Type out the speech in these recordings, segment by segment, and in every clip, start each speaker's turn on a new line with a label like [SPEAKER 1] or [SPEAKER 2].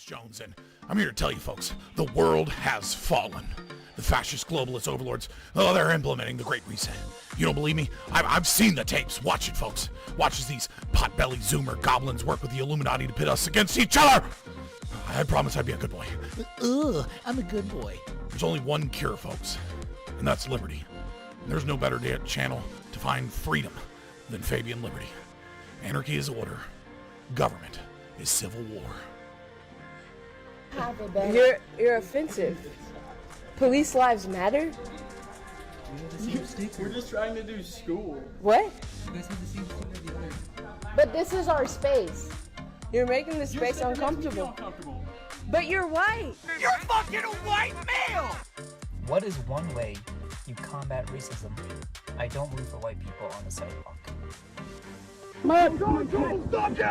[SPEAKER 1] Jones, and I'm here to tell you folks, the world has fallen. The fascist globalist overlords, they're implementing the Great Reset. You don't believe me? I've seen the tapes. Watch it, folks. Watch as these pot-bellied Zoomer goblins work with the Illuminati to pit us against each other. I promise I'd be a good boy.
[SPEAKER 2] I'm a good boy.
[SPEAKER 1] There's only one cure, folks, and that's liberty. And there's no better channel to find freedom than Fabian Liberty. Anarchy is order. Government is civil war.
[SPEAKER 3] You're offensive. Police lives matter?
[SPEAKER 4] We're just trying to do school.
[SPEAKER 3] What?
[SPEAKER 5] You guys have the same sticker the other.
[SPEAKER 3] But this is our space. You're making the space uncomfortable. But you're white.
[SPEAKER 2] You're fucking a white male!
[SPEAKER 6] What is one way you combat racism? I don't root for white people on the sidewalk.
[SPEAKER 2] Stop you!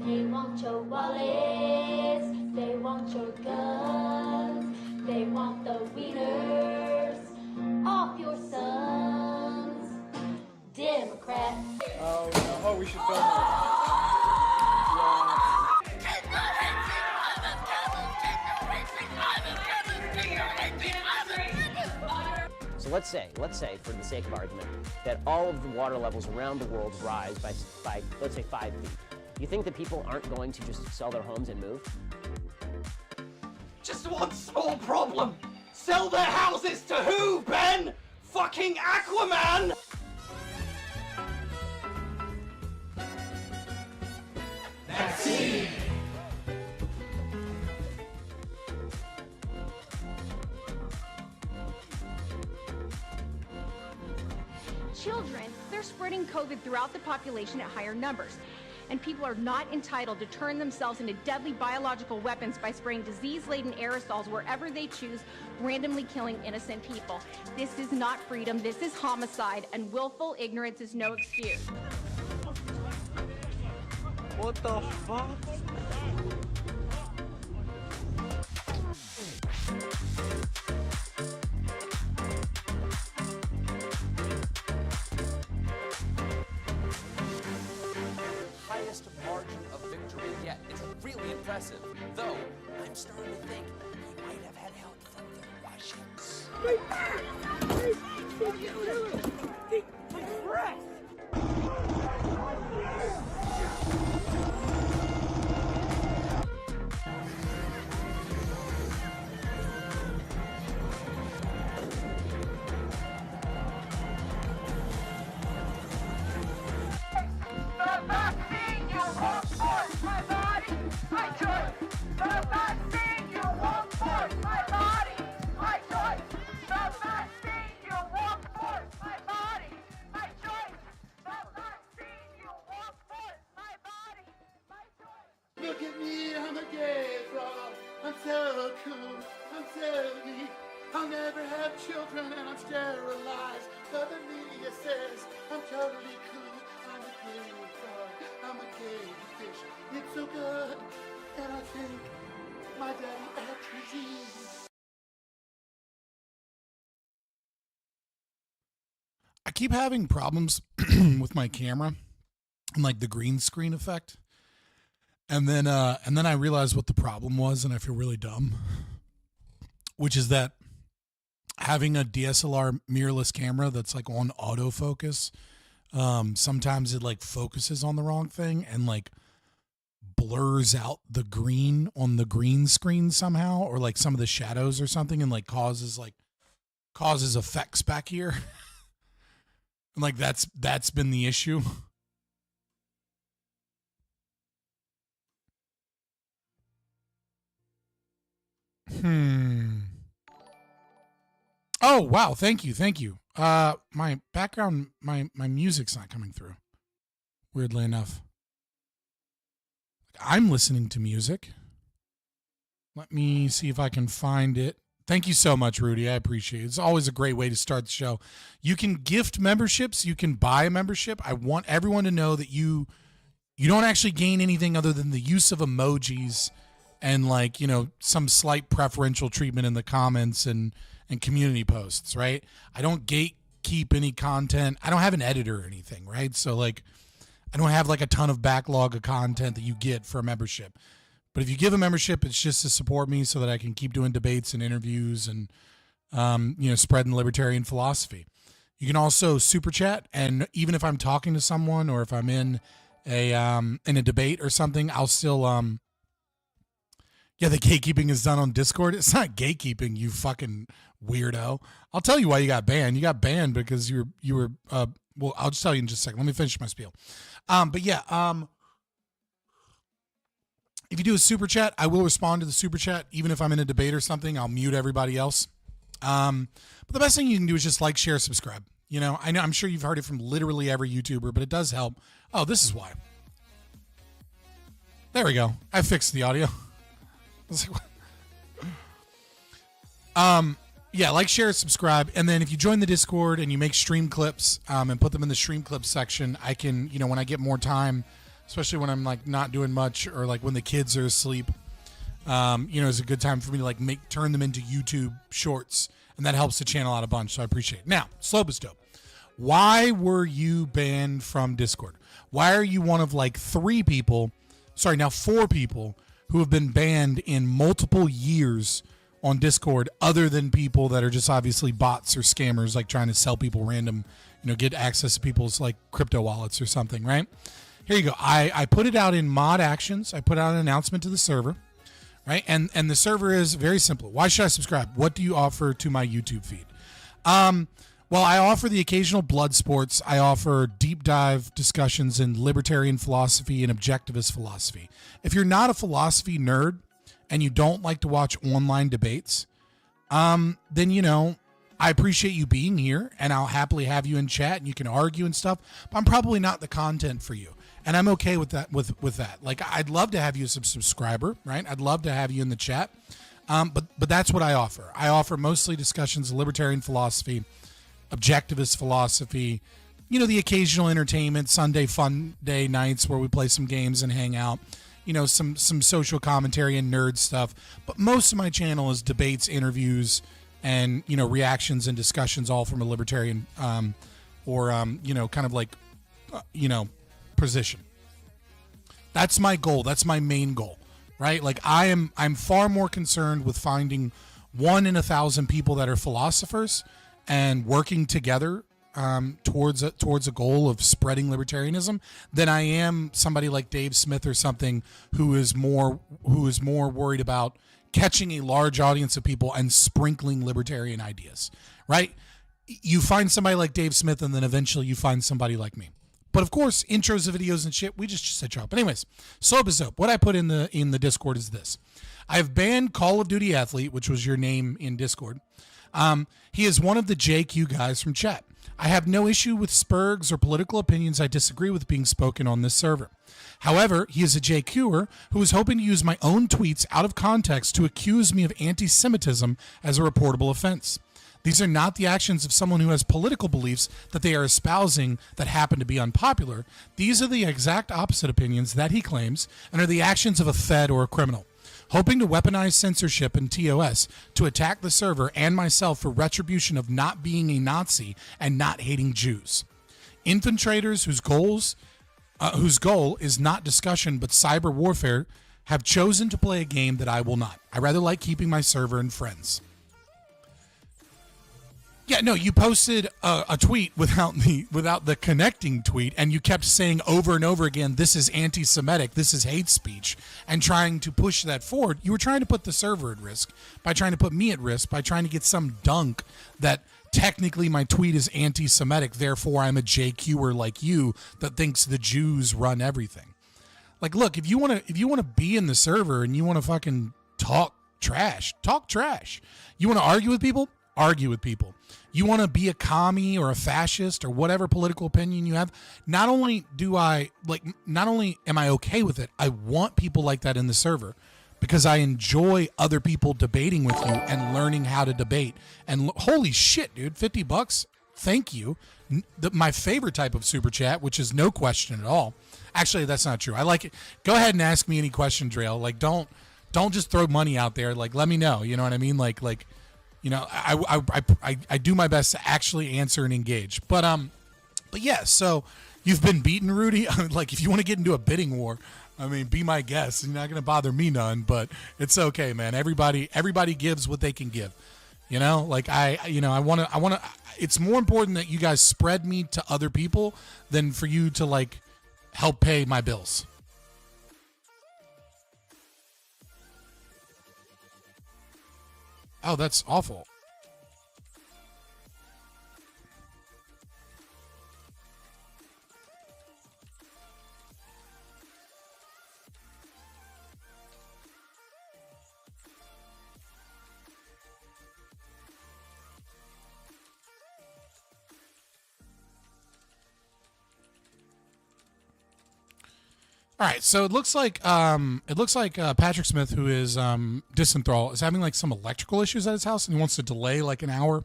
[SPEAKER 7] They want your wallets, they want your guns, they want the wieners off your sons. Democrat.
[SPEAKER 4] Oh, we should film
[SPEAKER 8] it. So let's say, for the sake of argument, that all of the water levels around the world rise by let's say 5 feet. You think that people aren't going to just sell their homes and move?
[SPEAKER 2] Just one small problem. Sell their houses to who, Ben? Fucking Aquaman! Vaccine!
[SPEAKER 9] Children, they're spreading COVID throughout the population at higher numbers. And people are not entitled to turn themselves into deadly biological weapons by spraying disease-laden aerosols wherever they choose, randomly killing innocent people. This is not freedom, this is homicide, and willful ignorance is no excuse.
[SPEAKER 4] What the fuck?
[SPEAKER 10] Margin of victory yet. It's really impressive, though I'm starting to think he might have had help from the Russians.
[SPEAKER 2] Take breath! Look at me, I'm a gay frog. I'm so cool, I'm so neat. I'll never have children and I'm sterilized. But the media says I'm totally cool. I'm a gay frog, I'm a gay fish. It's so good, and I think my daddy actually is.
[SPEAKER 1] I keep having problems with my camera and like the green screen effect. And then I realized what the problem was, and I feel really dumb, which is that having a DSLR mirrorless camera that's like on autofocus, sometimes it like focuses on the wrong thing and like blurs out the green on the green screen somehow, or like some of the shadows or something, and like causes effects back here. And like that's been the issue. Oh, wow. Thank you. My background, my music's not coming through. Weirdly enough. I'm listening to music. Let me see if I can find it. Thank you so much, Rudy. I appreciate it. It's always a great way to start the show. You can gift memberships. You can buy a membership. I want everyone to know that you don't actually gain anything other than the use of emojis and like, you know, some slight preferential treatment in the comments and community posts, right? I don't gatekeep any content. I don't have an editor or anything, right? So like, I don't have like a ton of backlog of content that you get for a membership. But if you give a membership, it's just to support me so that I can keep doing debates and interviews and, spreading libertarian philosophy. You can also super chat, and even if I'm talking to someone or if I'm in a debate or something, I'll still the gatekeeping is done on Discord. It's not gatekeeping, you fucking weirdo. I'll tell you why you got banned. You got banned because you were well, I'll just tell you in just a second. Let me finish my spiel. If you do a super chat, I will respond to the super chat. Even if I'm in a debate or something, I'll mute everybody else. But the best thing you can do is just like, share, subscribe. I'm sure you've heard it from literally every YouTuber, but it does help. Oh, this is why. There we go. I fixed the audio. Like, share, subscribe, and then if you join the Discord and you make stream clips and put them in the stream clips section, I can, when I get more time, especially when I'm like not doing much or like when the kids are asleep, it's a good time for me to turn them into YouTube shorts, and that helps the channel out a bunch. So I appreciate it. Now, Slope is Dope. Why were you banned from Discord? Why are you one of like 4 people who have been banned in multiple years on Discord, other than people that are just obviously bots or scammers, like trying to sell people random, get access to people's like crypto wallets or something, right? Here you go. I put it out in mod actions. I put out an announcement to the server, right? And the server is very simple. Why should I subscribe? What do you offer to my YouTube feed? Well, I offer the occasional blood sports. I offer deep dive discussions in libertarian philosophy and objectivist philosophy. If you're not a philosophy nerd and you don't like to watch online debates, then, I appreciate you being here, and I'll happily have you in chat and you can argue and stuff, but I'm probably not the content for you. And I'm okay with that. With that, like, I'd love to have you as a subscriber, right? I'd love to have you in the chat, but that's what I offer. I offer mostly discussions of libertarian philosophy, objectivist philosophy, the occasional entertainment, Sunday fun day nights where we play some games and hang out, some social commentary and nerd stuff. But most of my channel is debates, interviews, and reactions and discussions, all from a libertarian position. That's my goal. That's my main goal, right? Like, I'm far more concerned with finding 1 in 1,000 people that are philosophers and working together towards a goal of spreading libertarianism than I am somebody like Dave Smith or something who is more worried about catching a large audience of people and sprinkling libertarian ideas, right? You find somebody like Dave Smith, and then eventually you find somebody like me. But of course, intros of videos and shit, we just set you up. Anyways, Slope is Dope. What I put in the Discord is this. I've banned Call of Duty Athlete, which was your name in Discord. He is one of the JQ guys from chat. I have no issue with Spurgs or political opinions I disagree with being spoken on this server. However, he is a JQer who is hoping to use my own tweets out of context to accuse me of anti-Semitism as a reportable offense. These are not the actions of someone who has political beliefs that they are espousing that happen to be unpopular. These are the exact opposite opinions that he claims and are the actions of a Fed or a criminal, hoping to weaponize censorship and TOS to attack the server and myself for retribution of not being a Nazi and not hating Jews. Infiltrators whose goal is not discussion but cyber warfare have chosen to play a game that I will not. I rather like keeping my server and friends. Yeah, no, you posted a tweet without the connecting tweet, and you kept saying over and over again, this is anti-Semitic, this is hate speech, and trying to push that forward. You were trying to put the server at risk by trying to put me at risk by trying to get some dunk that technically my tweet is anti-Semitic, therefore I'm a JQer like you that thinks the Jews run everything. Like, look, if you want to be in the server and you want to fucking talk trash, talk trash. You want to argue with people? Argue with people. You want to be a commie or a fascist or whatever political opinion you have, not only am I okay with it, I want people like that in the server because I enjoy other people debating with you and learning how to debate. And holy shit, dude, $50. Thank you. My favorite type of super chat, which is no question at all. Actually, that's not true. I like it. Go ahead and ask me any question, Drail. Like, don't just throw money out there. Like, let me know. You know what I mean? Like, you know, I do my best to actually answer and engage. But yeah, so You've been beaten, Rudy. Like, if you want to get into a bidding war, I mean, be my guest. You're not going to bother me none, but it's okay, man. Everybody gives what they can give. You know, like I want to. It's more important that you guys spread me to other people than for you to like help pay my bills. Oh, that's awful. All right, so it looks like Patrick Smith, who is Disenthrall, is having like some electrical issues at his house, and he wants to delay like an hour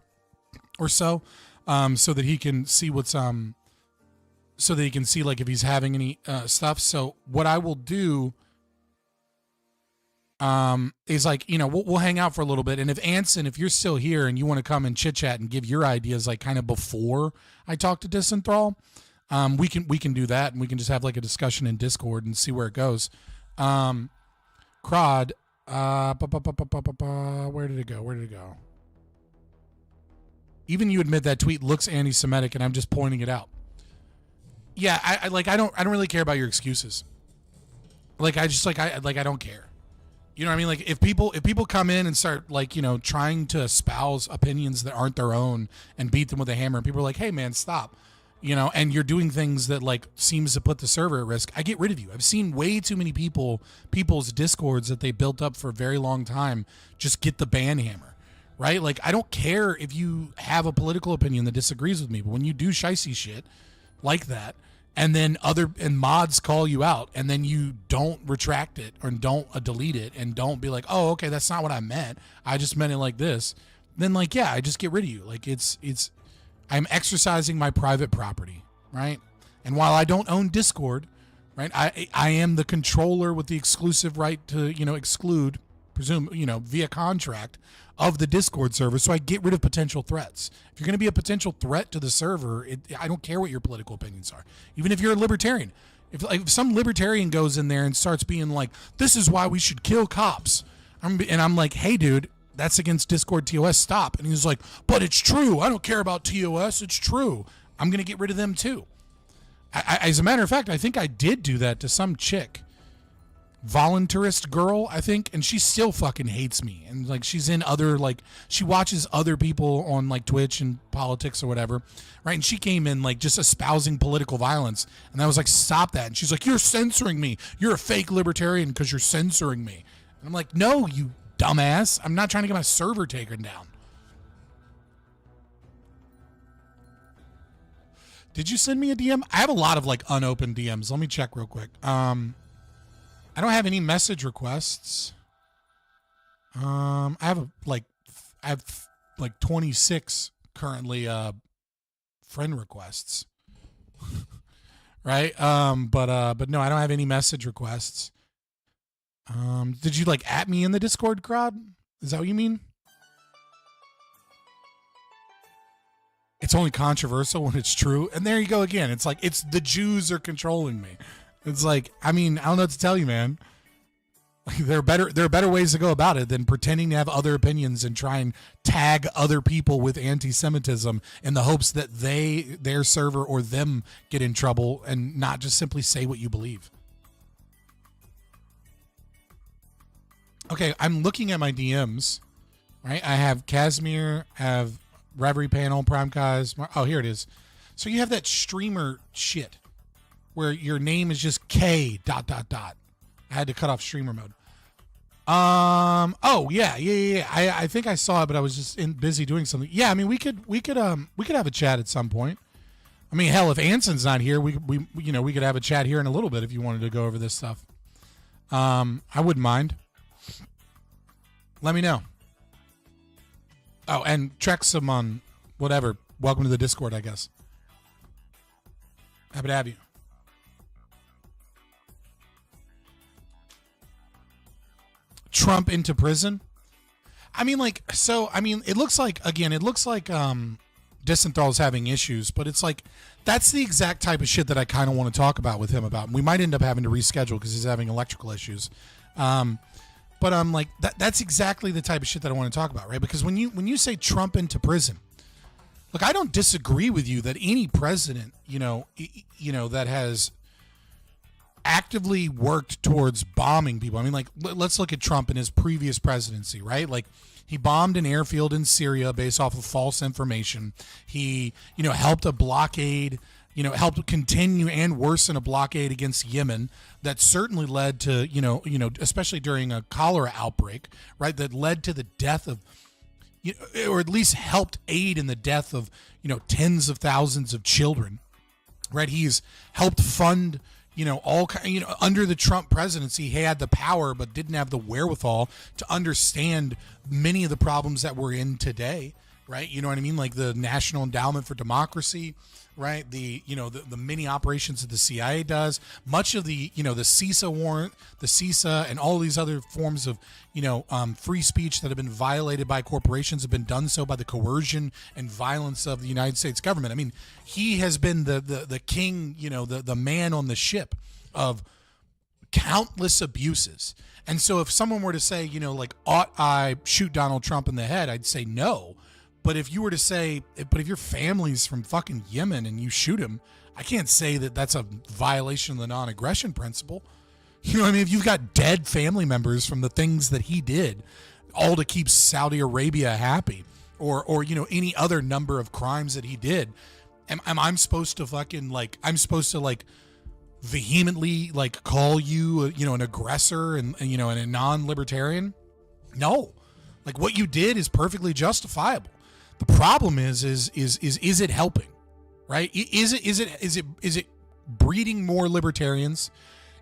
[SPEAKER 1] or so, so that he can see what's so that he can see like if he's having any stuff. So what I will do is like, we'll hang out for a little bit, and if Anson, if you're still here and you want to come and chit chat and give your ideas like kind of before I talk to Disenthrall. We can do that, and we can just have like a discussion in Discord and see where it goes. Crod, where did it go? Even you admit that tweet looks anti-Semitic, and I'm just pointing it out. Yeah, I don't really care about your excuses. I don't care. You know what I mean? Like if people come in and start like, trying to espouse opinions that aren't their own and beat them with a hammer, and people are like, hey man, stop. And you're doing things that like seems to put the server at risk, I get rid of you. I've seen way too many people's discords that they built up for a very long time just get the ban hammer, right? Like, I don't care if you have a political opinion that disagrees with me, but when you do shicey shit like that, and then mods call you out, and then you don't retract it or don't delete it and don't be like, oh, okay, that's not what I meant, I just meant it like this, then like, yeah, I just get rid of you. Like I'm exercising my private property, right? And while I don't own Discord, right, I am the controller with the exclusive right to, exclude, via contract of the Discord server. So I get rid of potential threats. If you're going to be a potential threat to the server, I don't care what your political opinions are. Even if you're a libertarian, if some libertarian goes in there and starts being like, this is why we should kill cops. I'm like, hey, dude, that's against Discord TOS, stop. And he's like, but it's true. I don't care about TOS. It's true. I'm going to get rid of them too. As a matter of fact, I think I did do that to some chick. Voluntarist girl, I think. And she still fucking hates me. And like, she's in other, like, she watches other people on like Twitch and politics or whatever. Right. And she came in like just espousing political violence. And I was like, stop that. And she's like, you're censoring me. You're a fake libertarian because you're censoring me. And I'm like, no, you dumbass. I'm not trying to get my server taken down. Did you send me a DM? I have a lot of like unopened DMs. Let me check real quick. I don't have any message requests. I have like 26 currently friend requests. Right? But no, I don't have any message requests. Did you like at me in the Discord crowd? Is that what you mean? It's only controversial when it's true. And there you go again. It's like, it's the Jews are controlling me. It's like, I mean, I don't know what to tell you, man. Like, there are better ways to go about it than pretending to have other opinions and try and tag other people with anti-Semitism in the hopes that their server or them get in trouble and not just simply say what you believe. Okay, I'm looking at my DMs, right? I have Casimir, I have Reverie Panel, Prime Kais. Oh, here it is. So you have that streamer shit where your name is just K ... I had to cut off streamer mode. Oh yeah. I think I saw it, but I was just busy doing something. Yeah, I mean, we could have a chat at some point. I mean, hell, if Anson's not here, we could have a chat here in a little bit if you wanted to go over this stuff. I wouldn't mind. Let me know. Oh, and Trexum on whatever. Welcome to the Discord, I guess. Happy to have you. Trump into prison? I mean, like, so, I mean, it looks like Distenthal's having issues, but it's like that's the exact type of shit that I kind of want to talk about with him about. We might end up having to reschedule because he's having electrical issues. But I'm like that's exactly the type of shit that I want to talk about, right? Because when you say Trump into prison, look, I don't disagree with you that any president, that has actively worked towards bombing people. I mean, like, let's look at Trump in his previous presidency, right? Like, he bombed an airfield in Syria based off of false information. He, helped a blockade, helped continue and worsen a blockade against Yemen that certainly led to, especially during a cholera outbreak, right? That led to the death of, or at least helped aid in the death of, tens of thousands of children, right? He's helped fund, under the Trump presidency, he had the power but didn't have the wherewithal to understand many of the problems that we're in today, right? You know what I mean? Like the National Endowment for Democracy, right? The many operations that the CIA does, much of the, the CISA warrant, the CISA and all these other forms of, free speech that have been violated by corporations have been done so by the coercion and violence of the United States government. I mean, he has been the king, the man on the ship of countless abuses. And so if someone were to say, ought I shoot Donald Trump in the head, I'd say no. But if you were to say, but if your family's from fucking Yemen and you shoot him, I can't say that that's a violation of the non-aggression principle. You know what I mean? If you've got dead family members from the things that he did, all to keep Saudi Arabia happy, or any other number of crimes that he did, am I supposed to fucking vehemently call you an aggressor and a non-libertarian? No. Like, what you did is perfectly justifiable. The problem is it helping, right? Is it breeding more libertarians?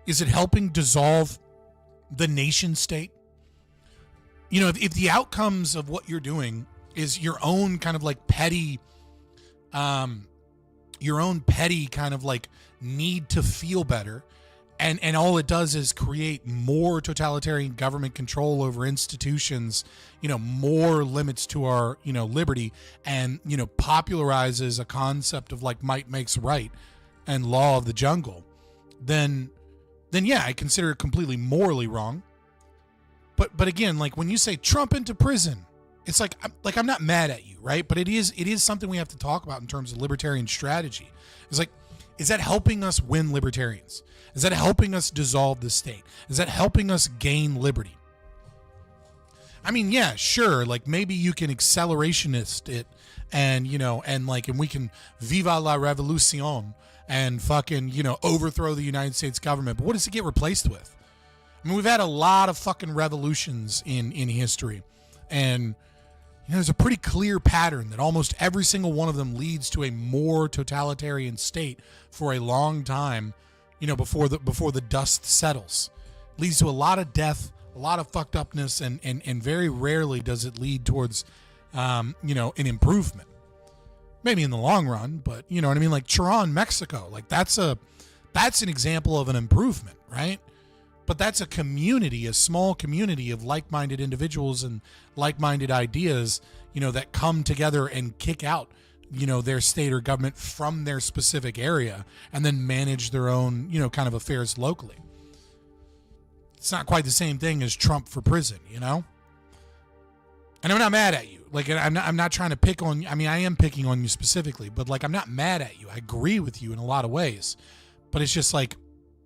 [SPEAKER 1] Is it helping dissolve the nation state? If the outcomes of what you're doing is your own kind of petty kind of need to feel better, and all it does is create more totalitarian government control over institutions, more limits to our, liberty, and, popularizes a concept of might makes right and law of the jungle, then yeah, I consider it completely morally wrong. But again, when you say Trump into prison, it's I'm not mad at you, right? But it is something we have to talk about in terms of libertarian strategy. It's is that helping us win libertarians? Is that helping us dissolve the state? Is that helping us gain liberty? I mean, yeah, sure. Maybe you can accelerationist it and we can viva la revolution and fucking, overthrow the United States government. But what does it get replaced with? I mean, we've had a lot of fucking revolutions in history. And there's a pretty clear pattern that almost every single one of them leads to a more totalitarian state for a long time, before the dust settles. Leads to a lot of death, a lot of fucked upness, and very rarely does it lead towards, an improvement. Maybe in the long run, but you know what I mean? Chiron, Mexico, that's an example of an improvement, right? But that's a community, a small community of like-minded individuals and like-minded ideas, that come together and kick out, their state or government from their specific area and then manage their own, kind of affairs locally. It's not quite the same thing as Trump for prison, And I'm not mad at you. I'm not trying to pick on you. I mean, I am picking on you specifically, but I'm not mad at you. I agree with you in a lot of ways, but it's just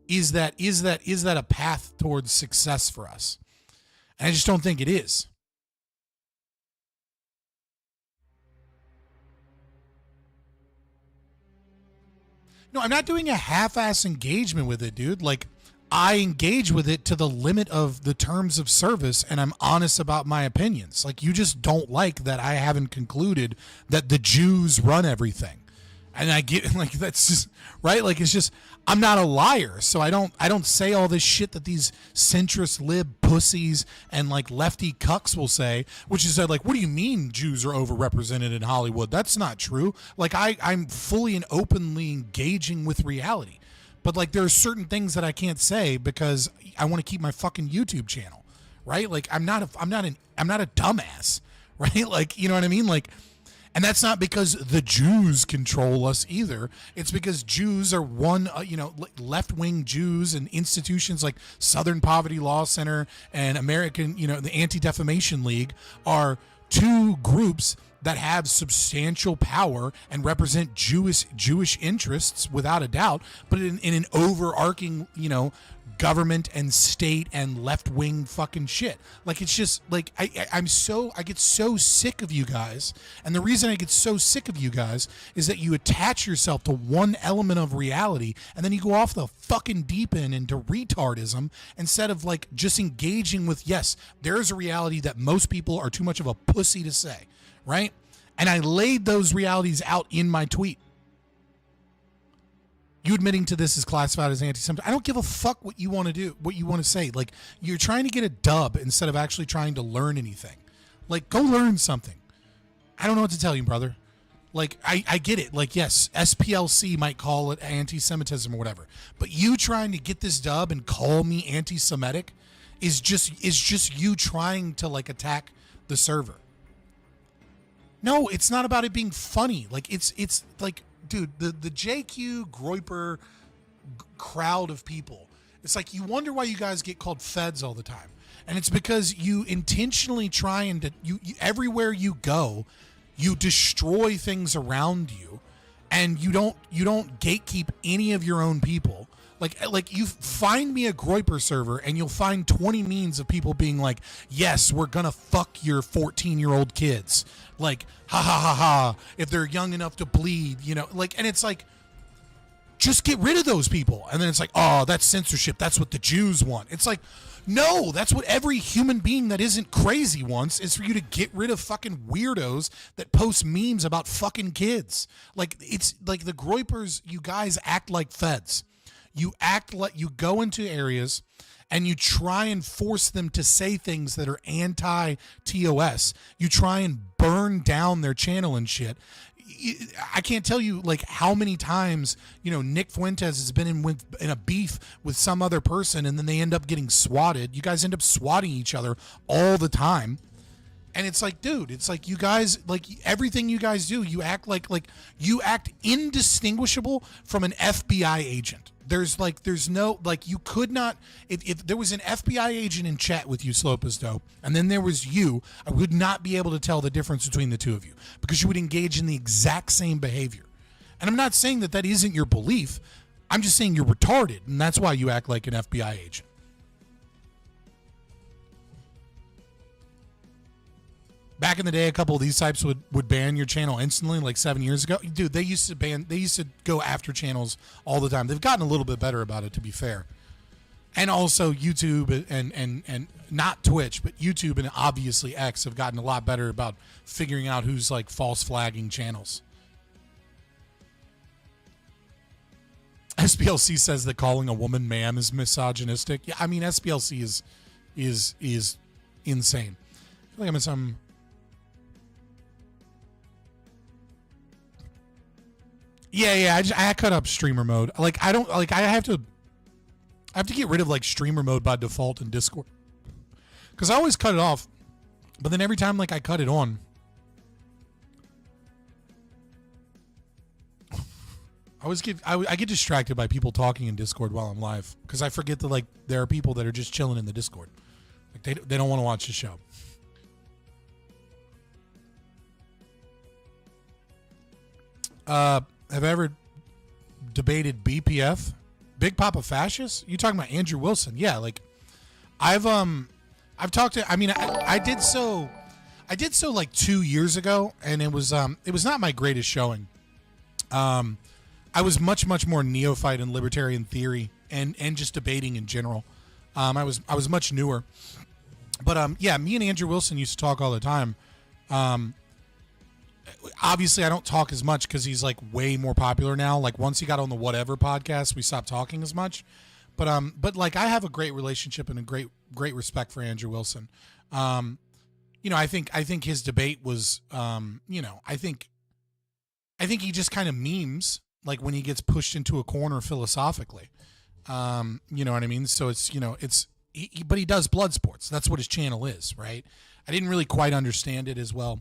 [SPEAKER 1] is that a path towards success for us? And I just don't think it is. No, I'm not doing a half-ass engagement with it, dude. I engage with it to the limit of the terms of service, and I'm honest about my opinions. You just don't like that I haven't concluded that the Jews run everything. And I get that's just right. It's just, I'm not a liar. So I don't say all this shit that these centrist lib pussies and lefty cucks will say, which is what do you mean Jews are overrepresented in Hollywood? That's not true. I'm fully and openly engaging with reality. But there are certain things that I can't say because I want to keep my fucking YouTube channel, right? I'm not a dumbass, right? You know what I mean? And that's not because the Jews control us either. It's because Jews are left-wing Jews and institutions like Southern Poverty Law Center and American, the Anti-Defamation League are two groups that have substantial power and represent Jewish interests without a doubt, but in an overarching, government and state and left-wing fucking shit. Like, it's just like I get so sick of you guys. And the reason I get so sick of you guys is that you attach yourself to one element of reality and then you go off the fucking deep end into retardism instead of like just engaging with, yes, there is a reality that most people are too much of a pussy to say, right? And I laid those realities out in my tweet. You admitting to this is classified as anti-Semitic. I don't give a fuck what you want to do, what you want to say. Like, you're trying to get a dub instead of actually trying to learn anything. Like, go learn something. I don't know what to tell you, brother. Like, I get it. Like, yes, SPLC might call it anti-Semitism or whatever. But you trying to get this dub and call me anti-Semitic is just you trying to, like, attack the server. No, it's not about it being funny. Like, it's like... Dude, the JQ Groyper crowd of people, it's like you wonder why you guys get called feds all the time. And it's because you intentionally try you everywhere you go, you destroy things around you, and you don't gatekeep any of your own people. Like you find me a Groyper server and you'll find 20 memes of people being like, yes, we're gonna fuck your 14-year-old kids. Like, ha ha ha ha, if they're young enough to bleed, and it's like, just get rid of those people. And then it's like, oh, that's censorship. That's what the Jews want. It's like, no, that's what every human being that isn't crazy wants, is for you to get rid of fucking weirdos that post memes about fucking kids. Like, it's like the Groypers, you guys act like feds. You act like you go into areas and you try and force them to say things that are anti-TOS. You try and burn down their channel and shit. I can't tell you like how many times, Nick Fuentes has been in a beef with some other person and then they end up getting swatted. You guys end up swatting each other all the time. And it's like, dude, it's like you guys, like everything you guys do, you act like you act indistinguishable from an FBI agent. There's no, like, you could not, if there was an FBI agent in chat with you, Slope is Dope, and then there was you, I would not be able to tell the difference between the two of you because you would engage in the exact same behavior. And I'm not saying that isn't your belief. I'm just saying you're retarded, and that's why you act like an FBI agent. Back in the day, a couple of these types would ban your channel instantly, like 7 years ago. Dude, they used to go after channels all the time. They've gotten a little bit better about it, to be fair. And also YouTube and not Twitch, but YouTube and obviously X have gotten a lot better about figuring out who's like false flagging channels. SPLC says that calling a woman ma'am is misogynistic. Yeah, I mean, SPLC is insane. I feel like I'm in some... Yeah. I cut up streamer mode. Like, I don't like. I have to get rid of like streamer mode by default in Discord because I always cut it off, but then every time like I cut it on, I get distracted by people talking in Discord while I'm live because I forget that like there are people that are just chilling in the Discord, like they don't want to watch the show. Have I ever debated BPF? Big Papa Fascist? You talking about Andrew Wilson? Yeah, like I've talked to, I mean, I did so like 2 years ago, and it was not my greatest showing. I was much more neophyte in libertarian theory and just debating in general. I was much newer, but yeah, me and Andrew Wilson used to talk all the time. Obviously I don't talk as much because he's like way more popular now. Like once he got on the Whatever podcast, we stopped talking as much. But like I have a great relationship and a great respect for Andrew Wilson. I think his debate was, I think he just kind of memes like when he gets pushed into a corner philosophically. You know what I mean? So it's, but he does blood sports. That's what his channel is, right? I didn't really quite understand it as well.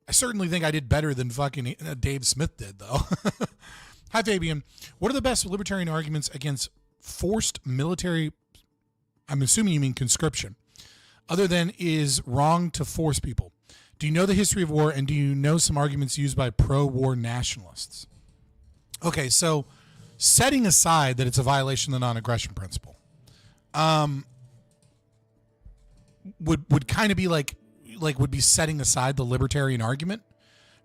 [SPEAKER 1] I certainly think I did better than fucking Dave Smith did, though. Hi, Fabian. What are the best libertarian arguments against forced military? I'm assuming you mean conscription. Other than is wrong to force people. Do you know the history of war, and do you know some arguments used by pro-war nationalists? Okay, so setting aside that it's a violation of the non-aggression principle, would kind of be like would be setting aside the libertarian argument,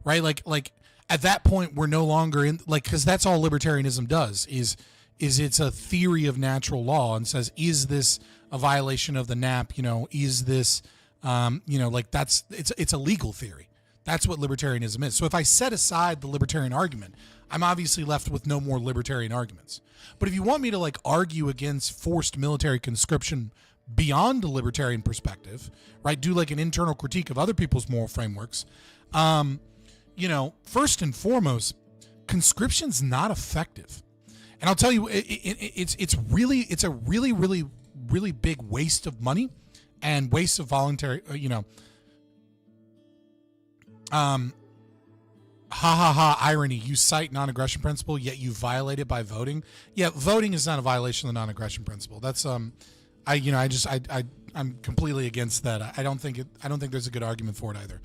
[SPEAKER 1] right? Like at that point we're no longer in, like, because that's all libertarianism does is it's a theory of natural law and says, is this a violation of the NAP? You know, is this like it's a legal theory. That's what libertarianism is. So if I set aside the libertarian argument, I'm obviously left with no more libertarian arguments. But if you want me to like argue against forced military conscription beyond the libertarian perspective, right, do like an internal critique of other people's moral frameworks, first and foremost, conscription's not effective. And I'll tell you, it's a really big waste of money and waste of voluntary, irony. You cite non-aggression principle, yet you violate it by voting. Yeah, voting is not a violation of the non-aggression principle. That's I'm completely against that. I don't think there's a good argument for it either.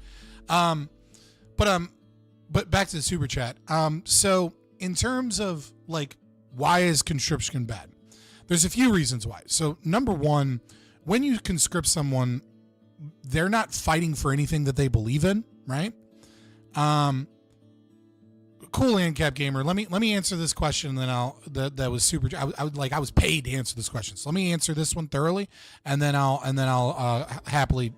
[SPEAKER 1] But back to the super chat. So in terms of like, why is conscription bad? There's a few reasons why. So number one, when you conscript someone, they're not fighting for anything that they believe in, right? Cool, ANCAP gamer. Let me answer this question, and then that was super. I was paid to answer this question, so let me answer this one thoroughly, and then I'll happily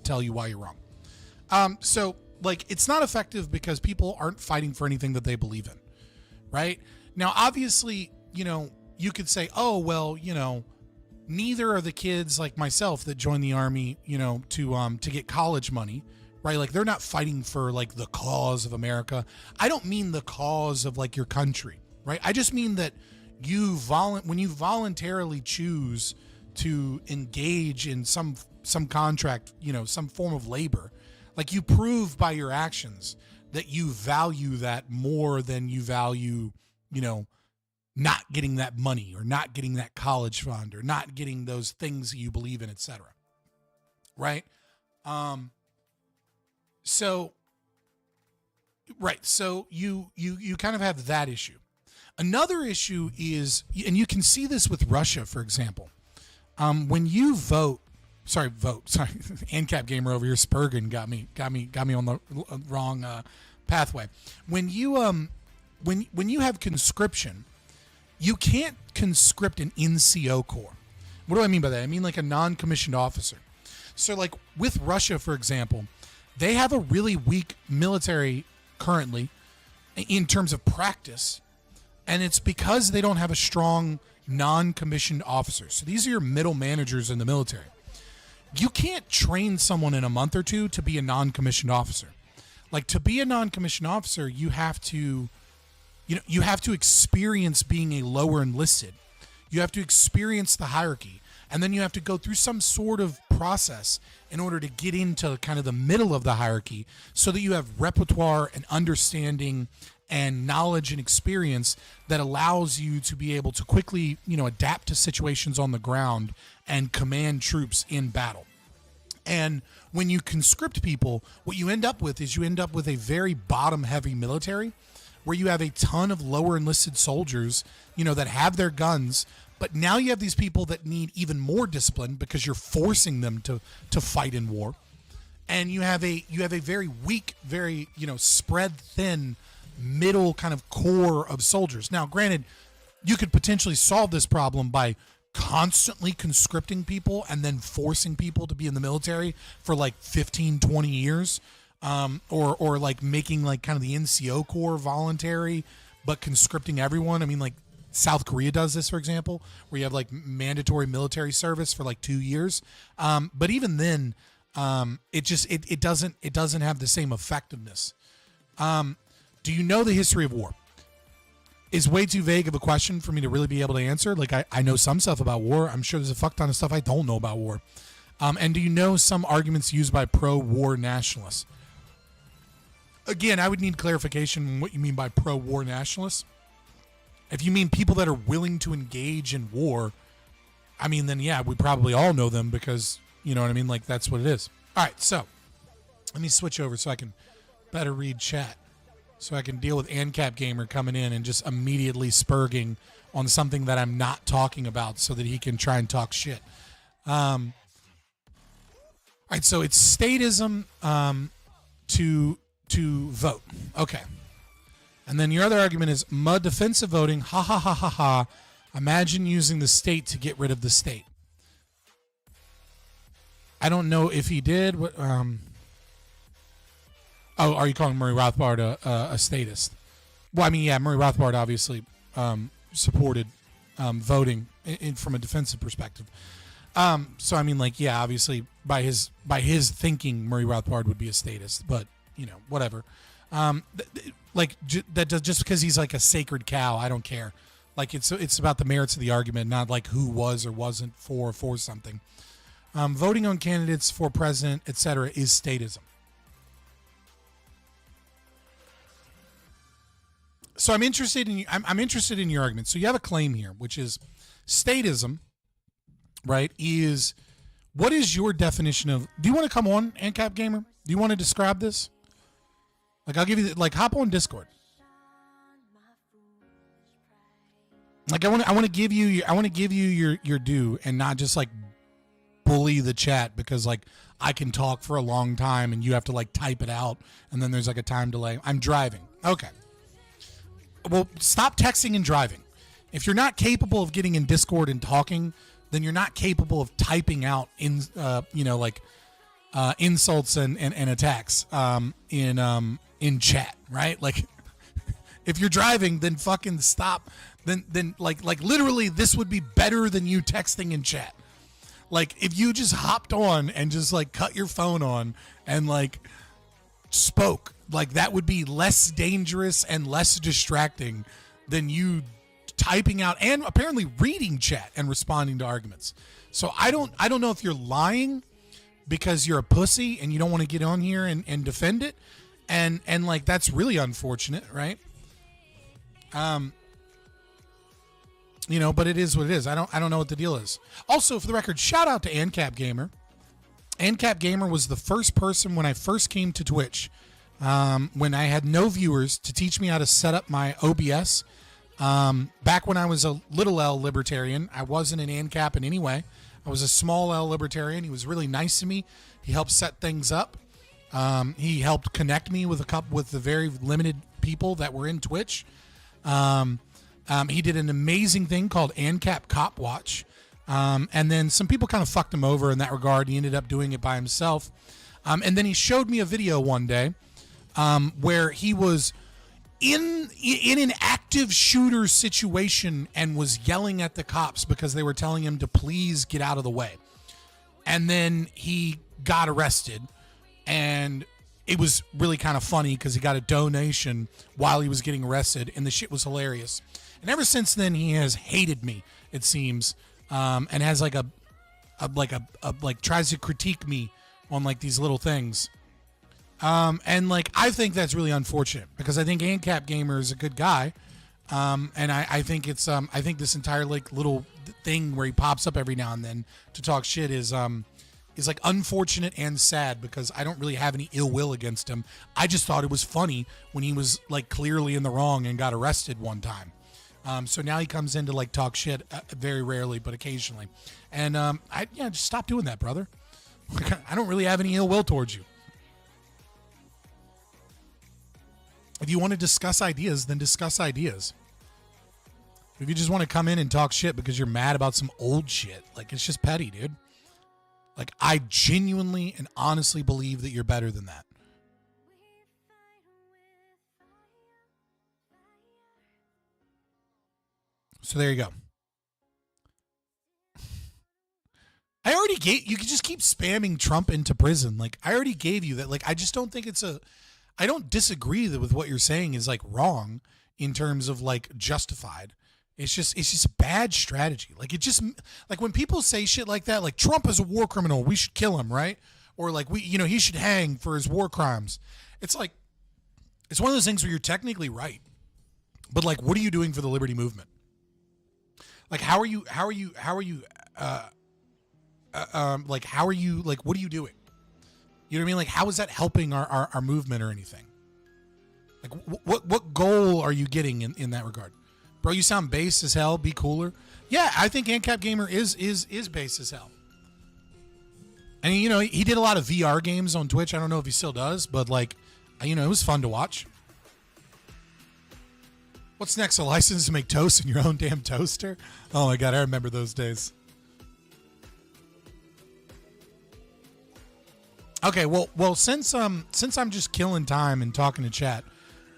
[SPEAKER 1] tell you why you're wrong. So like, it's not effective because people aren't fighting for anything that they believe in, right? Now, obviously, you could say, oh well, neither are the kids like myself that join the army, to get college money. Right, like they're not fighting for like the cause of America. I don't mean the cause of like your country, right? I just mean that when you voluntarily choose to engage in some contract, some form of labor, like you prove by your actions that you value that more than you value, not getting that money or not getting that college fund or not getting those things that you believe in, etc. Right? So you kind of have that issue. Another issue is, and you can see this with Russia, for example, when you vote, ANCAP gamer over here, Spurgeon got me on the wrong pathway. When you have conscription, you can't conscript an NCO corps. What do I mean by that? I mean like a non-commissioned officer. So like with Russia, for example, they have a really weak military currently in terms of practice, and it's because they don't have a strong non-commissioned officer. So these are your middle managers in the military. You can't train someone in a month or two to be a non-commissioned officer. Like, to be a non-commissioned officer, you have to experience being a lower enlisted. You have to experience the hierarchy. And then you have to go through some sort of process in order to get into kind of the middle of the hierarchy so that you have repertoire and understanding and knowledge and experience that allows you to be able to quickly, adapt to situations on the ground and command troops in battle. And when you conscript people, what you end up with is a very bottom-heavy military where you have a ton of lower enlisted soldiers, that have their guns. But now you have these people that need even more discipline because you're forcing them to fight in war. And you have a very weak, very, spread thin middle kind of core of soldiers. Now, granted, you could potentially solve this problem by constantly conscripting people and then forcing people to be in the military for like 15, 20 years. Or like making like kind of the NCO corps voluntary, but conscripting everyone. I mean, like, South Korea does this, for example, where you have like mandatory military service for like 2 years. But even then, it doesn't have the same effectiveness. Do you know the history of war? Is way too vague of a question for me to really be able to answer. Like, I know some stuff about war. I'm sure there's a fuck ton of stuff I don't know about war. And do you know some arguments used by pro-war nationalists? Again, I would need clarification on what you mean by pro-war nationalists. If you mean people that are willing to engage in war, I mean, then yeah, we probably all know them because, you know what I mean? Like, that's what it is. All right, so let me switch over so I can better read chat. So I can deal with ANCAP Gamer coming in and just immediately spurging on something that I'm not talking about so that he can try and talk shit. All right, so it's statism to vote. Okay. And then your other argument is defensive voting. Ha ha ha ha ha. Imagine using the state to get rid of the state. I don't know if he did. What? Oh, are you calling Murray Rothbard a statist? Well, I mean, yeah, Murray Rothbard obviously supported voting from a defensive perspective. So I mean, like, yeah, obviously by his thinking, Murray Rothbard would be a statist, but you know, whatever. Just because he's like a sacred cow, I don't care. Like, it's about the merits of the argument, not like who was or wasn't for something. Voting on candidates for president, etc., is statism. So I'm interested in your argument. So you have a claim here, which is statism, right? What is your definition of? Do you want to come on, ANCAP Gamer? Do you want to describe this? Like, I'll give you hop on Discord. Like, I want to give you your due and not just like bully the chat because like I can talk for a long time and you have to like type it out and then there's like a time delay. I'm driving. Okay. Well, stop texting and driving. If you're not capable of getting in Discord and talking, then you're not capable of typing out insults and attacks in chat, right? Like, if you're driving, then fucking stop. Then like literally, this would be better than you texting in chat. Like, if you just hopped on and just like cut your phone on and like spoke, like that would be less dangerous and less distracting than you typing out and apparently reading chat and responding to arguments. So I don't know if you're lying because you're a pussy and you don't want to get on here and defend it. And like, that's really unfortunate, right? But it is what it is. I don't know what the deal is. Also, for the record, shout out to ANCAP Gamer. ANCAP Gamer was the first person when I first came to Twitch, when I had no viewers, to teach me how to set up my OBS. Back when I was a little L libertarian, I wasn't an ANCAP in any way. I was a small L libertarian. He was really nice to me. He helped set things up. He helped connect me with the very limited people that were in Twitch. He did an amazing thing called ANCAP Cop Watch. And then some people kind of fucked him over in that regard. He ended up doing it by himself. And then he showed me a video one day where he was in an active shooter situation and was yelling at the cops because they were telling him to please get out of the way. And then he got arrested. And it was really kind of funny because he got a donation while he was getting arrested. And the shit was hilarious. And ever since then, he has hated me, it seems, and has tries to critique me on like these little things. And like, I think that's really unfortunate because I think ANCAP Gamer is a good guy. And I think it's, I think this entire like little thing where he pops up every now and then to talk shit is like unfortunate and sad because I don't really have any ill will against him. I just thought it was funny when he was like clearly in the wrong and got arrested one time. So now he comes in to like talk shit very rarely, but occasionally. And just stop doing that, brother. I don't really have any ill will towards you. If you want to discuss ideas, then discuss ideas. If you just want to come in and talk shit because you're mad about some old shit, like, it's just petty, dude. Like, I genuinely and honestly believe that you're better than that. So there you go. I already gave, you can just keep spamming Trump into prison. Like, I already gave you that. Like, I just don't think I don't disagree with what you're saying is like wrong in terms of like justified. It's just a bad strategy. Like like when people say shit like that, like Trump is a war criminal, we should kill him, right? Or like he should hang for his war crimes. It's like, it's one of those things where you're technically right, but like, what are you doing for the liberty movement? Like, what are you doing? You know what I mean? Like, how is that helping our movement or anything? Like, what goal are you getting in that regard? Bro, you sound base as hell. Be cooler. Yeah, I think ANCAP Gamer is base as hell. And he did a lot of VR games on Twitch. I don't know if he still does, but like, it was fun to watch. What's next? A license to make toast in your own damn toaster? Oh my God, I remember those days. Okay, well, since I'm just killing time and talking to chat,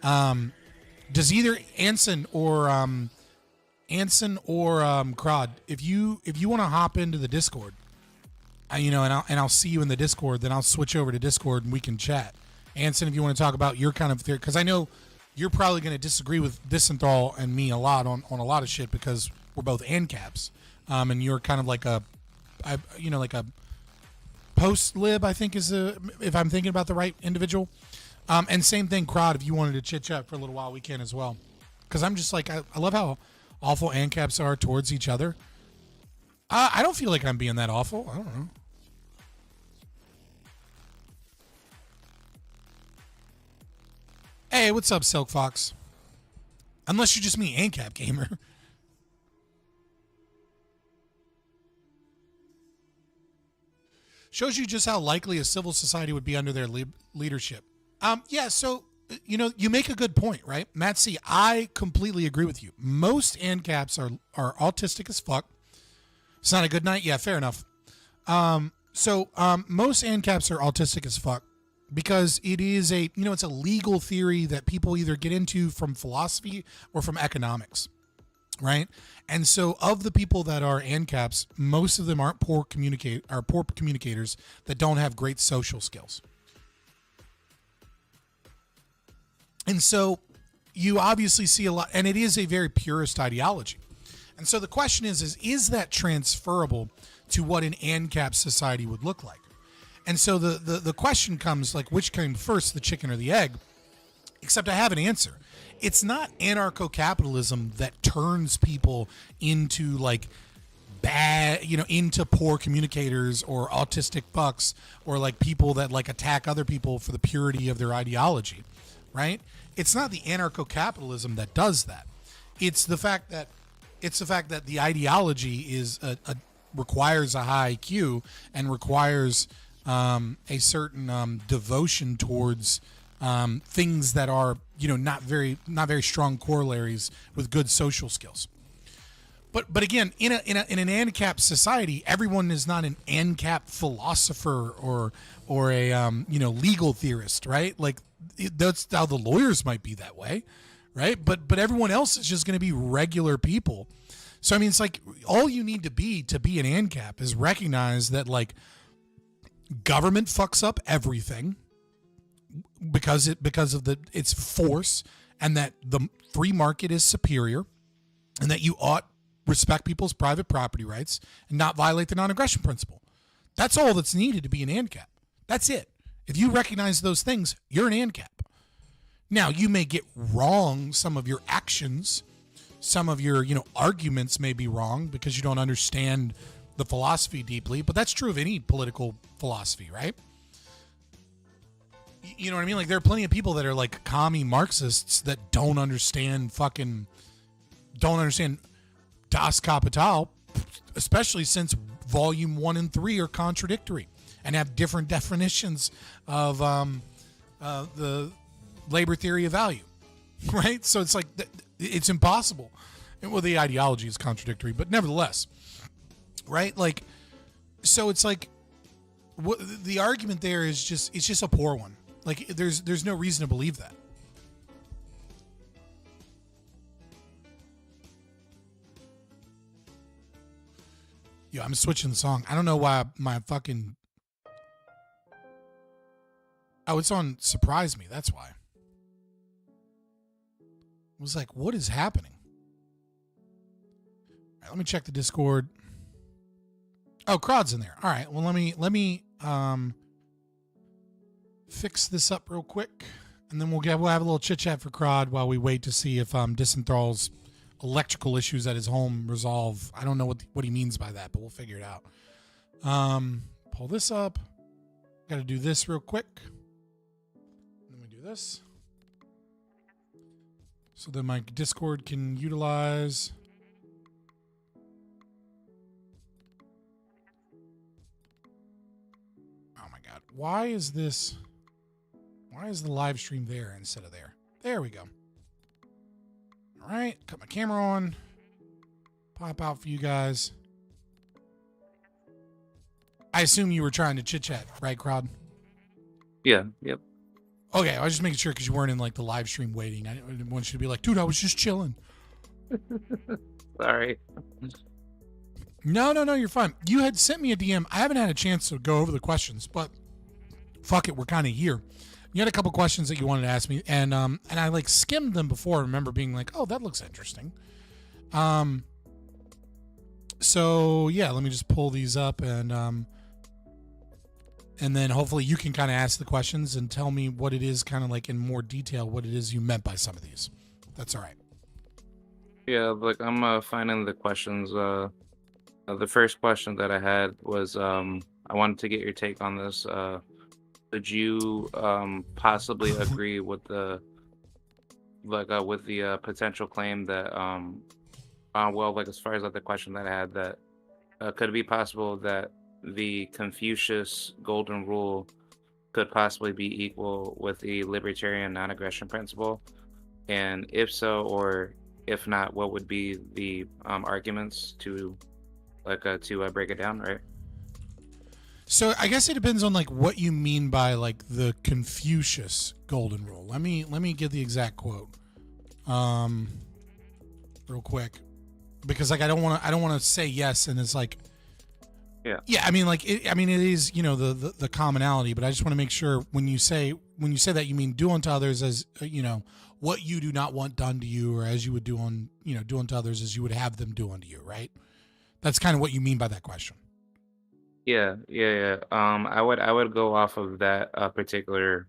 [SPEAKER 1] does either Anson or Crod, if you want to hop into the Discord, and I'll see you in the Discord, then I'll switch over to Discord and we can chat. Anson, if you want to talk about your kind of theory, because I know you're probably going to disagree with Disenthal and me a lot on a lot of shit because we're both ANCAPs, and you're kind of like a post-lib, I think if I'm thinking about the right individual. And same thing, Crowd, if you wanted to chit-chat for a little while, we can as well. Because I'm just like, I love how awful ANCAPs are towards each other. I don't feel like I'm being that awful. I don't know. Hey, what's up, Silk Fox? Unless you just mean ANCAP Gamer. Shows you just how likely a civil society would be under their leadership. Yeah, so, you make a good point, right? Matt C., I completely agree with you. Most ANCAPs are autistic as fuck. It's not a good night? Yeah, fair enough. Most ANCAPs are autistic as fuck because it is it's a legal theory that people either get into from philosophy or from economics, right? And so of the people that are ANCAPs, most of them are poor communicators that don't have great social skills. And so you obviously see a lot, and it is a very purist ideology. And so the question is that transferable to what an ANCAP society would look like? And so the question comes, like, which came first, the chicken or the egg? Except I have an answer. It's not anarcho-capitalism that turns people into like bad, into poor communicators or autistic fucks or like people that like attack other people for the purity of their ideology, right? It's not the anarcho-capitalism that does that. It's the fact that the ideology is requires a high IQ and requires a certain devotion towards things that are not very strong corollaries with good social skills. But again, in an ANCAP society, everyone is not an ANCAP philosopher or a legal theorist, right? Like that's how the lawyers might be that way, right? But everyone else is just going to be regular people. So I mean, it's like all you need to be an ANCAP is recognize that like government fucks up everything because of its force, and that the free market is superior, and that you ought respect people's private property rights and not violate the non-aggression principle. That's all that's needed to be an ANCAP. That's it. If you recognize those things, you're an ANCAP. Now, you may get wrong some of your actions. Some of your, arguments may be wrong because you don't understand the philosophy deeply, but that's true of any political philosophy, right? You know what I mean? Like, there are plenty of people that are like commie Marxists that don't understand Das Kapital, especially since volume 1 and 3 are contradictory and have different definitions of the labor theory of value, right? So it's like, it's impossible. Well, the ideology is contradictory, but nevertheless, right? Like, so it's like, the argument there is just a poor one. Like, there's no reason to believe that. Yo, I'm switching the song. I don't know why my fucking... Oh, it's on Surprise Me. That's why. I was like, what is happening? let me check the Discord. Oh, Crod's in there. All right. Well, let me fix this up real quick, and then we'll have a little chit chat for Crod while we wait to see if Disenthral's electrical issues at his home resolve. I don't know what he means by that, but we'll figure it out. Pull this up. Got to do this real quick. Then we do this, so that my Discord can utilize. Oh my God! Why is the live stream there instead of there? There we go. All right, cut my camera on. Pop out for you guys. I assume you were trying to chit chat, right, Crowd?
[SPEAKER 11] Yeah. Yep.
[SPEAKER 1] Okay, I was just making sure because you weren't in like the live stream waiting. I didn't want you to be like, dude, I was just chilling.
[SPEAKER 11] Sorry.
[SPEAKER 1] No, you're fine. You had sent me a DM. I haven't had a chance to go over the questions, but fuck it, we're kind of here. You had a couple questions that you wanted to ask me, and I like skimmed them before. I remember being like, oh, that looks interesting. So yeah, let me just pull these up, and then hopefully you can kind of ask the questions and tell me what it is, kind of like in more detail, what it is you meant by some of these. That's all right.
[SPEAKER 11] Yeah, like I'm finding the questions. The first question that I had was I wanted to get your take on this. Would you possibly agree with the potential claim that well, like as far as like the question that I had, that could it be possible that the Confucius golden rule could possibly be equal with the libertarian non-aggression principle? And if so, or if not, what would be the arguments to break it down, right?
[SPEAKER 1] So I guess it depends on like what you mean by like the Confucius golden rule. Let me get the exact quote, real quick, because like I don't want to say yes and it's like, yeah. I mean like it is, you know, the commonality, but I just want to make sure when you say that you mean do unto others as you know what you do not want done to you, or as you would do unto others as you would have them do unto you, right? That's kind of what you mean by that question.
[SPEAKER 11] Yeah. I would go off of that particular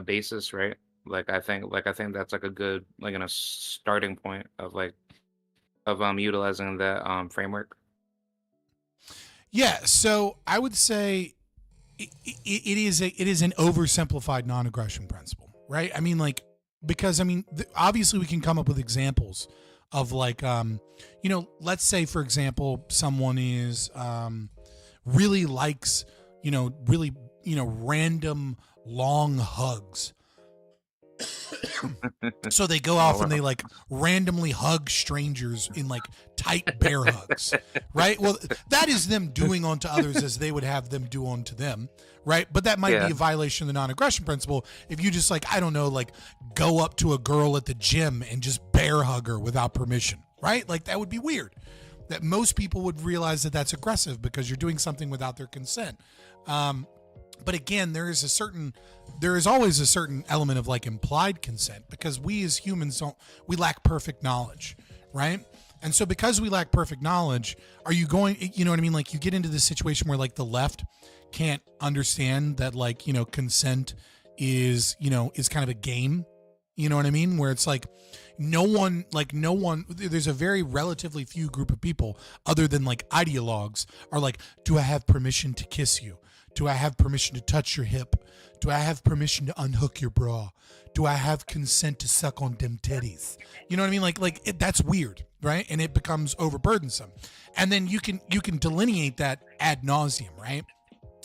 [SPEAKER 11] basis, right? I think that's like a good starting point of utilizing that framework.
[SPEAKER 1] Yeah, so I would say it is an oversimplified non-aggression principle, right? I mean, like, because I mean, obviously we can come up with examples of like, you know, let's say for example, someone is really likes, really, random long hugs. So they go off and they like randomly hug strangers in like tight bear hugs, right? Well, that is them doing unto others as they would have them do unto them, right? But that might be a violation of the non-aggression principle if you just like, I don't know, like go up to a girl at the gym and just bear hug her without permission, right? Like that would be weird. That most people would realize that that's aggressive because you're doing something without their consent. But again, there is always a certain element of like implied consent, because we as humans we lack perfect knowledge, right? And so because we lack perfect knowledge, are you going, you know what I mean? Like you get into this situation where like the left can't understand that like, consent is kind of a game, you know what I mean? Where it's like no one, there's a very relatively few group of people other than like ideologues are like, do I have permission to kiss you? Do I have permission to touch your hip? Do I have permission to unhook your bra? Do I have consent to suck on them titties? You know what I mean? That's weird, right? And it becomes overburdensome. And then you can delineate that ad nauseum, right?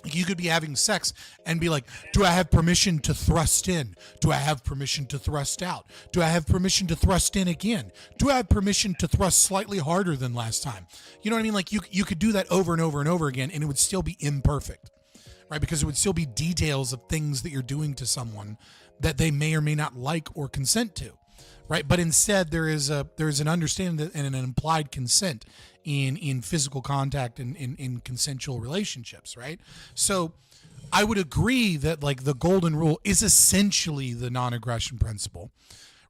[SPEAKER 1] You could be having sex and be like, do I have permission to thrust in? Do I have permission to thrust out? Do I have permission to thrust in again? Do I have permission to thrust slightly harder than last time? You know what I mean? Like you could do that over and over and over again, and it would still be imperfect. Right, because it would still be details of things that you're doing to someone that they may or may not like or consent to, right? But instead, there is an understanding and an implied consent in physical contact and in consensual relationships, right? So, I would agree that like the golden rule is essentially the non-aggression principle,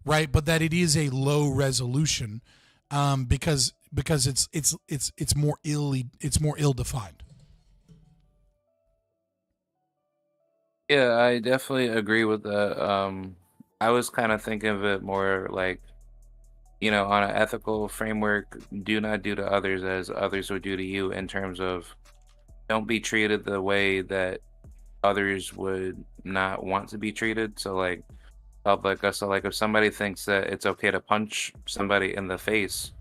[SPEAKER 1] right? But that it is a low resolution because it's more ill defined.
[SPEAKER 11] Yeah, I definitely agree with that. I was kind of thinking of it more like, on an ethical framework, do not do to others as others would do to you, in terms of don't be treated the way that others would not want to be treated. So like, if somebody thinks that it's okay to punch somebody in the face,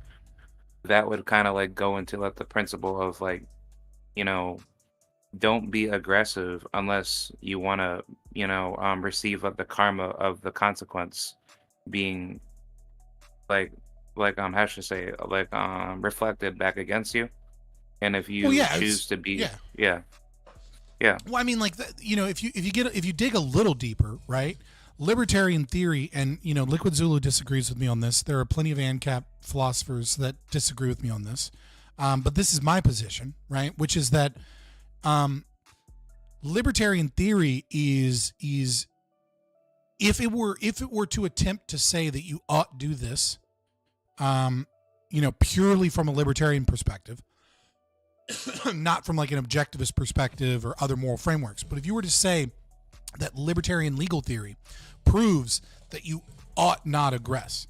[SPEAKER 11] that would kind of like go into like the principle of like, you know, don't be aggressive unless you want to, receive like the karma of the consequence being like how should I say, reflected back against you. And if you choose to be, yeah.
[SPEAKER 1] Well, I mean, like, if you dig a little deeper, right? Libertarian theory, and Liquid Zulu disagrees with me on this. There are plenty of ANCAP philosophers that disagree with me on this, but this is my position, right? Which is that libertarian theory is if it were to attempt to say that you ought do this, purely from a libertarian perspective, not from like an objectivist perspective or other moral frameworks, but if you were to say that libertarian legal theory proves that you ought not aggress,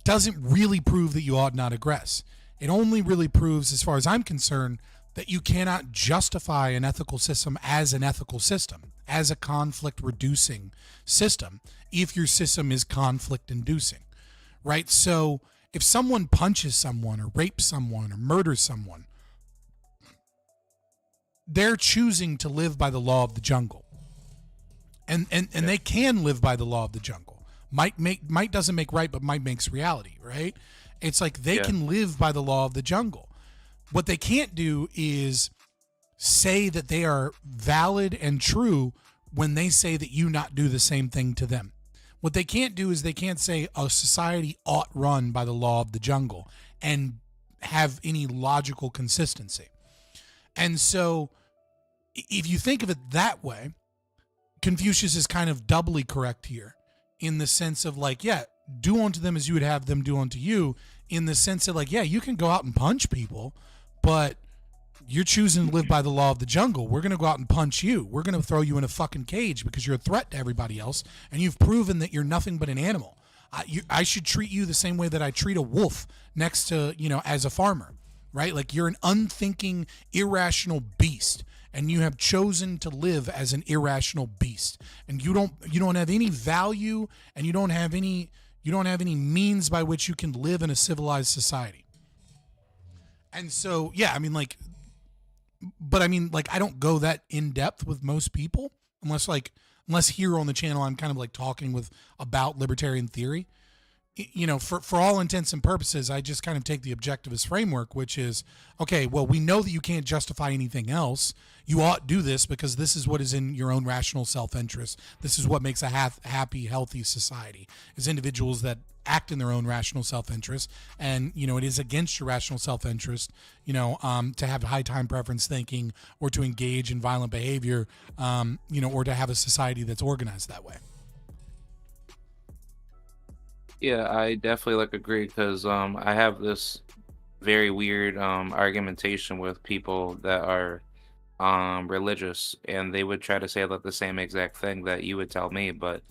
[SPEAKER 1] doesn't really prove that you ought not aggress. It only really proves, as far as I'm concerned, that you cannot justify an ethical system as an ethical system, as a conflict reducing system, if your system is conflict inducing, right? So if someone punches someone or rapes someone or murders someone, they're choosing to live by the law of the jungle. And they can live by the law of the jungle. Might doesn't make right, but might makes reality, right? It's like they can live by the law of the jungle. What they can't do is say that they are valid and true when they say that you not do the same thing to them. What they can't do is they can't say a society ought run by the law of the jungle and have any logical consistency. And so if you think of it that way, Confucius is kind of doubly correct here, in the sense of like, do unto them as you would have them do unto you, in the sense of like, you can go out and punch people, but you're choosing to live by the law of the jungle. We're going to go out and punch you. We're going to throw you in a fucking cage because you're a threat to everybody else, and you've proven that you're nothing but an animal. I should treat you the same way that I treat a wolf next to, as a farmer, right? Like, you're an unthinking, irrational beast, and you have chosen to live as an irrational beast, and you don't have any value, and you don't have any means by which you can live in a civilized society. And so, I don't go that in depth with most people, unless here on the channel I'm kind of like talking about libertarian theory. For all intents and purposes, I just kind of take the objectivist framework, which is, okay, well, we know that you can't justify anything else. You ought do this because this is what is in your own rational self-interest. This is what makes a happy, healthy society, is individuals that act in their own rational self-interest. And, it is against your rational self-interest, to have high time preference thinking, or to engage in violent behavior, or to have a society that's organized that way.
[SPEAKER 11] Yeah, I definitely agree, because I have this very weird argumentation with people that are religious, and they would try to say the same exact thing that you would tell me, but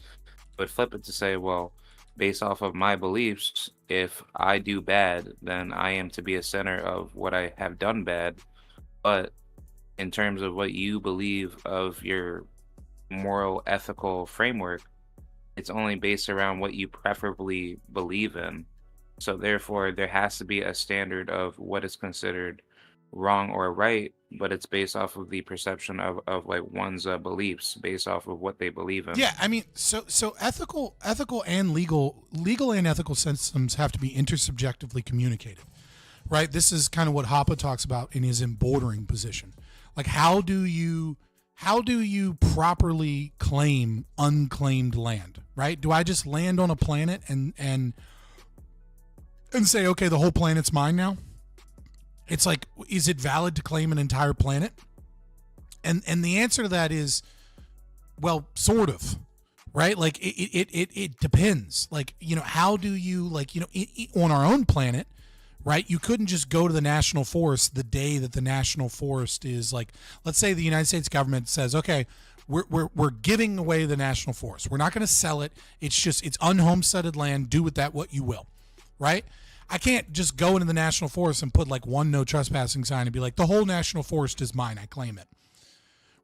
[SPEAKER 11] would flip it to say, well, based off of my beliefs, if I do bad, then I am to be a sinner of what I have done bad. But in terms of what you believe of your moral, ethical framework, it's only based around what you preferably believe in. So therefore, there has to be a standard of what is considered wrong or right, but it's based off of the perception of one's beliefs, based off of what they believe in.
[SPEAKER 1] Yeah, I mean, so ethical and legal and ethical systems have to be intersubjectively communicated, right? This is kind of what Hoppe talks about in his embordering position. Like, how do you properly claim unclaimed land, right? Do I just land on a planet and say, okay, the whole planet's mine now? It's like, is it valid to claim an entire planet? And the answer to that is, well, sort of, right? Like it depends. Like, you know, how do you, like, you know, on our own planet, right? You couldn't just go to the national forest the day that the national forest is, like, let's say the United States government says, okay, we're giving away the national forest. We're not going to sell it. It's unhomesteaded land. Do with that what you will, right? I can't just go into the national forest and put like one no trespassing sign and be like, the whole national forest is mine. I claim it,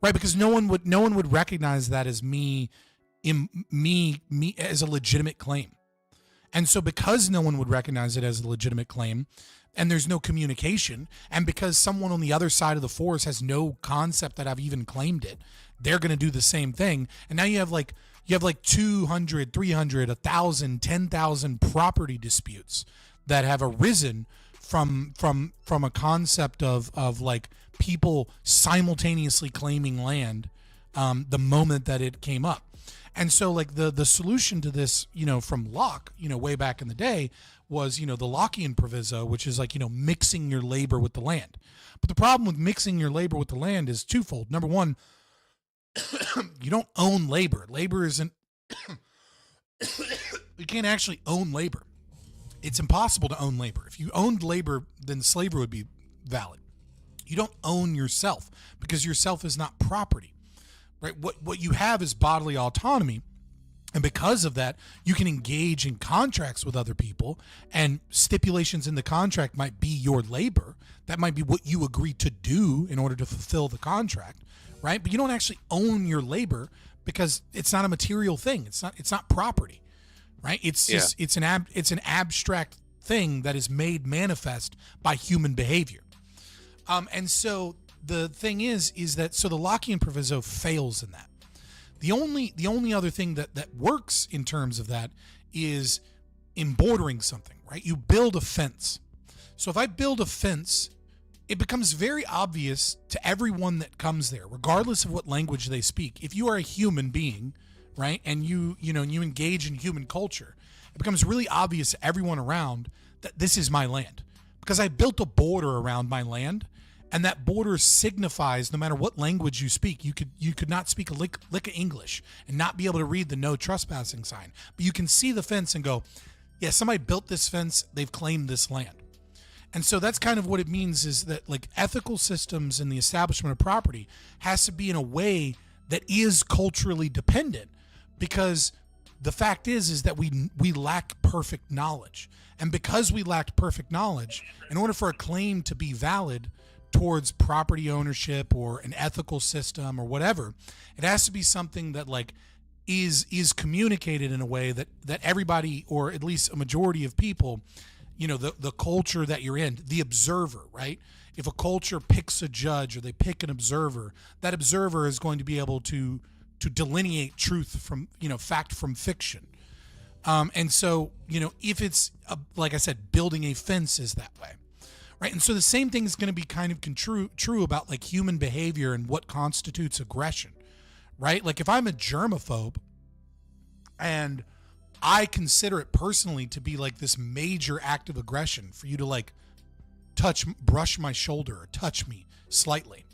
[SPEAKER 1] right? Because no one would recognize that as me as a legitimate claim. And so because no one would recognize it as a legitimate claim, and there's no communication, and because someone on the other side of the forest has no concept that I've even claimed it, they're going to do the same thing. And now you have like 200, 300, 1,000, 10,000 property disputes that have arisen from a concept of like people simultaneously claiming land the moment that it came up. And so like the solution to this, you know, from Locke, you know, way back in the day was, you know, the Lockean proviso, which is like, you know, mixing your labor with the land. But the problem with mixing your labor with the land is twofold. Number one, you don't own labor. Labor isn't, you can't actually own labor. It's impossible to own labor. If you owned labor, then slavery would be valid. You don't own yourself because yourself is not property, right? What you have is bodily autonomy. And because of that, you can engage in contracts with other people, and stipulations in the contract might be your labor. That might be what you agree to do in order to fulfill the contract, right? But you don't actually own your labor because it's not a material thing. It's not property, right? It's just, it's an abstract thing that is made manifest by human behavior. And so the thing is that, so the Lockean proviso fails in that. The only other thing that works in terms of that is embordering something, right? You build a fence. So if I build a fence, it becomes very obvious to everyone that comes there, regardless of what language they speak. If you are a human being, right, and you engage in human culture, it becomes really obvious to everyone around that this is my land, because I built a border around my land. And that border signifies, no matter what language you speak, you could not speak a lick of English and not be able to read the no trespassing sign. But you can see the fence and go, yeah, somebody built this fence, they've claimed this land. And so that's kind of what it means, is that like ethical systems and the establishment of property has to be in a way that is culturally dependent, because the fact is that we lack perfect knowledge. And because we lacked perfect knowledge, in order for a claim to be valid towards property ownership or an ethical system or whatever, it has to be something that like is communicated in a way that everybody, or at least a majority of people, you know, the culture that you're in, the observer, right? If a culture picks a judge or they pick an observer, that observer is going to be able to delineate truth from, you know, fact from fiction. And so, you know, if it's like I said, building a fence is that way. Right. And so the same thing is going to be kind of true about like human behavior and what constitutes aggression. Right. Like if I'm a germaphobe and I consider it personally to be like this major act of aggression for you to like brush my shoulder or touch me slightly.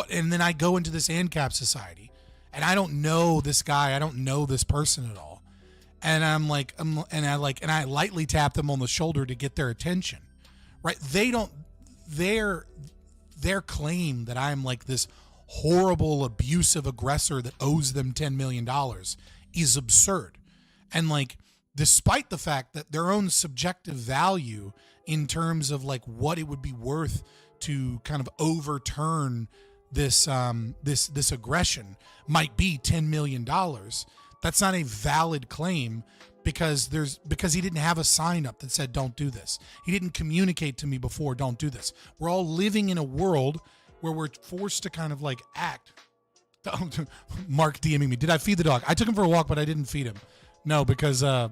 [SPEAKER 1] And then I go into this ANCAP society and I don't know this guy. I don't know this person at all. And I lightly tap them on the shoulder to get their attention. Right? Their claim that I'm like this horrible, abusive aggressor that owes them $10 million is absurd. And like, despite the fact that their own subjective value in terms of like what it would be worth to kind of overturn this aggression might be $10 million, that's not a valid claim. Because he didn't have a sign up that said, don't do this. He didn't communicate to me before, don't do this. We're all living in a world where we're forced to kind of like act. Mark DMing me. Did I feed the dog? I took him for a walk, but I didn't feed him. No, because I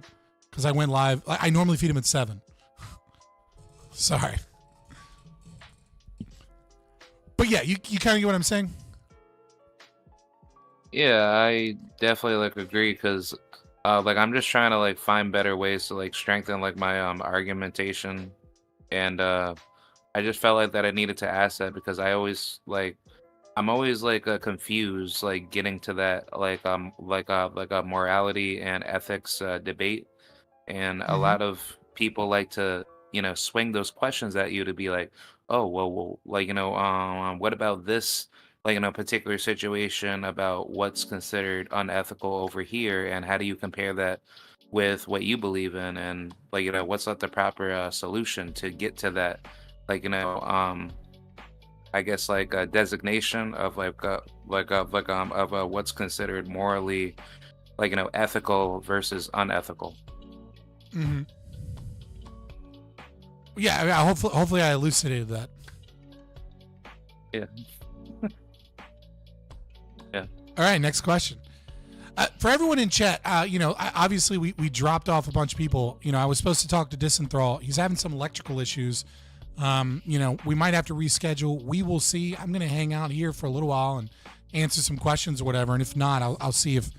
[SPEAKER 1] went live. I normally feed him at 7. Sorry. But yeah, you kind of get what I'm saying?
[SPEAKER 11] Yeah, I definitely like agree, because like I'm just trying to like find better ways to like strengthen like my argumentation, and I just felt like that I needed to ask that, because I always like I'm always like confused, like getting to that like a morality and ethics debate, and a
[SPEAKER 1] Mm-hmm.
[SPEAKER 11] lot of people like to swing those questions at you to be like, oh well like what about this like particular situation about what's considered unethical over here, and how do you compare that with what you believe in, and like what's like the proper solution to get to that like I guess like a designation of what's considered morally like ethical versus unethical.
[SPEAKER 1] Mm-hmm. Yeah, I mean, hopefully I elucidated that.
[SPEAKER 11] Yeah. Yeah.
[SPEAKER 1] All right, next question. For everyone in chat, obviously we dropped off a bunch of people. I was supposed to talk to Disenthrall. He's having some electrical issues. We might have to reschedule. We will see. I'm going to hang out here for a little while and answer some questions or whatever. And if not, I'll see if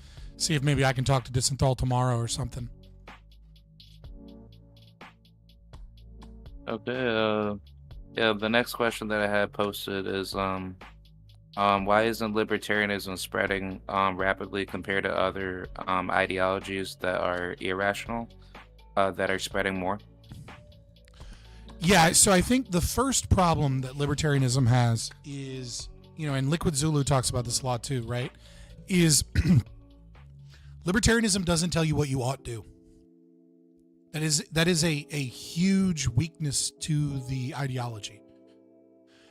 [SPEAKER 1] maybe I can talk to Disenthrall tomorrow or something.
[SPEAKER 11] Okay. Yeah. The next question that I had posted is why isn't libertarianism spreading rapidly compared to other ideologies that are irrational that are spreading more?
[SPEAKER 1] Yeah, so I think the first problem that libertarianism has is, and Liquid Zulu talks about this a lot too, right? Is libertarianism doesn't tell you what you ought to do. That is a huge weakness to the ideology.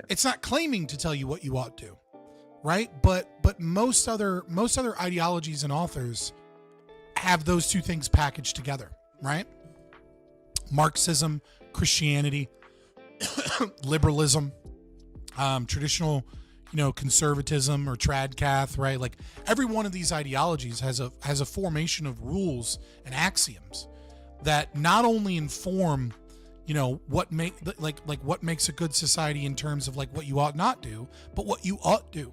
[SPEAKER 1] It's not claiming to tell you what you ought to, right? But most other ideologies and authors have those two things packaged together, right? Marxism, Christianity, liberalism, traditional, conservatism or tradcath, right? Like every one of these ideologies has a formation of rules and axioms that not only inform, what what makes a good society in terms of like what you ought not do, but what you ought do.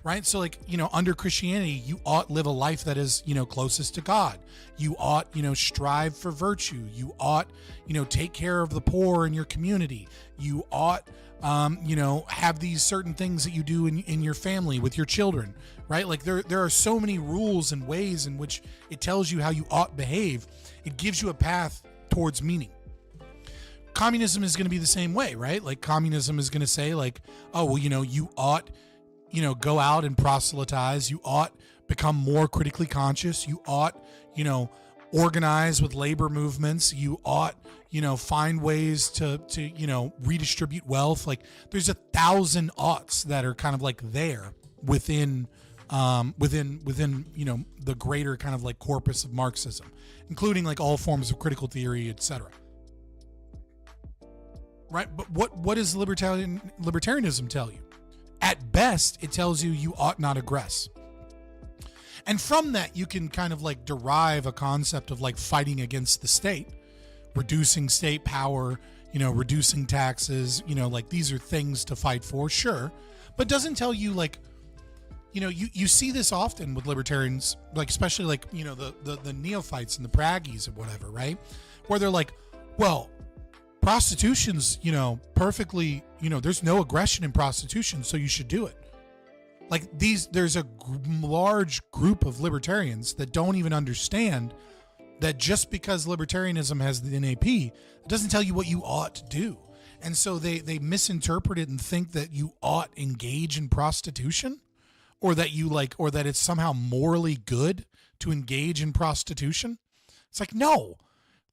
[SPEAKER 1] Right. So like, under Christianity, you ought live a life that is, closest to God. You ought, strive for virtue. You ought, take care of the poor in your community. You ought, have these certain things that you do in your family with your children. Right. Like there are so many rules and ways in which it tells you how you ought behave. It gives you a path towards meaning. Communism is going to be the same way, right? Like communism is going to say like, oh, well, you ought, go out and proselytize. You ought become more critically conscious. You ought, organize with labor movements. You ought, find ways to redistribute wealth. Like there's 1,000 oughts that are kind of like there within the greater kind of like corpus of Marxism, including like all forms of critical theory, etc. Right? But what does libertarianism tell you? At best, it tells you ought not aggress. And from that, you can kind of like derive a concept of like fighting against the state, reducing state power, reducing taxes, like these are things to fight for, sure. But doesn't tell you like, you see this often with libertarians, like especially like, the neophytes and the praggies and whatever, right? Where they're like, well, prostitution's, perfectly, there's no aggression in prostitution, so you should do it. Like there's a large group of libertarians that don't even understand that just because libertarianism has the NAP, it doesn't tell you what you ought to do. And so they misinterpret it and think that you ought engage in prostitution, or that or that it's somehow morally good to engage in prostitution. It's like, no.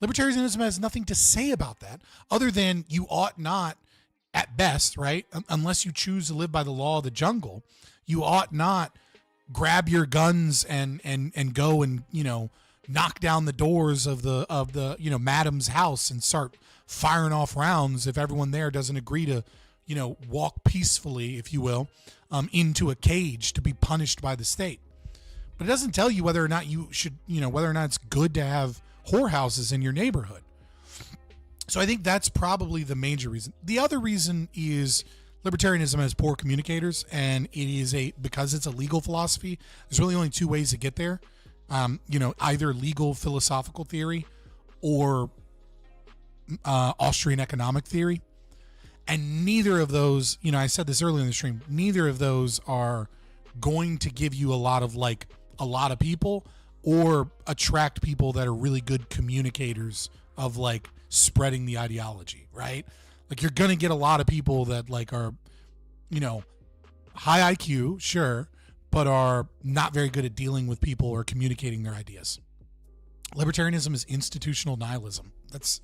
[SPEAKER 1] Libertarianism has nothing to say about that other than you ought not, at best, right? Unless you choose to live by the law of the jungle, you ought not grab your guns and go and, knock down the doors of the madam's house and start firing off rounds if everyone there doesn't agree to, walk peacefully, if you will, into a cage to be punished by the state. But it doesn't tell you whether or not you should, whether or not it's good to have whorehouses in your neighborhood. So I think that's probably the major reason. The other reason is libertarianism has poor communicators, and it is because it's a legal philosophy, there's really only two ways to get there. Either legal philosophical theory or Austrian economic theory. And neither of those, you know, I said this earlier in the stream, neither of those are going to give you a lot of people or attract people that are really good communicators of like spreading the ideology, right? Like you're going to get a lot of people that like are, you know, high IQ, sure, but are not very good at dealing with people or communicating their ideas. Libertarianism is institutional nihilism. That's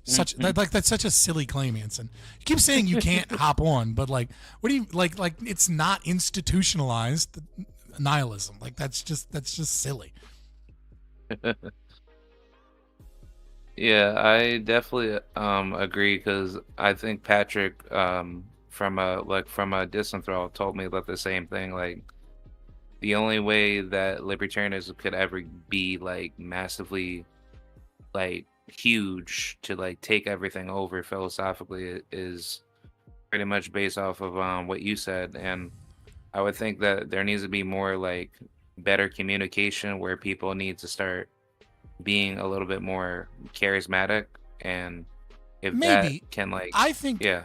[SPEAKER 1] that's such a silly claim, Anson. You keep saying you can't hop on, but like, what do you like it's not institutionalized nihilism. Like that's just silly.
[SPEAKER 11] Yeah, I definitely agree, because I think Patrick from a distant throw told me about the same thing. Like the only way that libertarianism could ever be like massively like huge to like take everything over philosophically is pretty much based off of what you said. And I would think that there needs to be more like better communication, where people need to start being a little bit more charismatic. And if
[SPEAKER 1] Maybe
[SPEAKER 11] that can like,
[SPEAKER 1] I think,
[SPEAKER 11] yeah,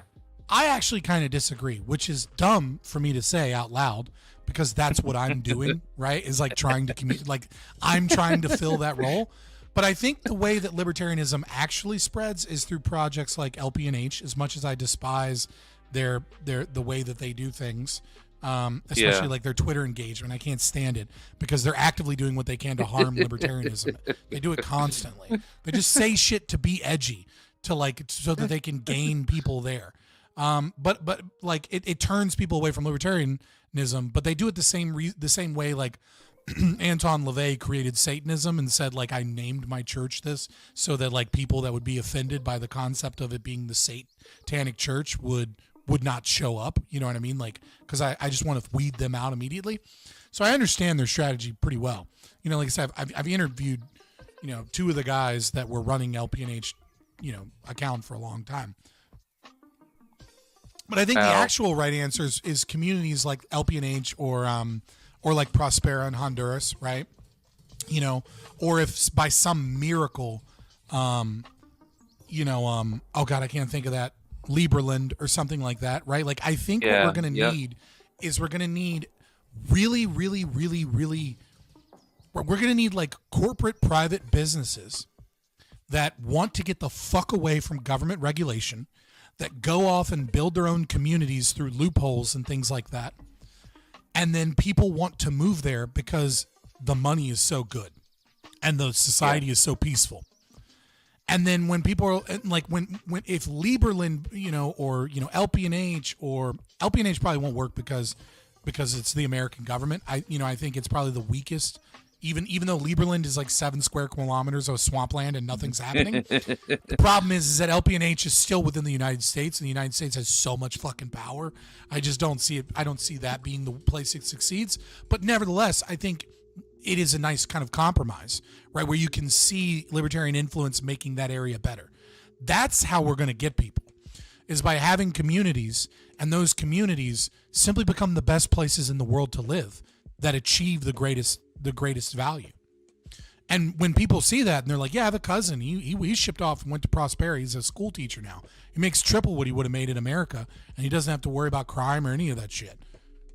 [SPEAKER 1] I actually kind of disagree, which is dumb for me to say out loud, because that's what I'm doing, right? Is like trying to communicate, like I'm trying to fill that role. But I think the way that libertarianism actually spreads is through projects like LPNH. As much as I despise the way that they do things, especially like their Twitter engagement, I can't stand it because they're actively doing what they can to harm libertarianism. They do it constantly. They just say shit to be edgy, to like so that they can gain people there. But like it turns people away from libertarianism. But they do it the same way like Anton LaVey created Satanism and said like, I named my church this so that like people that would be offended by the concept of it being the satanic church would not show up. You know what I mean? Like, because I just want to weed them out immediately. So I understand their strategy pretty well. You know, like I said, I've interviewed, you know, two of the guys that were running LPNH, you know, account for a long time. But I think the actual right answer is communities like LPNH or like Prospera in Honduras, right? You know, or if by some miracle, you know, oh God, I can't think of that, Liberland or something like that, right? Like I think what we're going to need is we're going to need really, really, really, really, we're going to need like corporate private businesses that want to get the fuck away from government regulation, that go off and build their own communities through loopholes and things like that. And then people want to move there because the money is so good and the society is so peaceful. And then when people are like, when if Liberland, you know, or, you know, LPNH probably won't work because it's the American government. I think it's probably the weakest, even though Liberland is like 7 square kilometers of swampland and nothing's happening. The problem is that LPNH is still within the United States, and the United States has so much fucking power. I just don't see it. I don't see that being the place it succeeds. But nevertheless, I think it is a nice kind of compromise, right? Where you can see libertarian influence making that area better. That's how we're going to get people, is by having communities, and those communities simply become the best places in the world to live that achieve the greatest value. And when people see that and they're like, yeah, I have a cousin, he shipped off and went to Prosperity. He's a school teacher now. He makes triple what he would have made in America, and he doesn't have to worry about crime or any of that shit.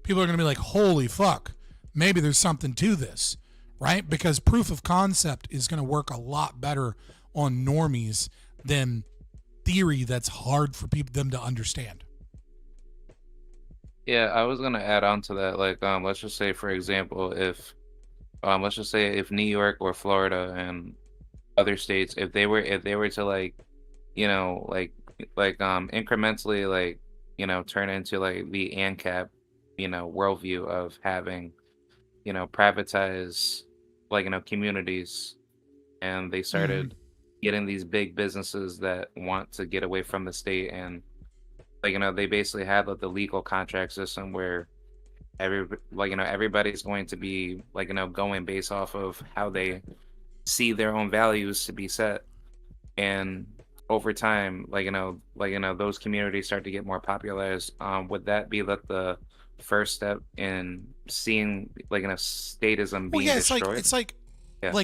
[SPEAKER 1] People are going to be like, holy fuck, maybe there's something to this, right? Because proof of concept is going to work a lot better on normies than theory that's hard for them to understand.
[SPEAKER 11] Yeah, I was gonna add on to that. Like, let's just say, for example, if New York or Florida and other states, if they were to like, you know, like incrementally, like, you know, turn into like the ANCAP, you know, worldview of having, you know, privatize, like, you know, communities, and they started getting these big businesses that want to get away from the state, and like, you know, they basically have like the legal contract system where everybody's going to be like, you know, going based off of how they see their own values to be set. And over time, like, you know, those communities start to get more popularized. Would that be like the first step in seeing, like, you know, statism being destroyed?
[SPEAKER 1] It's like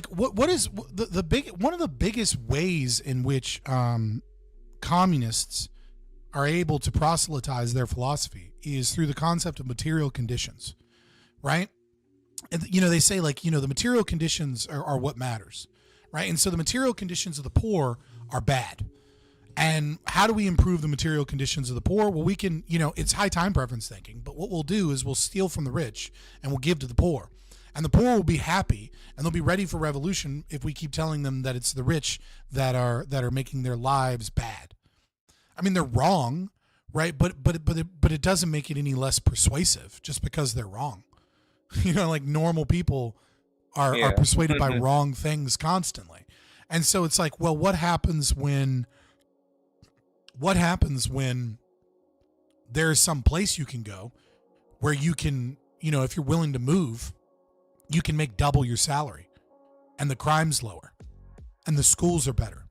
[SPEAKER 1] what is one of the biggest ways in which communists are able to proselytize their philosophy is through the concept of material conditions, right? And, they say like, the material conditions are what matters, right? And so the material conditions of the poor are bad. And how do we improve the material conditions of the poor? Well, we can, it's high time preference thinking, but what we'll do is we'll steal from the rich and we'll give to the poor. And the poor will be happy and they'll be ready for revolution if we keep telling them that it's the rich that are making their lives bad. I mean, they're wrong, right? But it doesn't make it any less persuasive just because they're wrong. Like normal people are persuaded by wrong things constantly. And so it's like, well, what happens when there's some place you can go where you can, if you're willing to move, you can make double your salary and the crime's lower and the schools are better.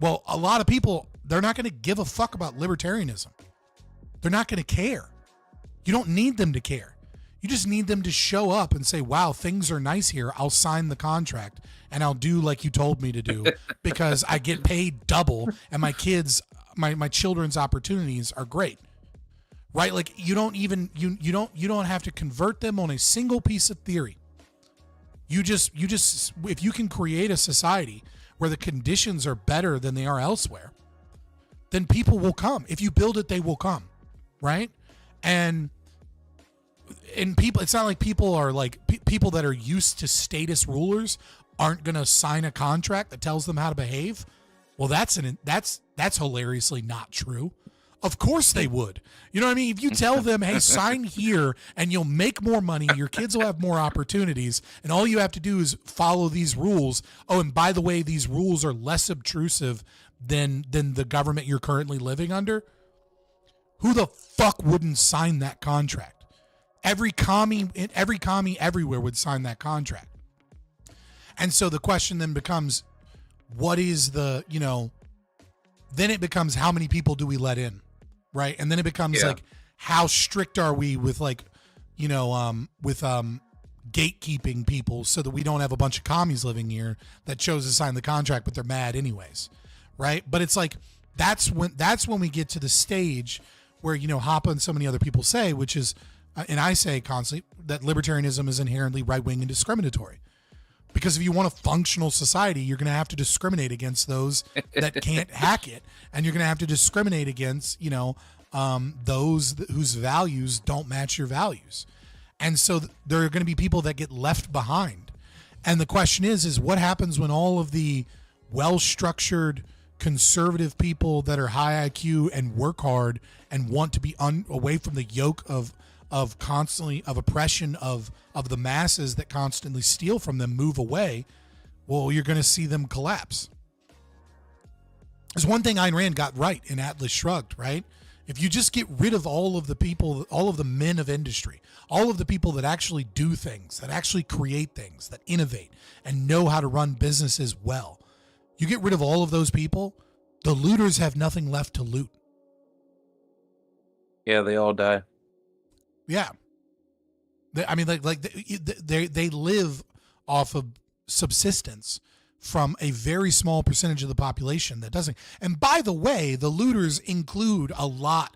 [SPEAKER 1] Well, a lot of people, they're not going to give a fuck about libertarianism. They're not going to care. You don't need them to care. You just need them to show up and say, wow, things are nice here. I'll sign the contract and I'll do like you told me to do because I get paid double and my kids, my children's opportunities are great. Right? Like you don't even, you don't have to convert them on a single piece of theory. You just, if you can create a society where the conditions are better than they are elsewhere, then people will come. If you build it, they will come. Right? And people, it's not like people are like people that are used to status rulers aren't going to sign a contract that tells them how to behave. Well, that's hilariously not true. Of course they would. You know what I mean? If you tell them, hey, sign here and you'll make more money, your kids will have more opportunities, and all you have to do is follow these rules. Oh, and by the way, these rules are less obtrusive than the government you're currently living under. Who the fuck wouldn't sign that contract? Every commie everywhere would sign that contract. And so the question then becomes, what is the, then it becomes how many people do we let in? Right. And then it becomes like, how strict are we with gatekeeping people so that we don't have a bunch of commies living here that chose to sign the contract, but they're mad anyways. Right. But it's like, that's when we get to the stage where, Hoppe and so many other people say, which is, and I say constantly, that libertarianism is inherently right-wing and discriminatory. Because if you want a functional society, you're going to have to discriminate against those that can't hack it. And you're going to have to discriminate against, those whose values don't match your values. And so there are going to be people that get left behind. And the question is what happens when all of the well-structured conservative people that are high IQ and work hard and want to be away from the yoke of oppression of the masses that constantly steal from them move away? Well, you're going to see them collapse. There's one thing Ayn Rand got right in Atlas Shrugged, right? If you just get rid of all of the people, all of the men of industry, all of the people that actually do things, that actually create things, that innovate and know how to run businesses well, you get rid of all of those people, the looters have nothing left to loot.
[SPEAKER 11] Yeah, they all die.
[SPEAKER 1] Yeah. They live off of subsistence from a very small percentage of the population that doesn't. And by the way, the looters include a lot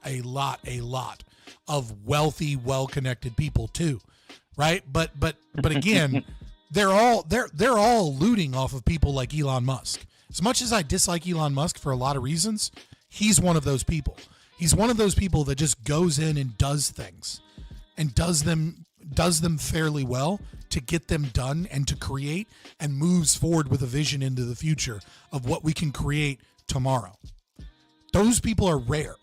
[SPEAKER 1] of wealthy, well-connected people too, right? But again, they're all looting off of people like Elon Musk. As much as I dislike Elon Musk for a lot of reasons, he's one of those people. He's one of those people that just goes in and does things and does them fairly well to get them done and to create, and moves forward with a vision into the future of what we can create tomorrow. Those people are rare.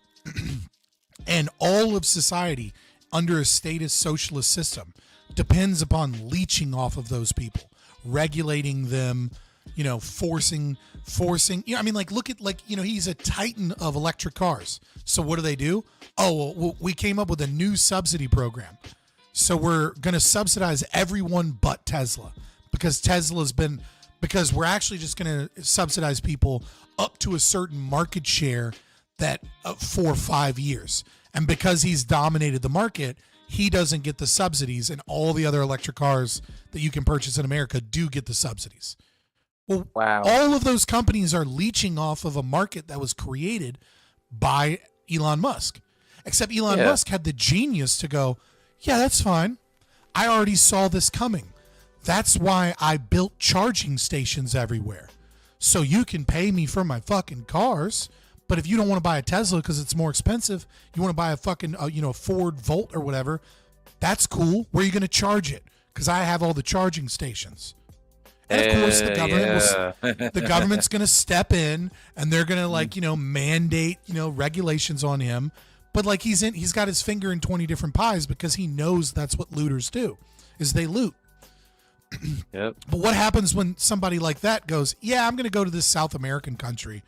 [SPEAKER 1] And all of society under a statist socialist system depends upon leeching off of those people, regulating them, forcing, look at, he's a titan of electric cars. So what do? Oh, well, we came up with a new subsidy program. So we're going to subsidize everyone but Tesla, because because we're actually just going to subsidize people up to a certain market share that for 5 years. And because he's dominated the market, he doesn't get the subsidies, and all the other electric cars that you can purchase in America do get the subsidies. Well, wow. All of those companies are leeching off of a market that was created by Elon Musk. Except Elon Musk had the genius to go, yeah, that's fine. I already saw this coming. That's why I built charging stations everywhere. So you can pay me for my fucking cars, but if you don't want to buy a Tesla because it's more expensive, you want to buy a fucking, a Ford Volt or whatever, that's cool. Where are you going to charge it? Because I have all the charging stations. And of course, the government's going to step in, and they're going to mandate regulations on him. But like he's got his finger in 20 different pies because he knows that's what looters do, is they loot.
[SPEAKER 11] Yep.
[SPEAKER 1] But what happens when somebody like that goes, yeah, I'm going to go to this South American country,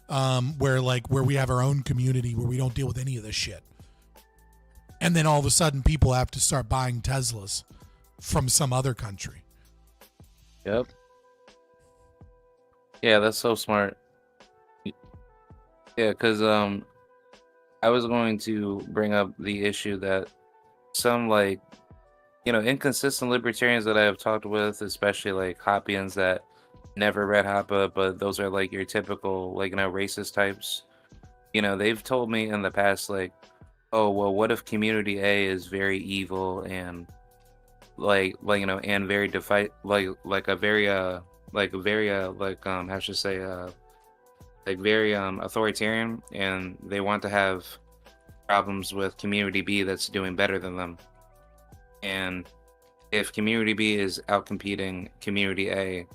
[SPEAKER 1] where we have our own community where we don't deal with any of this shit, and then all of a sudden people have to start buying Teslas from some other country.
[SPEAKER 11] Yep. Yeah, that's so smart. Yeah, because I was going to bring up the issue that some inconsistent libertarians that I have talked with, especially like Hoppians that never read Hoppa, but those are like your typical racist types. They've told me in the past oh well, what if community A is very evil and and very very authoritarian, and they want to have problems with community B that's doing better than them. And if community B is outcompeting community A,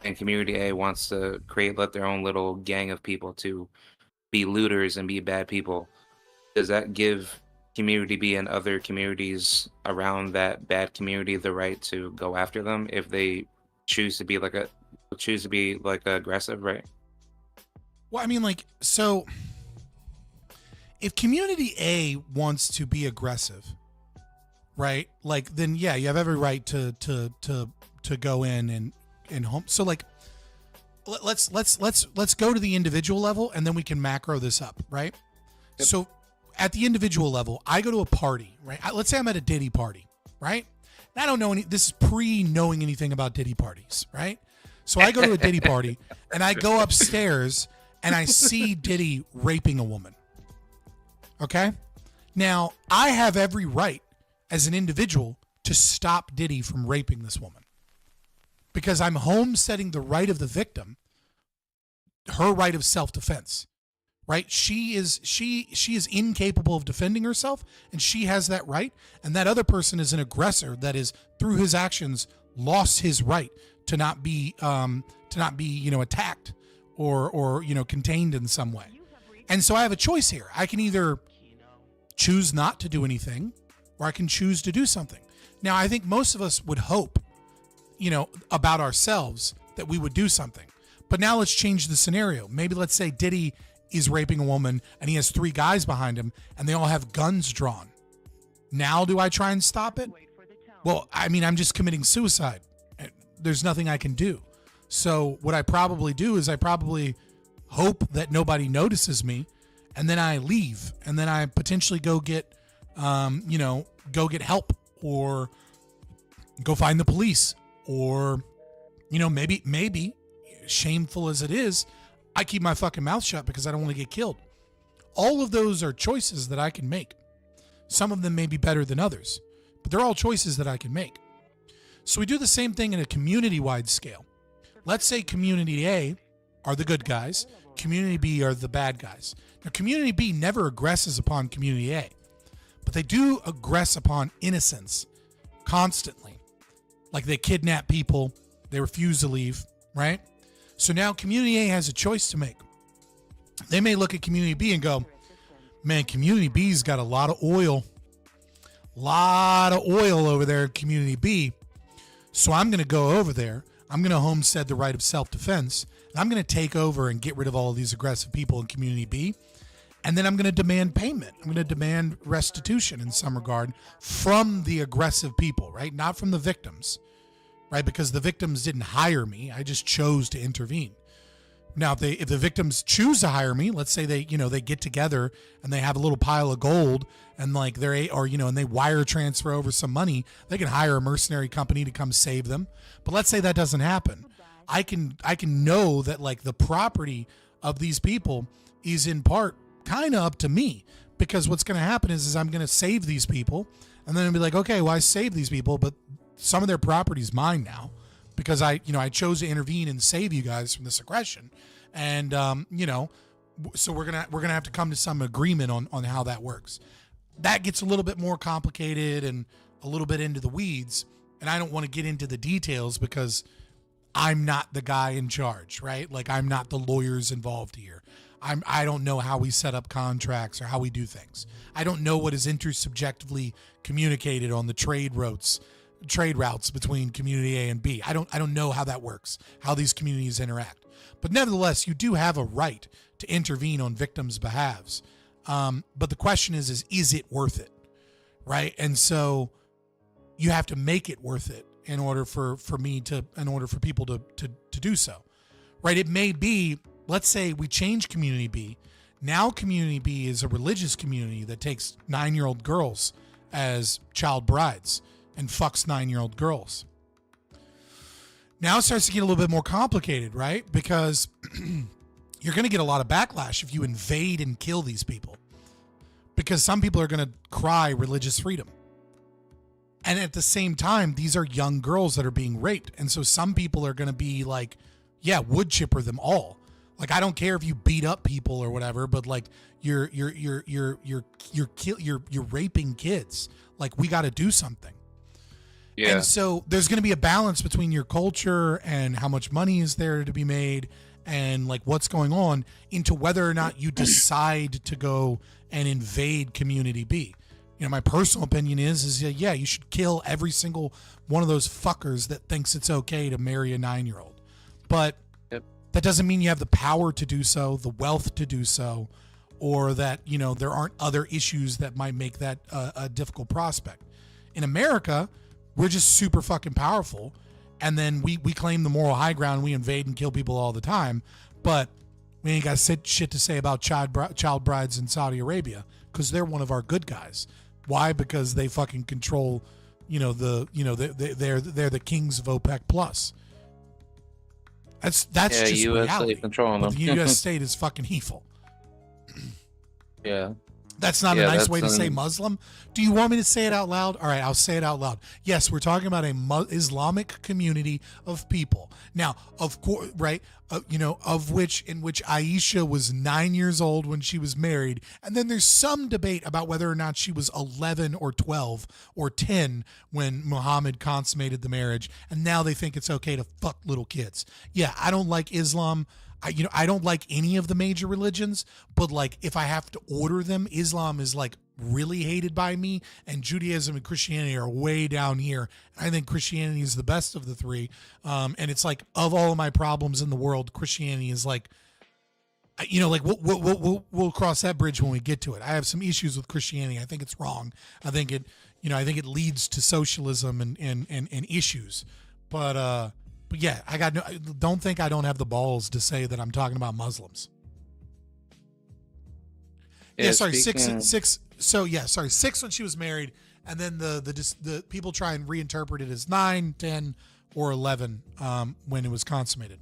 [SPEAKER 11] and community A wants to let their own little gang of people to be looters and be bad people, does that give community B and other communities around that bad community the right to go after them if they choose to be aggressive, right?
[SPEAKER 1] Well, I mean, so if community A wants to be aggressive, right? Then yeah, you have every right to go in and home. So let's go to the individual level, and then we can macro this up, right? Yep. So at the individual level, I go to a party, right? Let's say I'm at a Diddy party, right? And I don't know this is pre-knowing anything about Diddy parties, right? So I go to a Diddy party, and I go upstairs, and I see Diddy raping a woman. Okay? Now, I have every right as an individual to stop Diddy from raping this woman, because I'm homesteading the right of the victim, her right of self-defense. Right? She is incapable of defending herself, and she has that right. And that other person is an aggressor that is, through his actions, lost his right to not be attacked or contained in some way. And so I have a choice here. I can either choose not to do anything, or I can choose to do something. Now, I think most of us would hope, about ourselves that we would do something. But now let's change the scenario. Maybe let's say Diddy is raping a woman and he has 3 guys behind him and they all have guns drawn. Now do I try and stop it? Well, I mean, I'm just committing suicide. There's nothing I can do. So what I probably do is I probably hope that nobody notices me, and then I leave, and then I potentially go get help, or go find the police, or maybe shameful as it is, I keep my fucking mouth shut because I don't want to get killed. All of those are choices that I can make. Some of them may be better than others, but they're all choices that I can make. So we do the same thing in a community-wide scale. Let's say community A are the good guys, community B are the bad guys. Now, community B never aggresses upon community A, but they do aggress upon innocents constantly. Like they kidnap people, they refuse to leave, right? So now community A has a choice to make. They may look at community B and go, man, community B's got a lot of oil over there at community B. So I'm going to go over there. I'm going to homestead the right of self-defense. And I'm going to take over and get rid of all of these aggressive people in community B. And then I'm going to demand payment. I'm going to demand restitution in some regard from the aggressive people, right? Not from the victims, right? Because the victims didn't hire me. I just chose to intervene. Now, if the victims choose to hire me, let's say they get together and they have a little pile of gold and and they wire transfer over some money, they can hire a mercenary company to come save them. But let's say that doesn't happen. I can know that the property of these people is in part kind of up to me, because what's going to happen is I'm going to save these people, and then I'll be like, okay, well, I saved these people, but some of their property is mine now because I chose to intervene and save you guys from this aggression. And, so we're going to have to come to some agreement on how that works. That gets a little bit more complicated and a little bit into the weeds. And I don't want to get into the details because I'm not the guy in charge, right? Like, I'm not the lawyers involved here. I don't know how we set up contracts or how we do things. I don't know what is intersubjectively communicated on the trade routes between community A and B. I don't know how that works, how these communities interact. But nevertheless, you do have a right to intervene on victims' behalves. But the question is it worth it, right? And so you have to make it worth it in order for people to do so, right? It may be, let's say we change community B. Now community B is a religious community that takes 9-year-old girls as child brides and fucks 9-year-old girls. Now it starts to get a little bit more complicated, right? Because you're going to get a lot of backlash if you invade and kill these people. Because some people are going to cry religious freedom. And at the same time, these are young girls that are being raped. And so some people are going to be like, yeah, wood chipper them all. Like, I don't care if you beat up people or whatever, but like you're raping kids. Like, we got to do something. Yeah. And so there's going to be a balance between your culture and how much money is there to be made and like what's going on into whether or not you decide to go and invade community B. You know, my personal opinion is yeah, you should kill every single one of those fuckers that thinks it's okay to marry a 9-year-old. But that doesn't mean you have the power to do so, the wealth to do so, or that, you know, there aren't other issues that might make that a difficult prospect. In America, we're just super fucking powerful, and then we claim the moral high ground. We invade and kill people all the time, but we ain't got shit to say about child brides in Saudi Arabia because they're one of our good guys. Why? Because they fucking control, they're the kings of OPEC plus. That's just US reality. Controlling them. The U.S. state is fucking evil.
[SPEAKER 11] Yeah.
[SPEAKER 1] That's not a nice way to say Muslim. Do you want me to say it out loud? All right, I'll say it out loud. Yes, we're talking about a Islamic community of people. Now, of course, right, in which Aisha was 9 years old when she was married. And then there's some debate about whether or not she was 11 or 12 or 10 when Muhammad consummated the marriage. And now they think it's okay to fuck little kids. Yeah, I don't like Islam. I don't like any of the major religions, but like if I have to order them, Islam is like really hated by me, and Judaism and Christianity are way down here. I think Christianity is the best of the three. And it's like, of all of my problems in the world, Christianity is like, we'll cross that bridge when we get to it. I have some issues with Christianity. I think it's wrong. I think it leads to socialism and issues, but yeah, don't think I don't have the balls to say that I'm talking about Muslims. Yeah, sorry, six. So yeah, sorry, 6 when she was married, and then the people try and reinterpret it as 9, 10, or 11 when it was consummated.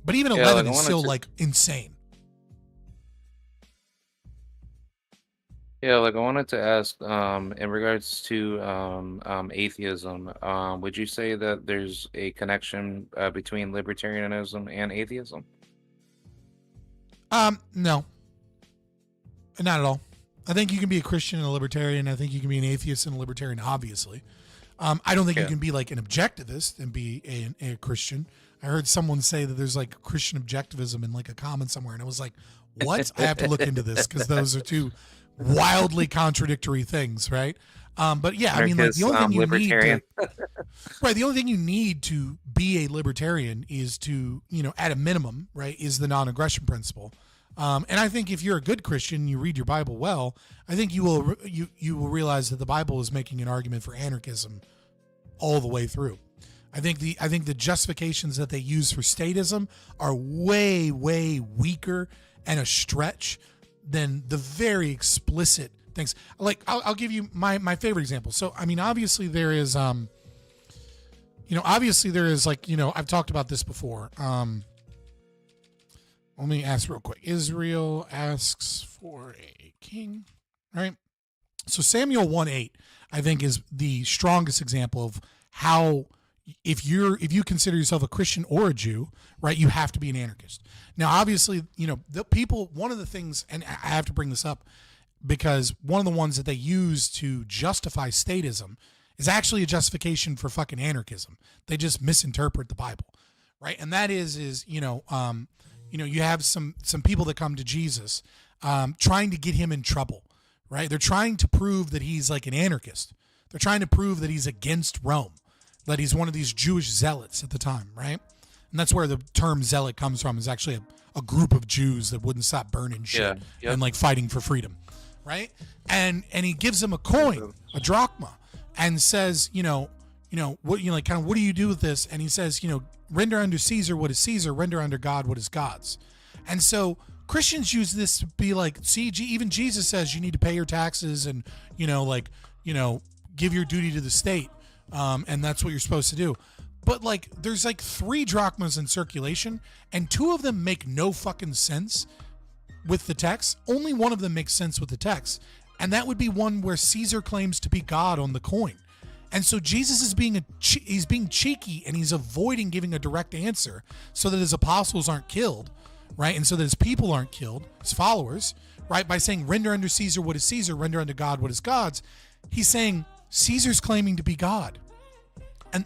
[SPEAKER 1] But even 11 is still like insane.
[SPEAKER 11] Yeah, like I wanted to ask, in regards to atheism, would you say that there's a connection between libertarianism and atheism?
[SPEAKER 1] No, not at all. I think you can be a Christian and a libertarian. I think you can be an atheist and a libertarian, obviously. I don't think you can be like an objectivist and be a Christian. I heard someone say that there's like Christian objectivism in like a comment somewhere, and I was like, what? I have to look into this because those are two wildly contradictory things, right? But yeah, I mean, like the only thing you need right, the only thing you need to be a libertarian is to, at a minimum, right, is the non-aggression principle. And I think if you're a good Christian, you read your Bible well, I think you will realize that the Bible is making an argument for anarchism all the way through. I think the justifications that they use for statism are way, way weaker and a stretch than the very explicit things. Like I'll give you my favorite example. So I mean, obviously there is like, I've talked about this before. Let me ask real quick. Israel asks for a king. All right. So Samuel 1:8, I think, is the strongest example of how if you consider yourself a Christian or a Jew, right, you have to be an anarchist. Now, obviously, the people, one of the things, and I have to bring this up because one of the ones that they use to justify statism is actually a justification for fucking anarchism. They just misinterpret the Bible, right? And that is you have some people that come to Jesus trying to get him in trouble, right? They're trying to prove that he's like an anarchist. They're trying to prove that he's against Rome, that he's one of these Jewish zealots at the time, right? And that's where the term zealot comes from, is actually a group of Jews that wouldn't stop burning shit and like fighting for freedom, right? And he gives him a coin, a drachma, and says, what do you do with this? And he says, render unto Caesar what is Caesar, render unto God what is God's. And so Christians use this to be like, see, even Jesus says you need to pay your taxes and, give your duty to the state. And that's what you're supposed to do. But like, there's like 3 drachmas in circulation, and 2 of them make no fucking sense with the text. Only one of them makes sense with the text. And that would be one where Caesar claims to be God on the coin. And so Jesus is being cheeky, and he's avoiding giving a direct answer so that his apostles aren't killed, right? And so that his people aren't killed, his followers, right? By saying, render unto Caesar what is Caesar, render unto God what is God's. He's saying Caesar's claiming to be God. And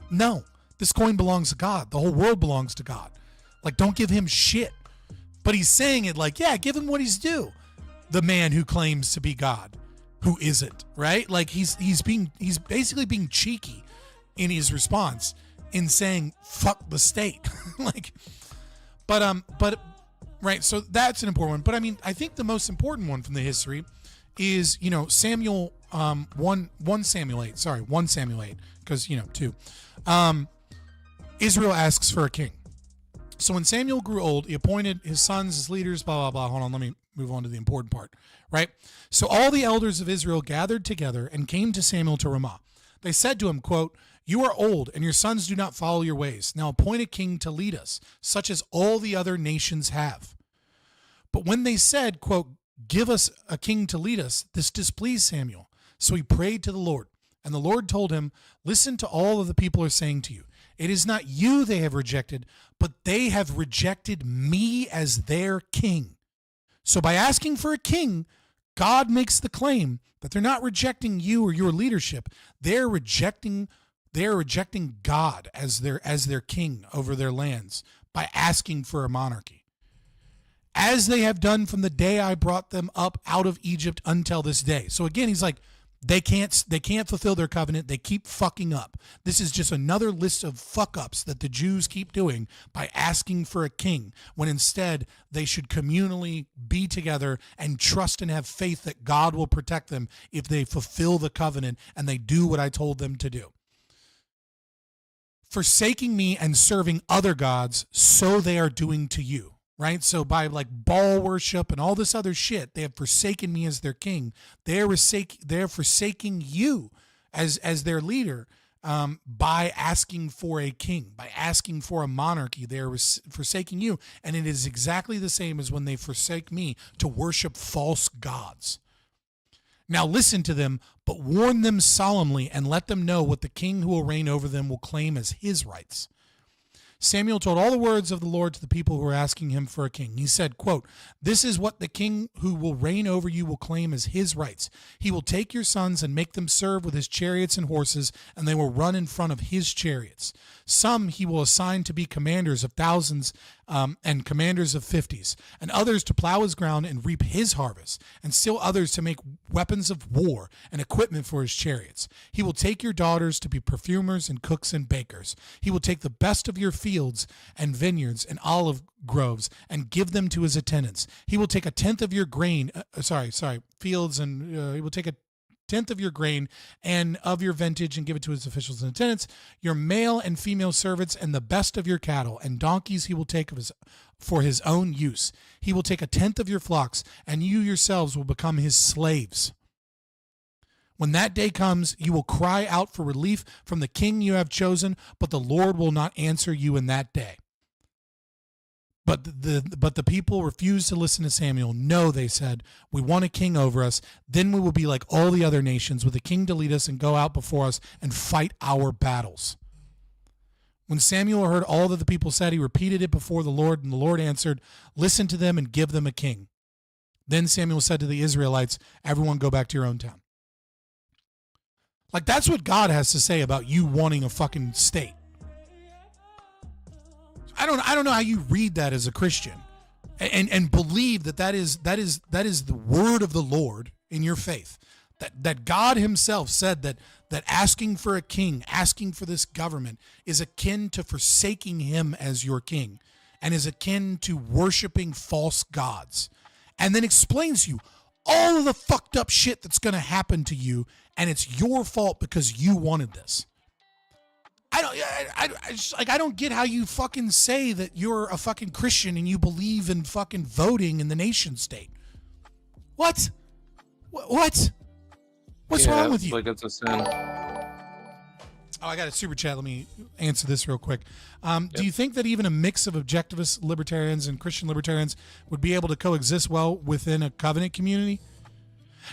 [SPEAKER 1] no, this coin belongs to God. The whole world belongs to God. Like, don't give him shit. But he's saying it like, yeah, give him what he's due. The man who claims to be God, who isn't, right? Like he's basically being cheeky in his response in saying, fuck the state. But right. So that's an important one. But I mean, I think the most important one from the history is, Samuel, 1 Samuel 8, because, 2. Israel asks for a king. So when Samuel grew old, he appointed his sons as leaders, blah, blah, blah. Hold on, let me move on to the important part, right? So all the elders of Israel gathered together and came to Samuel to Ramah. They said to him, quote, you are old, and your sons do not follow your ways. Now appoint a king to lead us, such as all the other nations have. But when they said, quote, give us a king to lead us, this displeased Samuel. So he prayed to the Lord, and the Lord told him, listen to all of the people are saying to you. It is not you they have rejected, but they have rejected me as their king. So by asking for a king, God makes the claim that they're not rejecting you or your leadership. They're rejecting God as their king over their lands by asking for a monarchy. As they have done from the day I brought them up out of Egypt until this day. So again, he's like, they can't fulfill their covenant. They keep fucking up. This is just another list of fuck ups that the Jews keep doing by asking for a king, when instead they should communally be together and trust and have faith that God will protect them if they fulfill the covenant and they do what I told them to do. Forsaking me and serving other gods, so they are doing to you. Right? So by like Baal worship and all this other shit, they have forsaken me as their king. They're forsaking you as their leader by asking for a king, by asking for a monarchy. They're forsaking you. And it is exactly the same as when they forsake me to worship false gods. Now listen to them, but warn them solemnly and let them know what the king who will reign over them will claim as his rights. Samuel told all the words of the Lord to the people who were asking him for a king. He said, quote, this is what the king who will reign over you will claim as his rights. He will take your sons and make them serve with his chariots and horses, and they will run in front of his chariots. Some he will assign to be commanders of thousands and commanders of 50s, and others to plow his ground and reap his harvest, and still others to make weapons of war and equipment for his chariots. He will take your daughters to be perfumers and cooks and bakers. He will take the best of your fields and vineyards and olive groves and give them to his attendants. He will take a tenth of your grain, fields, and he will take a tenth of your grain and of your vintage and give it to his officials and attendants, your male and female servants, and the best of your cattle and donkeys he will take for his own use. He will take a tenth of your flocks, and you yourselves will become his slaves. When that day comes, you will cry out for relief from the king you have chosen, but the Lord will not answer you in that day. But the people refused to listen to Samuel. No, they said, we want a king over us. Then we will be like all the other nations, with a king to lead us and go out before us and fight our battles. When Samuel heard all that the people said, he repeated it before the Lord, and the Lord answered, listen to them and give them a king. Then Samuel said to the Israelites, everyone go back to your own town. Like, that's what God has to say about you wanting a fucking state. I don't know how you read that as a Christian and believe that is the word of the Lord in your faith. That God himself said that asking for a king, asking for this government is akin to forsaking him as your king and is akin to worshiping false gods. And then explains to you all of the fucked up shit that's going to happen to you, and it's your fault because you wanted this. I don't get how you fucking say that you're a fucking Christian and you believe in fucking voting in the nation state. What? What's wrong with you?
[SPEAKER 11] Like it's a sin.
[SPEAKER 1] Oh, I got a super chat. Let me answer this real quick. Do you think that even a mix of objectivist libertarians and Christian libertarians would be able to coexist well within a covenant community?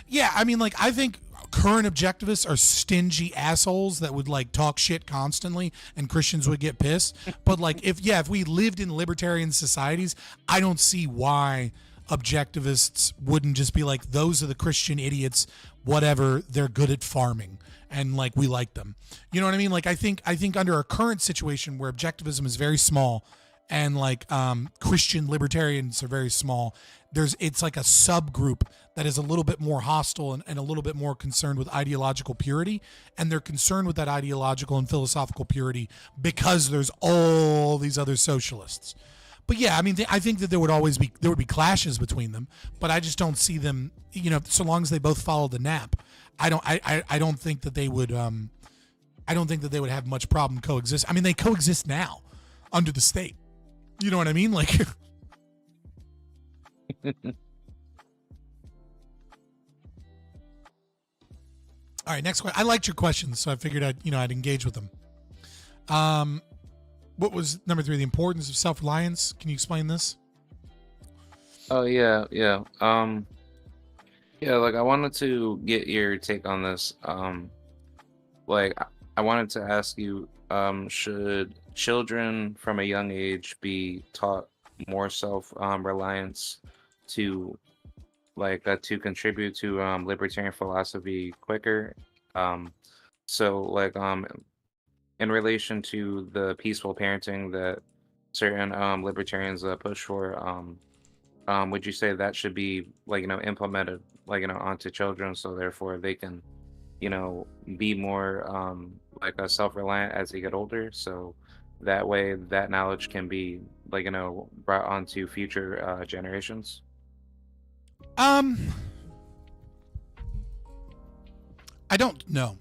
[SPEAKER 1] Yeah, I mean, like, I think current objectivists are stingy assholes that would like talk shit constantly, and Christians would get pissed. But like, if we lived in libertarian societies, I don't see why objectivists wouldn't just be like, those are the Christian idiots, whatever, they're good at farming and like we like them. You know what I mean? Like, I think under our current situation where objectivism is very small and like Christian libertarians are very small, it's like a subgroup that is a little bit more hostile and a little bit more concerned with ideological purity, and they're concerned with that ideological and philosophical purity because there's all these other socialists. But yeah, I mean, I think that there would be clashes between them, but I just don't see them, you know, so long as they both follow the nap. I don't think that they would have much problem coexist. I mean, they coexist now under the state. You know what I mean? Like all right, next question. I liked your questions, so I figured I'd engage with them. What was number 3? The importance of self-reliance. Can you explain this?
[SPEAKER 11] Oh yeah. Like I wanted to get your take on this. Like I wanted to ask you, should children from a young age be taught more self-reliance to contribute to libertarian philosophy quicker? In relation to the peaceful parenting that certain libertarians push for, would you say that should be implemented onto children, so therefore they can be more self-reliant as they get older, so that way that knowledge can be brought onto future generations?
[SPEAKER 1] I don't know.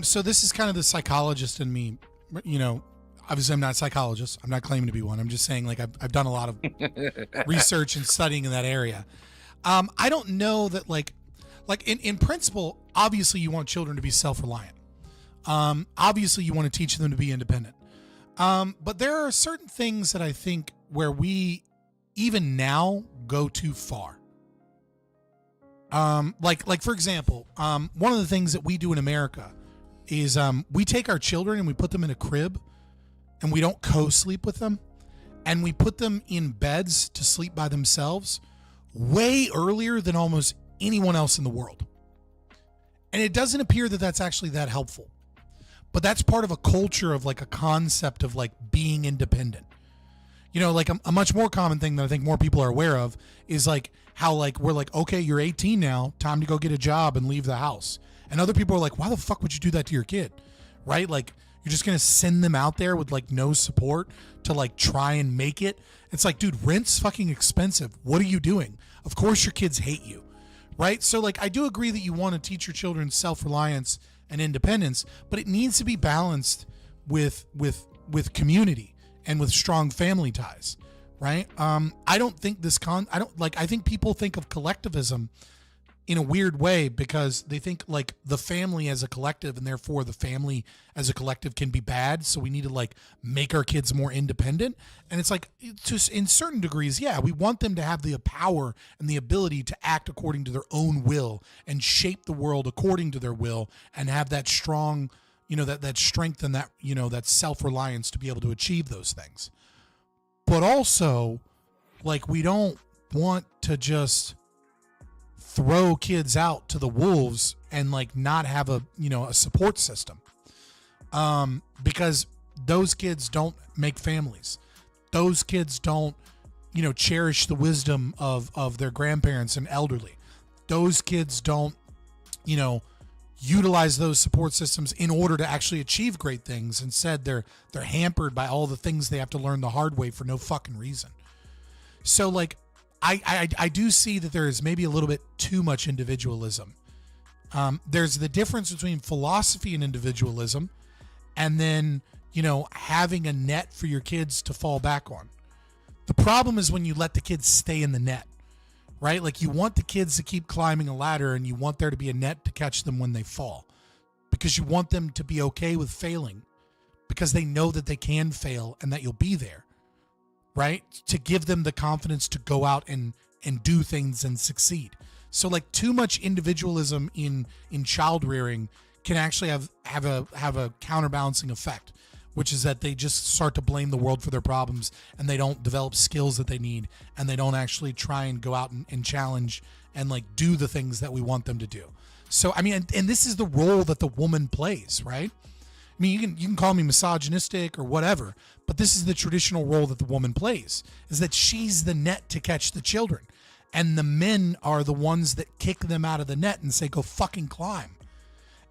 [SPEAKER 1] So this is kind of the psychologist in me, obviously I'm not a psychologist. I'm not claiming to be one. I'm just saying, like, I've done a lot of research and studying in that area. I don't know that like in principle, obviously you want children to be self-reliant. Obviously you want to teach them to be independent. But there are certain things that I think where we even now go too far. Like for example, one of the things that we do in America is we take our children and we put them in a crib and we don't co-sleep with them, and we put them in beds to sleep by themselves way earlier than almost anyone else in the world. And it doesn't appear that that's actually that helpful, but that's part of a culture of like a concept of like being independent. Like a much more common thing that I think more people are aware of is like how like we're like, okay, you're 18 now, time to go get a job and leave the house. And other people are like, why the fuck would you do that to your kid? Right? Like, you're just going to send them out there with like no support to like try and make it. It's like, dude, rent's fucking expensive. What are you doing? Of course your kids hate you. Right? So like, I do agree that you want to teach your children self-reliance and independence, but it needs to be balanced with community and with strong family ties. Right? I don't think I think people think of collectivism in a weird way, because they think like the family as a collective, and therefore the family as a collective can be bad. So we need to like make our kids more independent. And it's like, just in certain degrees, yeah, we want them to have the power and the ability to act according to their own will and shape the world according to their will, and have that strong, that strength and that, that self-reliance to be able to achieve those things. But also, like, we don't want to just throw kids out to the wolves and like not have a support system, because those kids don't make families. Those kids don't cherish the wisdom of their grandparents and elderly. Those kids don't utilize those support systems in order to actually achieve great things. Instead, they're hampered by all the things they have to learn the hard way for no fucking reason. So like, I do see that there is maybe a little bit too much individualism. There's the difference between philosophy and individualism, and then, having a net for your kids to fall back on. The problem is when you let the kids stay in the net, right? Like, you want the kids to keep climbing a ladder, and you want there to be a net to catch them when they fall, because you want them to be okay with failing, because they know that they can fail and that you'll be there. Right? To give them the confidence to go out and do things and succeed. So like, too much individualism in child rearing can actually have a counterbalancing effect, which is that they just start to blame the world for their problems, and they don't develop skills that they need, and they don't actually try and go out and challenge and like do the things that we want them to do. So I mean, and this is the role that the woman plays, right? I mean, you can call me misogynistic or whatever, but this is the traditional role that the woman plays, is that she's the net to catch the children, and the men are the ones that kick them out of the net and say, go fucking climb.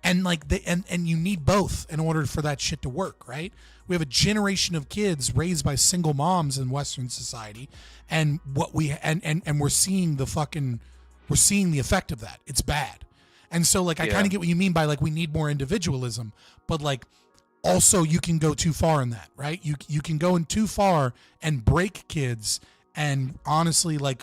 [SPEAKER 1] And like, and you need both in order for that shit to work, right? We have a generation of kids raised by single moms in Western society, and we're seeing the effect of that. It's bad. And so like, I kind of get what you mean by like, we need more individualism, but like, also you can go too far in that, right? You can go in too far and break kids, and honestly, like,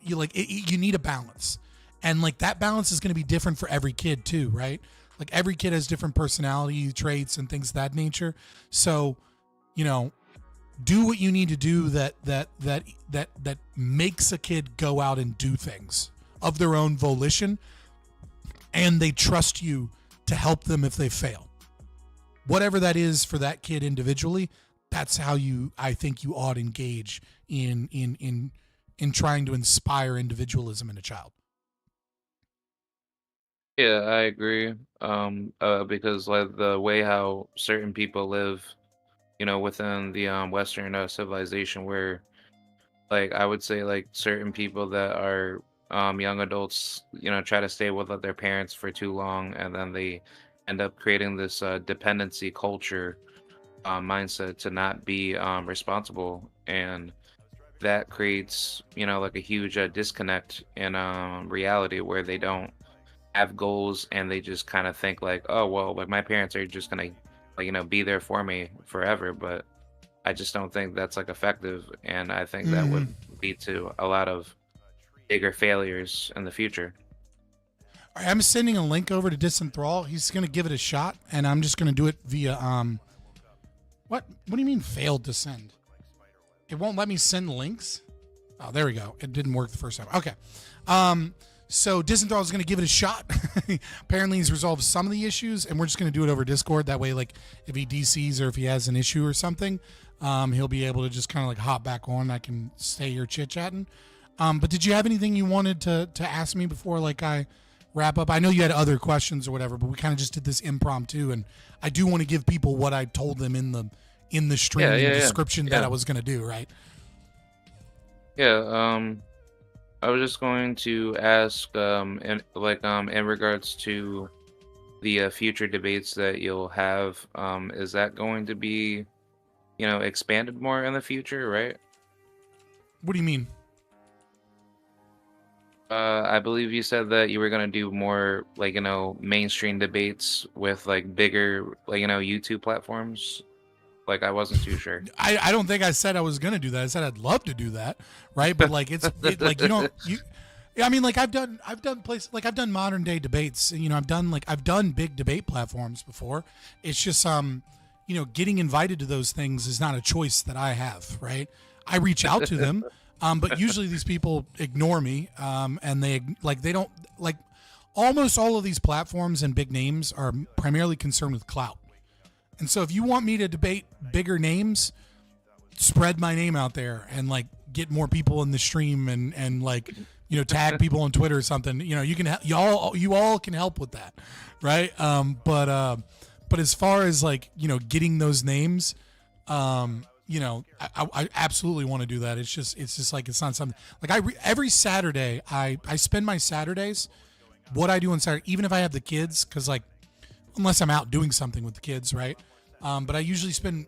[SPEAKER 1] you need a balance, and like that balance is going to be different for every kid too, right? Like, every kid has different personality traits and things of that nature. So, do what you need to do that makes a kid go out and do things of their own volition, and they trust you to help them if they fail. Whatever that is for that kid individually, that's how I think you ought to engage in trying to inspire individualism in a child.
[SPEAKER 11] Yeah, I agree. Because like the way how certain people live, within the Western civilization, where like I would say like certain people that are young adults, try to stay with their parents for too long, and then they end up creating this dependency culture mindset to not be responsible, and that creates like a huge disconnect in reality, where they don't have goals, and they just kind of think like, oh well, like my parents are just gonna like be there for me forever. But I just don't think that's like effective, and I think that would lead to a lot of bigger failures in the future.
[SPEAKER 1] All right, I'm sending a link over to Disenthrall. He's going to give it a shot, and I'm just going to do it via what do you mean failed to send? It won't let me send links. Oh, there we go. It didn't work the first time. Okay. So Disenthrall is going to give it a shot. Apparently he's resolved some of the issues, and we're just going to do it over Discord. That way, like, if he DCs or if he has an issue or something, he'll be able to just kind of like hop back on. I can stay here chit-chatting. But did you have anything you wanted to ask me before like I wrap up? I know you had other questions or whatever, but we kind of just did this impromptu, and I do want to give people what I told them in the stream description that I was going to do, right?
[SPEAKER 11] Yeah, I was just going to ask, in regards to the future debates that you'll have, is that going to be, expanded more in the future, right?
[SPEAKER 1] What do you mean?
[SPEAKER 11] I believe you said that you were going to do more, like, mainstream debates with, like, bigger, like, YouTube platforms. Like, I wasn't too sure.
[SPEAKER 1] I don't think I said I was going to do that. I said I'd love to do that, right? But, like, like, Yeah, I mean, like I've done modern day debates. You know, I've done big debate platforms before. It's just you know, getting invited to those things is not a choice that I have, right? I reach out to them, but usually these people ignore me, and they don't like. Almost all of these platforms and big names are primarily concerned with clout. And so if you want me to debate bigger names, spread my name out there and like get more people in the stream and like, you know, tag people on Twitter or something. You know, you can you all can help with that, right? But as far as like, you know, getting those names, you know, I absolutely want to do that. It's just like, it's not something like every Saturday I spend my Saturdays. What I do on Saturday, even if I have the kids, because like, unless I'm out doing something with the kids, right? But I usually spend,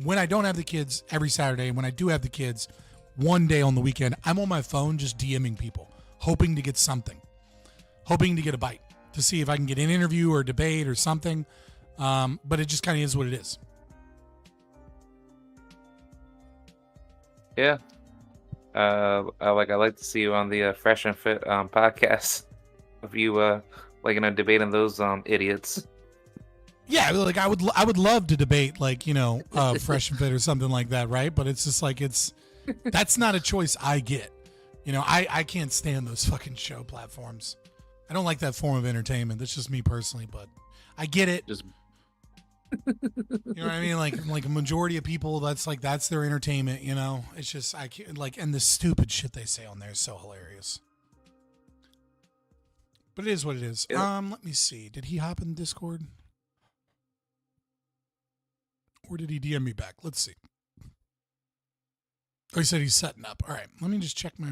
[SPEAKER 1] when I don't have the kids, every Saturday, and when I do have the kids, one day on the weekend, I'm on my phone just DMing people, hoping to get something, hoping to get a bite, to see if I can get an interview or a debate or something. But it just kind of is what it is.
[SPEAKER 11] Yeah. I like to see you on the Fresh and Fit podcast. If you like, you know, debating those idiots.
[SPEAKER 1] Yeah, like I would love to debate, like, you know, Fresh and Fit or something like that, right? But it's just like, that's not a choice I get. You know, I can't stand those fucking show platforms. I don't like that form of entertainment. That's just me personally, but I get it.
[SPEAKER 11] Just
[SPEAKER 1] you know what I mean? Like a majority of people, that's their entertainment. You know, it's just I can't, like, and the stupid shit they say on there is so hilarious. But it is what it is.
[SPEAKER 11] Yeah.
[SPEAKER 1] Let me see. Did he hop in Discord? Or did he DM me back? Let's see. Oh, he said he's setting up. All right. Let me just check my...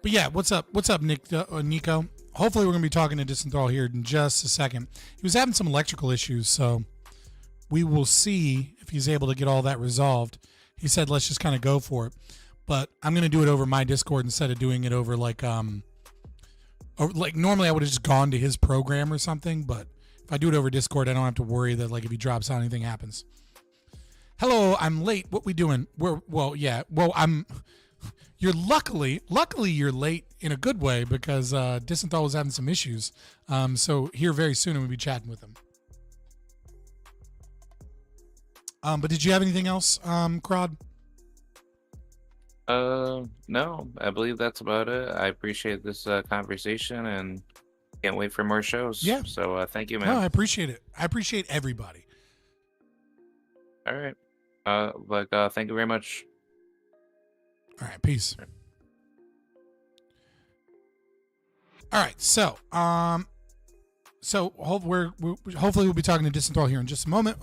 [SPEAKER 1] But yeah, what's up? What's up, Nico? Hopefully we're going to be talking to Disenthrall here in just a second. He was having some electrical issues, so we will see if he's able to get all that resolved. He said let's just kind of go for it. But I'm going to do it over my Discord instead of doing it over like normally I would have just gone to his program or something, but if I do it over Discord, I don't have to worry that like if he drops out, anything happens. Hello, I'm late. What we doing? You're luckily you're late in a good way because Disenthal was having some issues. So here very soon and we'll be chatting with him. But did you have anything else, Crod?
[SPEAKER 11] No, I believe that's about it. I appreciate this conversation and can't wait for more shows.
[SPEAKER 1] Yeah.
[SPEAKER 11] So thank you, man.
[SPEAKER 1] No, I appreciate it. I appreciate everybody.
[SPEAKER 11] All right. Thank you very much.
[SPEAKER 1] All right, peace. All right, so hopefully we'll be talking to Disenthrall here in just a moment.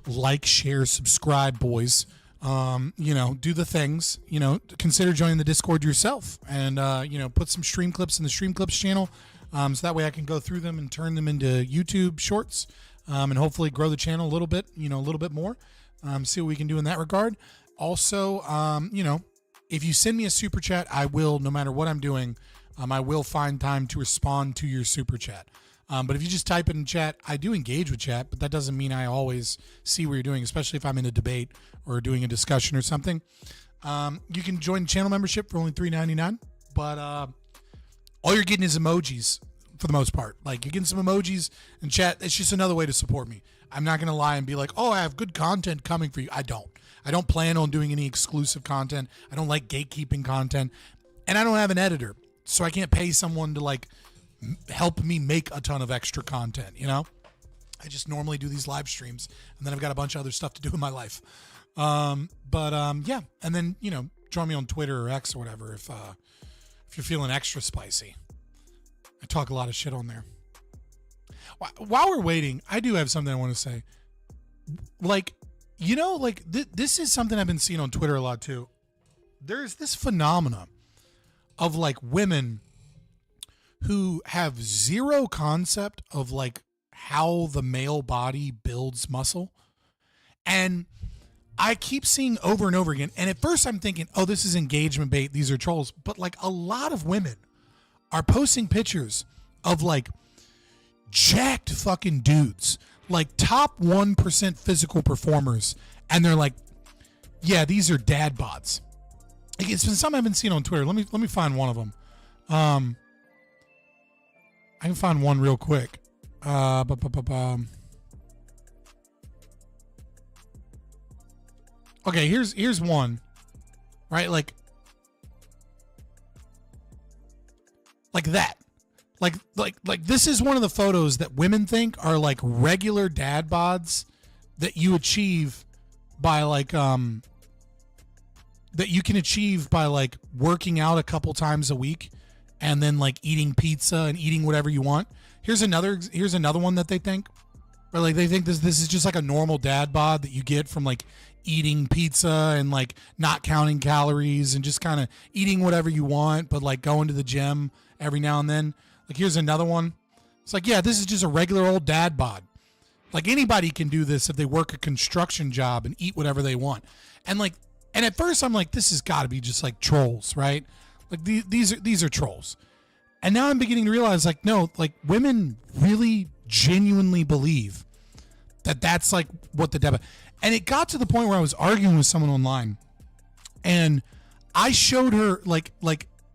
[SPEAKER 1] Like, share, subscribe, boys. You know, do the things. You know, consider joining the Discord yourself, and you know, put some stream clips in the Stream Clips channel, so that way I can go through them and turn them into YouTube shorts, and hopefully grow the channel a little bit. You know, a little bit more. See what we can do in that regard. Also, you know, if you send me a super chat, I will, no matter what I'm doing, I will find time to respond to your super chat. But if you just type it in chat, I do engage with chat, but that doesn't mean I always see what you're doing, especially if I'm in a debate or doing a discussion or something. You can join channel membership for only $3.99, but all you're getting is emojis for the most part. Like, you're getting some emojis and chat. It's just another way to support me. I'm not going to lie and be like, oh, I have good content coming for you. I don't plan on doing any exclusive content. I don't like gatekeeping content, and I don't have an editor, so I can't pay someone to like help me make a ton of extra content. You know, I just normally do these live streams, and then I've got a bunch of other stuff to do in my life. Yeah, and then, you know, join me on Twitter or X or whatever if you're feeling extra spicy. I talk a lot of shit on there. While we're waiting, I do have something I want to say. Like, you know, like this is something I've been seeing on Twitter a lot too. There's this phenomena of like women who have zero concept of like how the male body builds muscle. And I keep seeing over and over again. And at first I'm thinking, oh, this is engagement bait. These are trolls. But like a lot of women are posting pictures of like jacked fucking dudes, like top 1% physical performers. And they're like, yeah, these are dad bods. It's been something I've been seeing on Twitter. Let me find one of them. I can find one real quick. Okay, here's one. Right, like that. Like this is one of the photos that women think are like regular dad bods that you achieve by like that you can achieve by like working out a couple times a week and then like eating pizza and eating whatever you want. Here's another one that they think, or like they think this is just like a normal dad bod that you get from like eating pizza and like not counting calories and just kind of eating whatever you want, but like going to the gym every now and then. Like here's another one. It's like, yeah, this is just a regular old dad bod. Like anybody can do this if they work a construction job and eat whatever they want. And at first I'm like, this has got to be just like trolls, right? Like these are trolls. And now I'm beginning to realize like, no, like women really genuinely believe that that's like what the dad. And it got to the point where I was arguing with someone online and I showed her like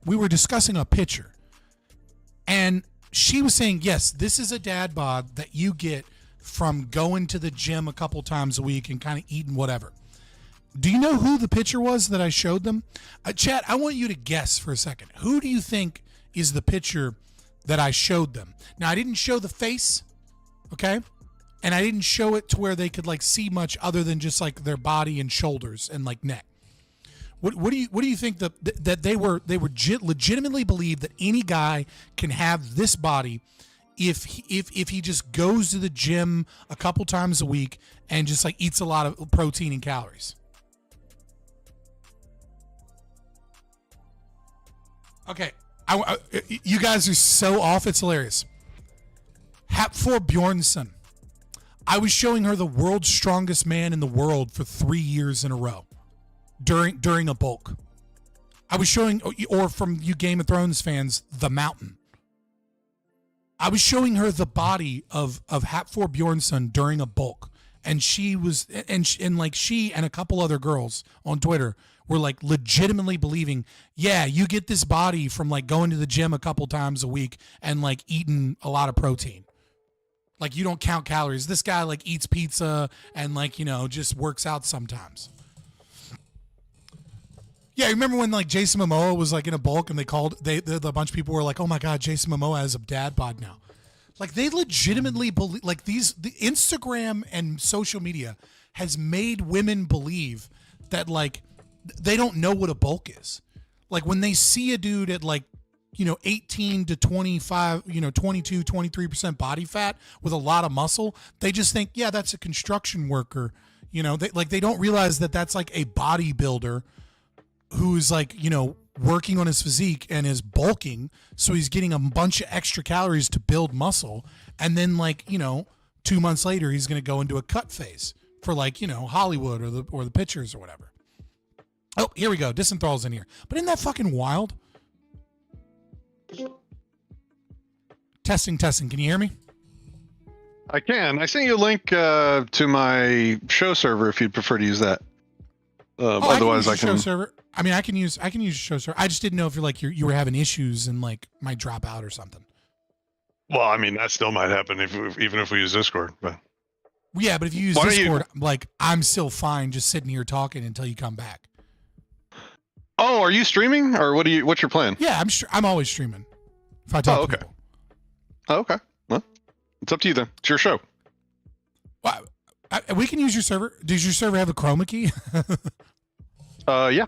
[SPEAKER 1] we were discussing a picture and she was saying, yes, this is a dad bod that you get from going to the gym a couple times a week and kind of eating whatever. Do you know who the picture was that I showed them? Chat, I want you to guess for a second. Who do you think is the picture that I showed them? Now, I didn't show the face, okay? And I didn't show it to where they could like see much other than just like their body and shoulders and like neck. What do you think that they legitimately believe that any guy can have this body if he just goes to the gym a couple times a week and just like eats a lot of protein and calories? Okay, you guys are so off. It's hilarious. Hapfor Bjornsson. I was showing her the world's strongest man in the world for 3 years in a row during a bulk. I was showing, or from you Game of Thrones fans, The Mountain. I was showing her the body of Hapfor Bjornsson during a bulk, and she was, and like she and a couple other girls on Twitter were like legitimately believing, yeah, you get this body from like going to the gym a couple times a week and like eating a lot of protein. Like you don't count calories. This guy like eats pizza and like, you know, just works out sometimes. Yeah, remember when like Jason Momoa was like in a bulk and a bunch of people were like, oh my God, Jason Momoa has a dad bod now. Like they legitimately believe, like the Instagram and social media has made women believe that like they don't know what a bulk is. Like when they see a dude at like, you know, 18 to 25, you know, 22, 23% body fat with a lot of muscle, they just think, yeah, that's a construction worker. You know, they don't realize that that's like a bodybuilder who's like, you know, working on his physique and is bulking. So he's getting a bunch of extra calories to build muscle. And then like, you know, 2 months later, he's going to go into a cut phase for like, you know, Hollywood or the pictures or whatever. Oh, here we go. Disenthral's in here. But isn't that fucking wild? Testing. Can you hear me?
[SPEAKER 12] I can. I sent you a link to my show server if you'd prefer to use that. Otherwise, I can. Show server.
[SPEAKER 1] I mean, I can use your show server. I just didn't know if you were having issues and like might drop out or something.
[SPEAKER 12] Well, I mean, that still might happen even if we use Discord. But
[SPEAKER 1] yeah, but if you use Discord, like I'm still fine just sitting here talking until you come back.
[SPEAKER 12] Oh, are you streaming or what's your plan?
[SPEAKER 1] Yeah, I'm always streaming. If I talk to people.
[SPEAKER 12] Oh, okay. Well, it's up to you then. It's your show.
[SPEAKER 1] Well, we can use your server. Does your server have a chroma key?
[SPEAKER 12] Yeah.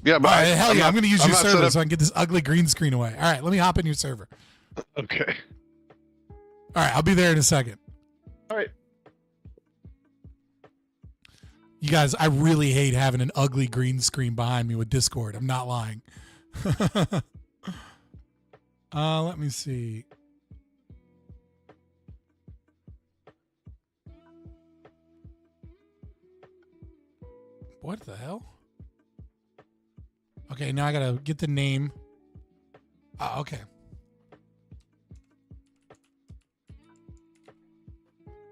[SPEAKER 12] Yeah, but
[SPEAKER 1] hell yeah, I'm going to use your server so I can get this ugly green screen away. All right, let me hop in your server.
[SPEAKER 12] Okay.
[SPEAKER 1] All right, I'll be there in a second.
[SPEAKER 12] All right.
[SPEAKER 1] You guys, I really hate having an ugly green screen behind me with Discord. I'm not lying. Let me see. What the hell? Okay, now I gotta get the name. Okay.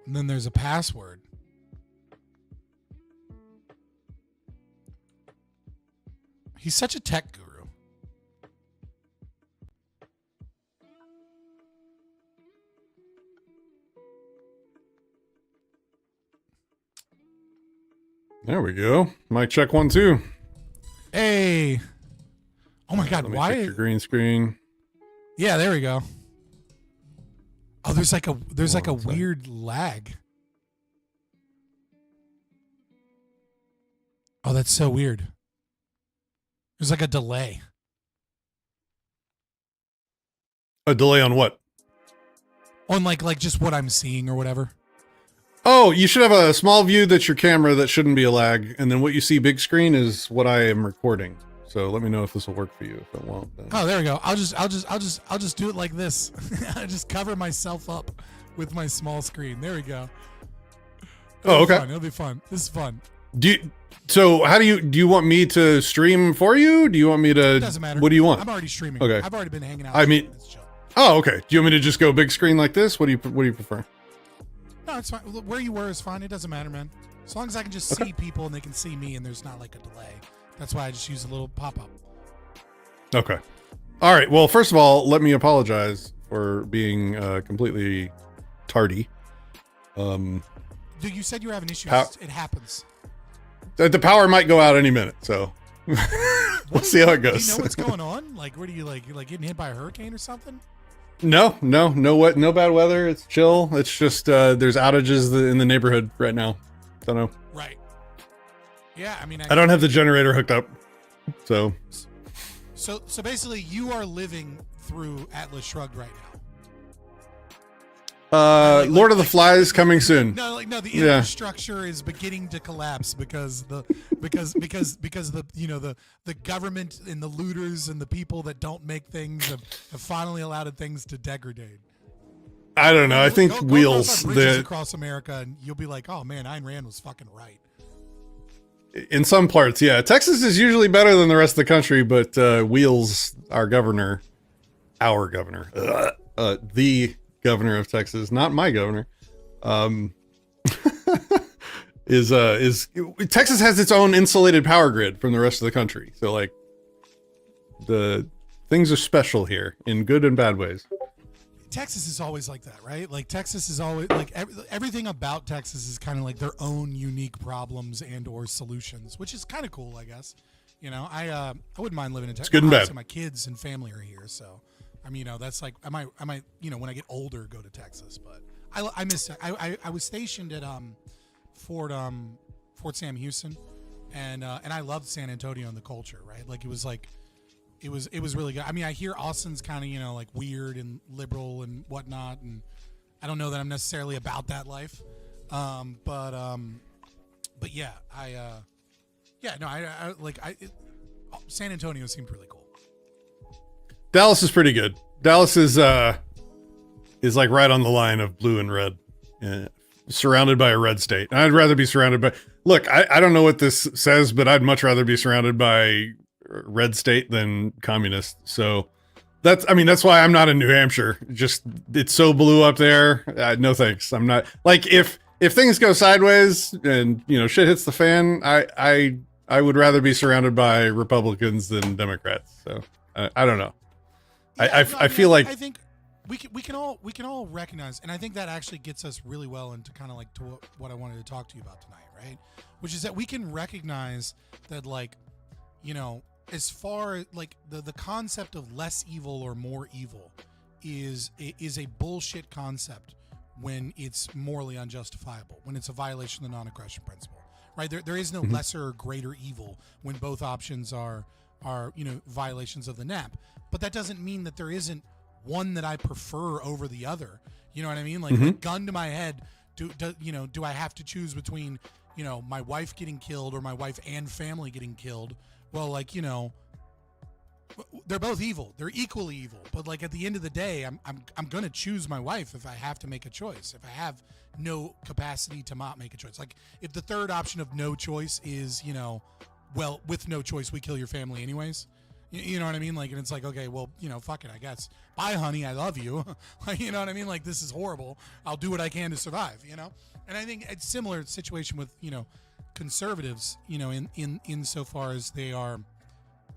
[SPEAKER 1] And then there's a password. He's such a tech guru.
[SPEAKER 13] There we go. Mic check 1 2.
[SPEAKER 1] Hey. Oh my God!
[SPEAKER 13] Let me
[SPEAKER 1] Why?
[SPEAKER 13] fix your green screen.
[SPEAKER 1] Yeah, there we go. Oh, there's like a weird lag. Oh, that's so weird. There's like a delay.
[SPEAKER 13] A delay on what?
[SPEAKER 1] On like just what I'm seeing or whatever.
[SPEAKER 13] Oh, you should have a small view that's your camera. That shouldn't be a lag. And then what you see big screen is what I am recording. So let me know if this will work for you. If it won't, then.
[SPEAKER 1] Oh, there we go. I'll just do it like this. I just cover myself up with my small screen. There we go.
[SPEAKER 13] Oh, okay.
[SPEAKER 1] It'll be fun. This is fun.
[SPEAKER 13] Do you want me to stream for you? Do you want me to?
[SPEAKER 1] It doesn't matter.
[SPEAKER 13] What do you want?
[SPEAKER 1] I'm already streaming.
[SPEAKER 13] Okay.
[SPEAKER 1] I've already been hanging out.
[SPEAKER 13] I mean, oh, okay. Do you want me to just go big screen like this? What do you prefer?
[SPEAKER 1] No, it's fine. Where you were is fine. It doesn't matter, man. As long as I can just see people and they can see me and there's not like a delay. That's why I just use a little pop-up.
[SPEAKER 13] Okay. All right. Well, first of all, let me apologize for being completely tardy.
[SPEAKER 1] Dude, you said you were having issues. It happens.
[SPEAKER 13] The power might go out any minute, so we'll see how it goes.
[SPEAKER 1] Do you know what's going on? Like, what are you like getting hit by a hurricane or something?
[SPEAKER 13] No bad weather. It's chill. It's just there's outages in the neighborhood right now. Don't know.
[SPEAKER 1] Right. Yeah, I mean,
[SPEAKER 13] I don't have the generator hooked up, so.
[SPEAKER 1] So basically, you are living through Atlas Shrugged right now.
[SPEAKER 13] Lord of the Flies coming soon.
[SPEAKER 1] No, the infrastructure is beginning to collapse because the the government and the looters and the people that don't make things have finally allowed things to degrade.
[SPEAKER 13] I don't know. I think
[SPEAKER 1] go
[SPEAKER 13] wheels
[SPEAKER 1] across America, and you'll be like, oh man, Ayn Rand was fucking right.
[SPEAKER 13] In some parts, yeah. Texas is usually better than the rest of the country, but Wheels, the governor, the governor of Texas, not my governor, is Texas has its own insulated power grid from the rest of the country. So like the things are special here in good and bad ways.
[SPEAKER 1] Texas is always like that, right? Like Texas is always like everything about Texas is kind of like their own unique problems and or solutions, which is kind of cool, I guess. You know, I wouldn't mind living in Texas.
[SPEAKER 13] It's good and bad.
[SPEAKER 1] My kids and family are here, so I mean, that's like I might when I get older go to Texas, but I miss it. I was stationed at Fort Sam Houston, and I loved San Antonio and the culture, right? Like it was really good. I mean, I hear Austin's kind of, like weird and liberal and whatnot. And I don't know that I'm necessarily about that life. But yeah, San Antonio seemed really cool.
[SPEAKER 13] Dallas is pretty good. Dallas is like right on the line of blue and red, surrounded by a red state. I'd rather be surrounded by, look, I don't know what this says, but I'd much rather be surrounded by red state than communist. So that's why I'm not in New Hampshire. Just it's so blue up there. No thanks. I'm not, like, if things go sideways and shit hits the fan, I would rather be surrounded by Republicans than Democrats. So I don't know.
[SPEAKER 1] Yeah,
[SPEAKER 13] I feel like
[SPEAKER 1] I think we can all recognize, and I think that actually gets us really well into kind of like to what I wanted to talk to you about tonight, right? Which is that we can recognize that, like, as far like the concept of less evil or more evil is a bullshit concept when it's morally unjustifiable, when it's a violation of the non-aggression principle, right? There is no lesser or greater evil when both options are violations of the NAP. But that doesn't mean that there isn't one that I prefer over the other. You know what I mean? Like, a gun to my head, do I have to choose between my wife getting killed or my wife and family getting killed? Well, like, they're both evil. They're equally evil. But like at the end of the day, I'm gonna choose my wife if I have to make a choice. If I have no capacity to not make a choice. Like if the third option of no choice is, well, with no choice we kill your family anyways. You know what I mean? Like, and it's like, okay, well, fuck it, I guess. Bye, honey, I love you. Like, you know what I mean? Like, this is horrible. I'll do what I can to survive. And I think it's similar situation with conservatives. In so far as they are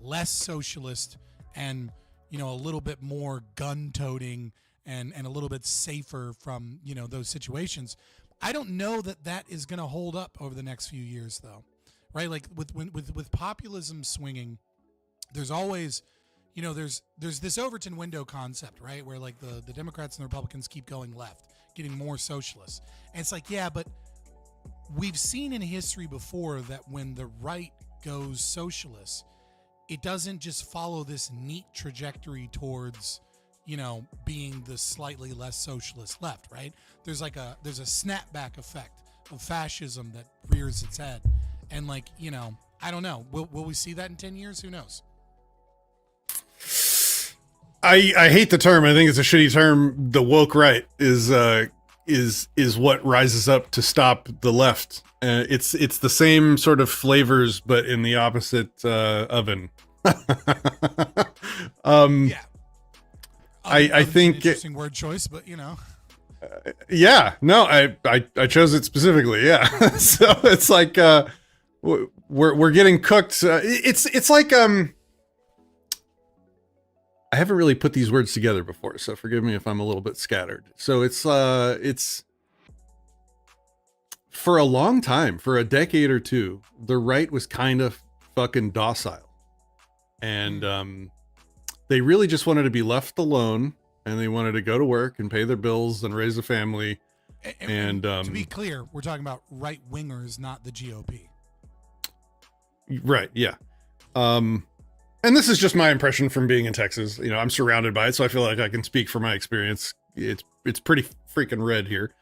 [SPEAKER 1] less socialist and, you know, a little bit more gun-toting and a little bit safer from, you know, those situations. I don't know that that is going to hold up over the next few years, though, right? Like with populism swinging, there's always, you know, there's this Overton window concept, right? Where like the Democrats and the Republicans keep going left, getting more socialist. And it's like, yeah, but we've seen in history before that when the right goes socialist, it doesn't just follow this neat trajectory towards, you know, being the slightly less socialist left, right? There's a snapback effect of fascism that rears its head. And like, you know, I don't know. Will we see that in 10 years? Who knows?
[SPEAKER 13] I hate the term. I think it's a shitty term. The woke right is what rises up to stop the left. It's the same sort of flavors, but in the opposite oven.
[SPEAKER 1] Yeah.
[SPEAKER 13] I think
[SPEAKER 1] interesting word choice, but you know.
[SPEAKER 13] Yeah, no, I chose it specifically. Yeah, so it's like we're getting cooked. It's like I haven't really put these words together before, so forgive me if I'm a little bit scattered. So it's for a long time, for a decade or two, the right was kind of fucking docile, and they really just wanted to be left alone, and they wanted to go to work and pay their bills and raise a family. And
[SPEAKER 1] to be clear, we're talking about right wingers, not the GOP.
[SPEAKER 13] Right. Yeah. And this is just my impression from being in Texas. You know, I'm surrounded by it, so I feel like I can speak from my experience. It's pretty freaking red here.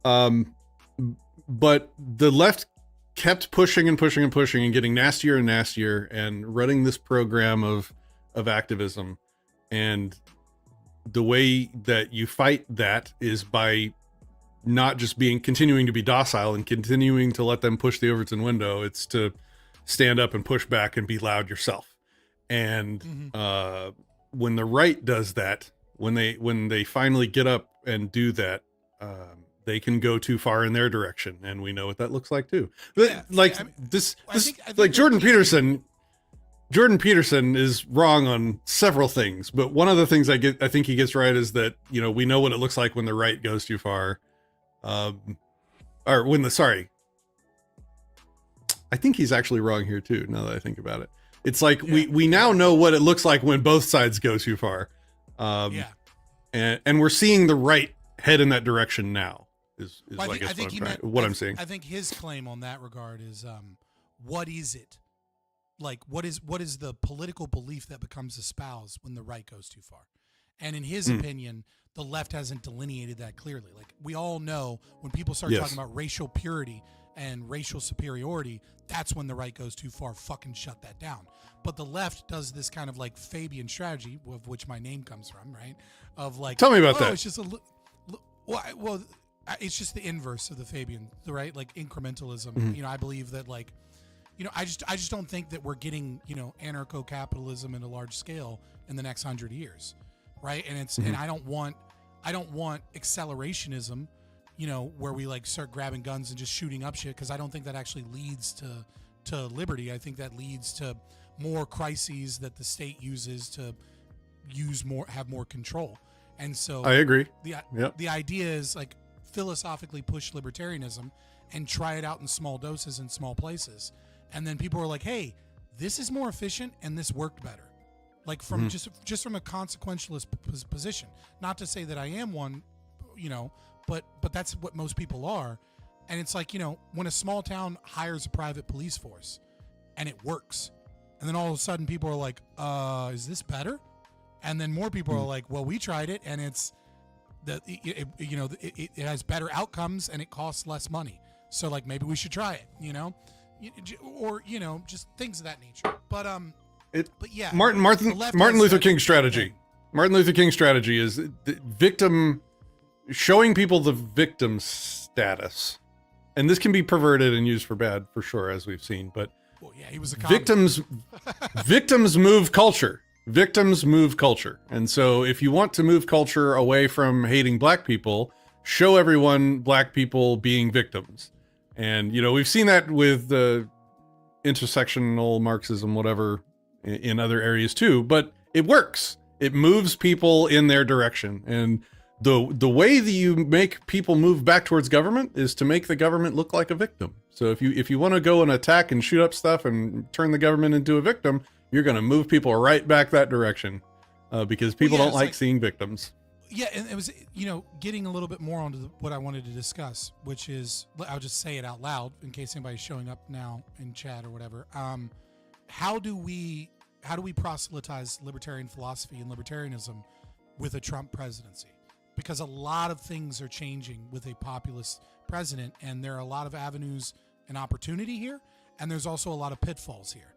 [SPEAKER 13] But the left kept pushing and pushing and pushing and getting nastier and nastier and running this program of activism. And the way that you fight that is by not just continuing to be docile and continuing to let them push the Overton window. It's to stand up and push back and be loud yourself. And when the right does that, when they finally get up and do that, they can go too far in their direction, and we know what that looks like too. But
[SPEAKER 1] yeah,
[SPEAKER 13] like
[SPEAKER 1] I mean,
[SPEAKER 13] this
[SPEAKER 1] I think
[SPEAKER 13] like Jordan Peterson is wrong on several things, but one of the things I think he gets right is that, you know, we know what it looks like when the right goes too far, I think he's actually wrong here too, now that I think about it. It's like we now know what it looks like when both sides go too far. And we're seeing the right head in that direction now is
[SPEAKER 1] well,
[SPEAKER 13] I guess
[SPEAKER 1] what
[SPEAKER 13] I'm saying.
[SPEAKER 1] I think his claim on that regard is what is it? Like what is the political belief that becomes espoused when the right goes too far? And in his opinion, the left hasn't delineated that clearly. Like we all know when people start talking about racial purity and racial superiority, that's when the right goes too far. Fucking shut that down. But the left does this kind of like Fabian strategy, of which my name comes from, right? Of like,
[SPEAKER 13] tell me about that.
[SPEAKER 1] It's just it's just the inverse of the Fabian, right? Like incrementalism. You know, I believe that like, you know, I just don't think that we're getting, you know, anarcho-capitalism in a large scale in the next 100 years, right? And it's and I don't want accelerationism, you know, where we like start grabbing guns and just shooting up shit, because I don't think that actually leads to liberty. I think that leads to more crises that the state uses to have more control. And so
[SPEAKER 13] I agree.
[SPEAKER 1] The idea is like philosophically push libertarianism and try it out in small doses in small places. And then people are like, hey, this is more efficient and this worked better. Like from just from a consequentialist position. Not to say that I am one, you know, but that's what most people are. And it's like, you know, when a small town hires a private police force and it works, and then all of a sudden people are like, is this better? And then more people are like, well, we tried it and it has better outcomes and it costs less money. So like maybe we should try it, you know, or, you know, just things of that nature. But yeah,
[SPEAKER 13] Martin Luther King's strategy. Martin Luther King's strategy is the victim, showing people the victim status, and this can be perverted and used for bad, for sure, as we've seen. But
[SPEAKER 1] he was a
[SPEAKER 13] victims move culture. Victims move culture, and so if you want to move culture away from hating black people, show everyone black people being victims. And you know, we've seen that with the intersectional Marxism, whatever, in other areas too, but it works. It moves people in their direction. And the way that you make people move back towards government is to make the government look like a victim. So if you want to go and attack and shoot up stuff and turn the government into a victim, you're going to move people right back that direction, because people don't like seeing victims.
[SPEAKER 1] Yeah, and it was, getting a little bit more onto what I wanted to discuss, which is, I'll just say it out loud in case anybody's showing up now in chat or whatever. How do we proselytize libertarian philosophy and libertarianism with a Trump presidency? Because a lot of things are changing with a populist president, and there are a lot of avenues and opportunity here, and there's also a lot of pitfalls here.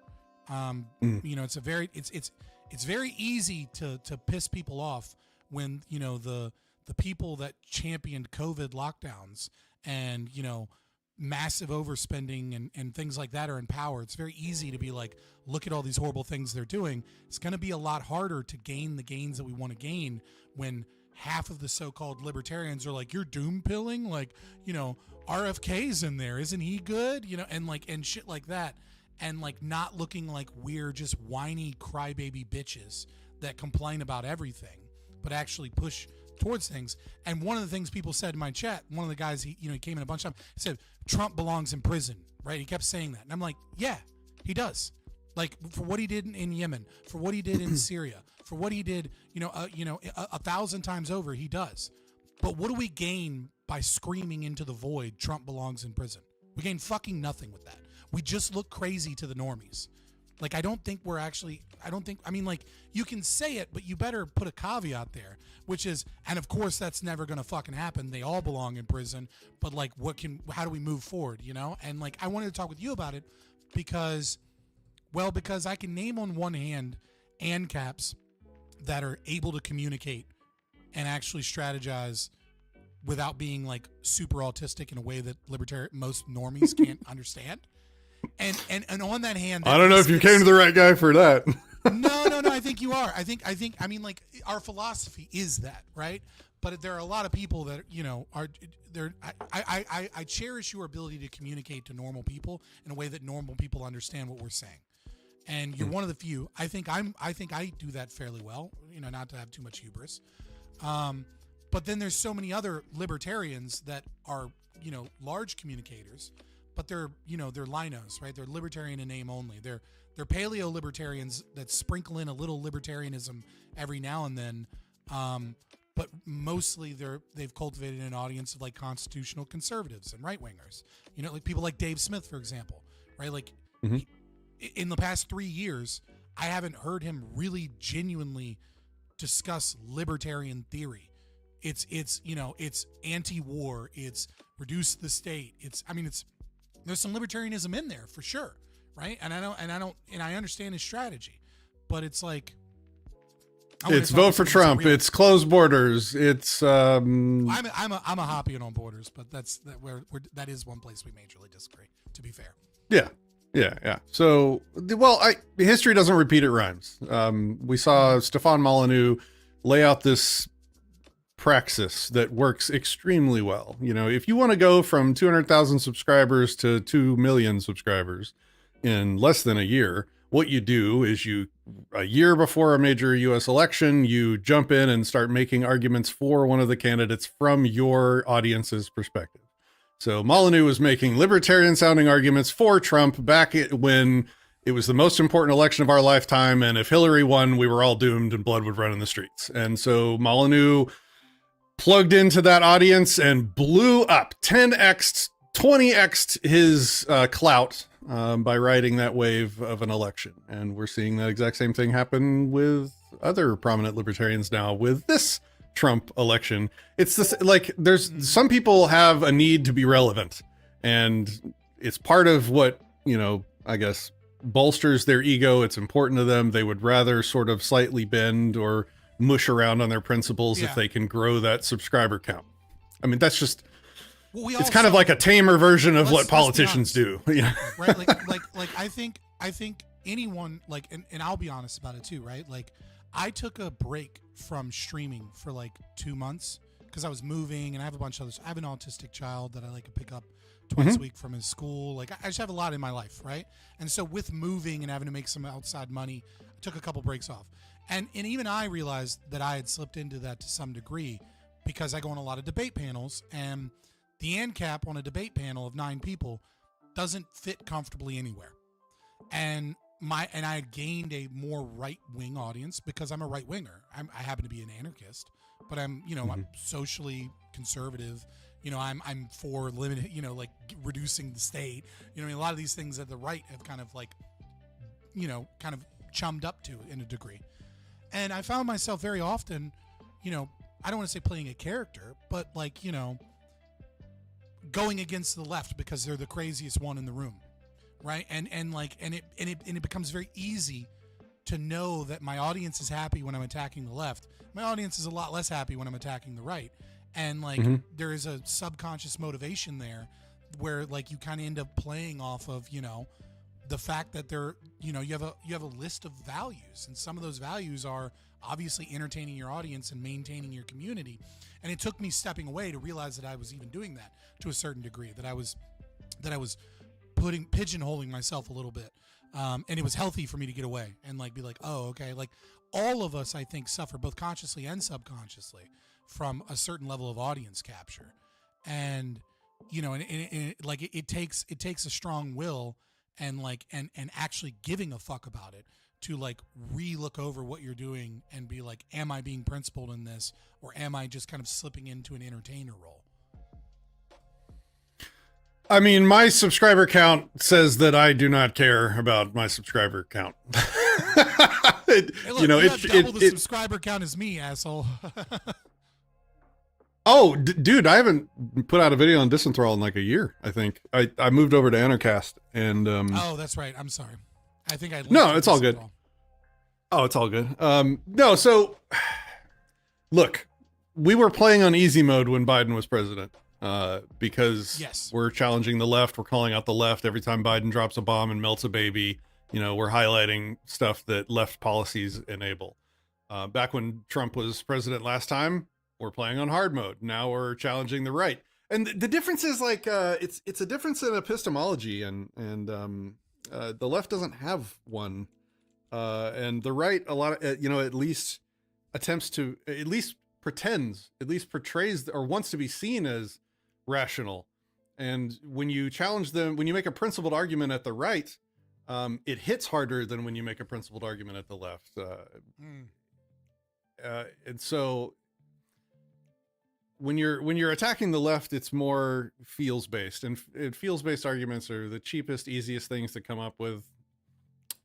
[SPEAKER 1] It's very easy to piss people off when the people that championed COVID lockdowns and massive overspending and things like that are in power. It's very easy to be like, look at all these horrible things they're doing. It's going to be a lot harder to gain the gains that we want to gain when half of the so-called libertarians are like, you're doom pilling, like, RFK's in there, isn't he good? And shit like that. And like not looking like we're just whiny crybaby bitches that complain about everything, but actually push towards things. And one of the things people said in my chat, one of the guys, he came in a bunch of times, he said, Trump belongs in prison, right? He kept saying that. And I'm like, yeah, he does. Like for what he did in Yemen, for what he did in Syria, for what he did, 1,000 times over, he does. But what do we gain by screaming into the void, Trump belongs in prison? We gain fucking nothing with that. We just look crazy to the normies. Like, I mean, like, you can say it, but you better put a caveat there, which is, and of course that's never going to fucking happen. They all belong in prison, but like, how do we move forward, And like, I wanted to talk with you about it because I can name on one hand ANCAPs that are able to communicate and actually strategize without being like super autistic in a way that most normies can't understand. And on that hand,
[SPEAKER 13] I don't know if you came to the right guy for that.
[SPEAKER 1] No, I think you are. I mean, like, our philosophy is that, right? But there are a lot of people that, are there. I cherish your ability to communicate to normal people in a way that normal people understand what we're saying. And you're one of the few. I think I do that fairly well, not to have too much hubris. But then there's so many other libertarians that are, large communicators, but they're linos, right? They're libertarian in name only. They're paleo libertarians that sprinkle in a little libertarianism every now and then. But mostly they've cultivated an audience of like constitutional conservatives and right wingers, like people like Dave Smith, for example, right? Like in the past 3 years, I haven't heard him really genuinely discuss libertarian theory. It's anti-war, it's reduce the state. There's some libertarianism in there for sure, right? And I understand his strategy, but it's like,
[SPEAKER 13] it's vote for Trump. It's close borders. It's
[SPEAKER 1] I'm a Hoppian on borders, but that is one place we majorly disagree, to be fair.
[SPEAKER 13] Yeah. So, history doesn't repeat, it rhymes. We saw Stefan Molyneux lay out this praxis that works extremely well. If you want to go from 200,000 subscribers to 2 million subscribers in less than a year, what you do is a year before a major US election, you jump in and start making arguments for one of the candidates from your audience's perspective. So Molyneux was making libertarian sounding arguments for Trump back when it was the most important election of our lifetime. And if Hillary won, we were all doomed and blood would run in the streets. And so Molyneux plugged into that audience and blew up 10x, 20x his clout by riding that wave of an election. And we're seeing that exact same thing happen with other prominent libertarians now with this Trump election. It's this, like, there's some people have a need to be relevant, and it's part of what, I guess bolsters their ego. It's important to them. They would rather sort of slightly bend or mush around on their principles if they can grow that subscriber count. I mean, that's just, it's kind of like a tamer version of what politicians do. Yeah.
[SPEAKER 1] Right. Like I think anyone, like, and I'll be honest about it too, right? Like, I took a break from streaming for like 2 months because I was moving and I have a bunch of others. I have an autistic child that I like to pick up twice a week from his school. Like I just have a lot in my life, right? And so with moving and having to make some outside money, I took a couple breaks off. And even I realized that I had slipped into that to some degree because I go on a lot of debate panels, and the ANCAP on a debate panel of 9 people doesn't fit comfortably anywhere. And I had gained a more right-wing audience because I'm a right-winger. I happen to be an anarchist, but I'm socially conservative. I'm for limited, like reducing the state. A lot of these things that the right have kind of like, kind of chummed up to in a degree. And I found myself very often, I don't want to say playing a character, but like, going against the left because they're the craziest one in the room. Right. And it becomes very easy to know that my audience is happy when I'm attacking the left. My audience is a lot less happy when I'm attacking the right. And like, there is a subconscious motivation there where like you kind of end up playing off of, the fact that you have a list of values, and some of those values are obviously entertaining your audience and maintaining your community. And it took me stepping away to realize that I was even doing that to a certain degree, that I was pigeonholing myself a little bit. And it was healthy for me to get away and like be like, oh, okay. Like all of us, I think, suffer both consciously and subconsciously from a certain level of audience capture. And, it takes a strong will and actually giving a fuck about it to like re-look over what you're doing and be like, am I being principled in this, or am I just kind of slipping into an entertainer role?
[SPEAKER 13] I mean, my subscriber count says that I do not care about my subscriber count.
[SPEAKER 1] Double the subscriber count as me, asshole.
[SPEAKER 13] Oh, dude, I haven't put out a video on Disenthrall in like a year, I think. I moved over to Anarcast and
[SPEAKER 1] oh, that's right. I'm sorry. I think I
[SPEAKER 13] No, it's all good. Oh, it's all good. No, so look, we were playing on easy mode when Biden was president. Because we're challenging the left, we're calling out the left every time Biden drops a bomb and melts a baby. We're highlighting stuff that left policies enable. Back when Trump was president last time, we're playing on hard mode. Now we're challenging the right. And the difference is like, it's a difference in epistemology, and the left doesn't have one. And the right, a lot of, at least attempts to, at least pretends, at least portrays or wants to be seen as rational. And when you challenge them, when you make a principled argument at the right, it hits harder than when you make a principled argument at the left. And so when you're attacking the left, it's more feels based, and feels based arguments are the cheapest, easiest things to come up with.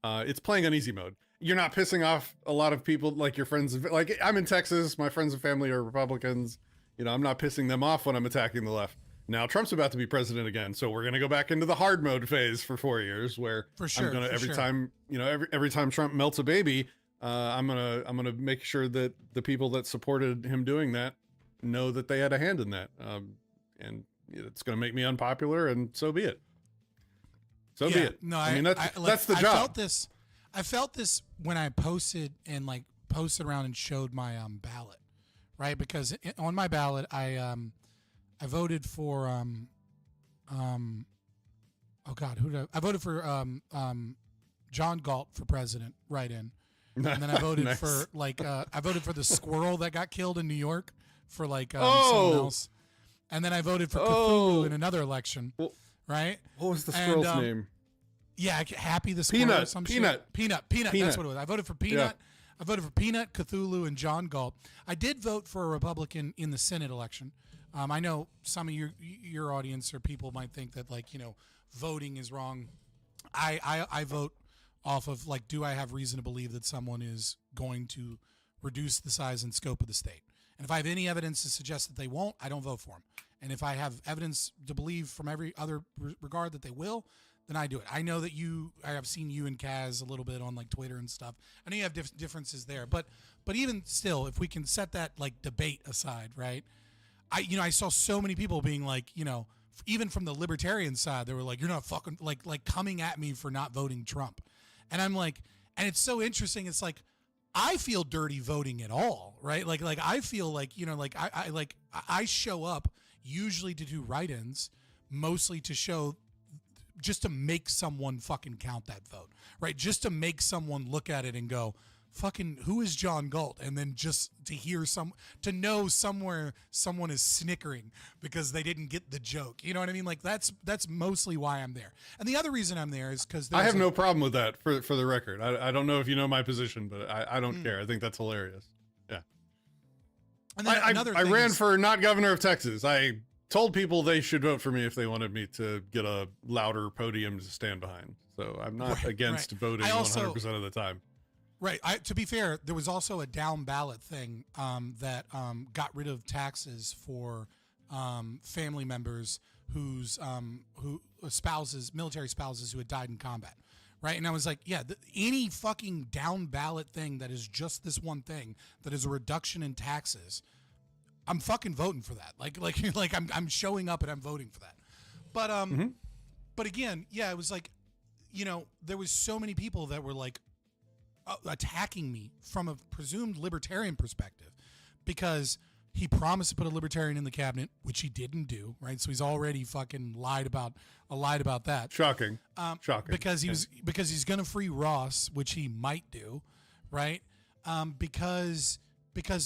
[SPEAKER 13] It's playing on easy mode. You're not pissing off a lot of people, like your friends. Like I'm in Texas, my friends and family are Republicans. I'm not pissing them off when I'm attacking the left. Now Trump's about to be president again, so we're going to go back into the hard mode phase for 4 years, where
[SPEAKER 1] for sure,
[SPEAKER 13] I'm going to every time Trump melts a baby, I'm going to make sure that the people that supported him doing that know that they had a hand in that. And it's going to make me unpopular, and so be it. So be it.
[SPEAKER 1] No,
[SPEAKER 13] I mean, that's the job.
[SPEAKER 1] I felt this when I posted around and showed my ballot, right? Because on my ballot, I voted for oh God, I voted for John Galt for president, write-in, and then I voted for I voted for the squirrel that got killed in New York for someone else, and then I voted for Cthulhu in another election. Right?
[SPEAKER 13] What was the squirrel's name?
[SPEAKER 1] Yeah, Happy the Squirrel.
[SPEAKER 13] Peanut.
[SPEAKER 1] Peanut. That's what it was. I voted for Peanut. Yeah. I voted for Peanut, Cthulhu, and John Galt. I did vote for a Republican in the Senate election. I know some of your audience or people might think that voting is wrong. I vote off of do I have reason to believe that someone is going to reduce the size and scope of the state? And if I have any evidence to suggest that they won't, I don't vote for them. And if I have evidence to believe from every other regard that they will, then I do it. I know that I have seen you and Kaz a little bit on Twitter and stuff. I know you have differences there, but even still, if we can set that debate aside, right? I saw so many people being even from the libertarian side, they were like, you're not fucking coming at me for not voting Trump. And I'm like, and it's so interesting. It's I feel dirty voting at all, right? I feel I show up usually to do write-ins, mostly to show, just to make someone fucking count that vote, right? Just to make someone look at it and go, fucking, who is John Galt? And then just to hear to know somewhere someone is snickering because they didn't get the joke. You know what I mean? Like that's mostly why I'm there. And the other reason I'm there is because
[SPEAKER 13] I have no problem with that, for the record. I don't know if you know my position, but I don't care. I think that's hilarious. Yeah.
[SPEAKER 1] And then
[SPEAKER 13] I ran for not governor of Texas. I told people they should vote for me if they wanted me to get a louder podium to stand behind. So I'm not against voting 100% of the time.
[SPEAKER 1] Right. To be fair, there was also a down ballot thing that got rid of taxes for family members who military spouses who had died in combat. Right. And I was like, yeah, any fucking down ballot thing that is just this one thing that is a reduction in taxes, I'm fucking voting for that. Like I'm showing up and I'm voting for that. But but again, yeah, it was like, you know, there was so many people that were like attacking me from a presumed libertarian perspective because he promised to put a libertarian in the cabinet, which he didn't do, right? So he's already fucking lied about that.
[SPEAKER 13] Shocking. Shocking.
[SPEAKER 1] Because he's going to free Ross, which he might do, right? Because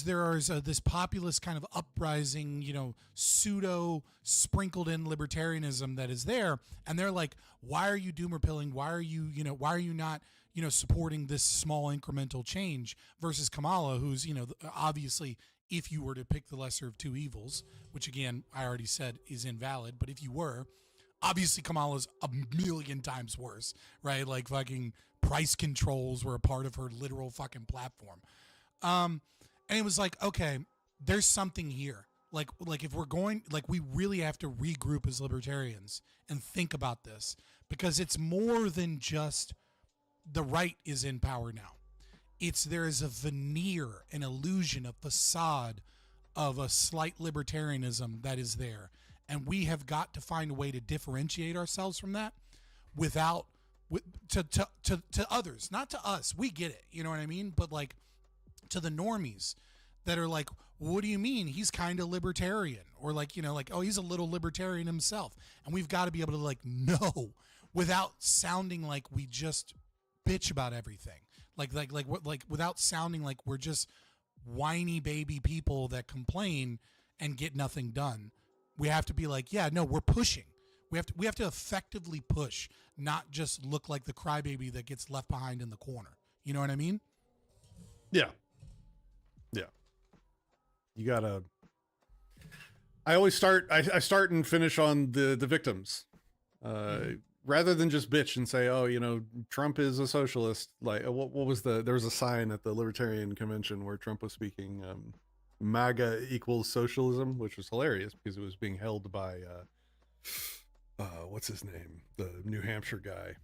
[SPEAKER 1] there is this populist kind of uprising, you know, pseudo sprinkled in libertarianism that is there, and they're like, why are you doomer pilling? Why are you not, you know, supporting this small incremental change versus Kamala, who's, you know, obviously, if you were to pick the lesser of two evils, which again I already said is invalid, but if you were, obviously Kamala's a million times worse, right? Like fucking price controls were a part of her literal fucking platform. And it was like, okay, there's something here. Like if we're going, like we really have to regroup as libertarians and think about this, because it's more than just the right is in power now. There is a veneer, an illusion, a facade of a slight libertarianism that is there. And we have got to find a way to differentiate ourselves from that to others, not to us. We get it. You know what I mean? But like to the normies that are like, what do you mean? He's kind of libertarian, or like, you know, like, oh, he's a little libertarian himself. And we've got to be able to like, no, without sounding like we just bitch about everything. Like without sounding like we're just whiny baby people that complain and get nothing done. We have to be like, yeah, no, we're pushing. We have to effectively push, not just look like the crybaby that gets left behind in the corner. You know what I mean?
[SPEAKER 13] Yeah. Yeah. You gotta. I always start. I start and finish on the victims. Rather than just bitch and say, oh, you know, Trump is a socialist. Like, what was there was a sign at the Libertarian convention where Trump was speaking, MAGA equals socialism, which was hilarious because it was being held by, what's his name? The New Hampshire guy.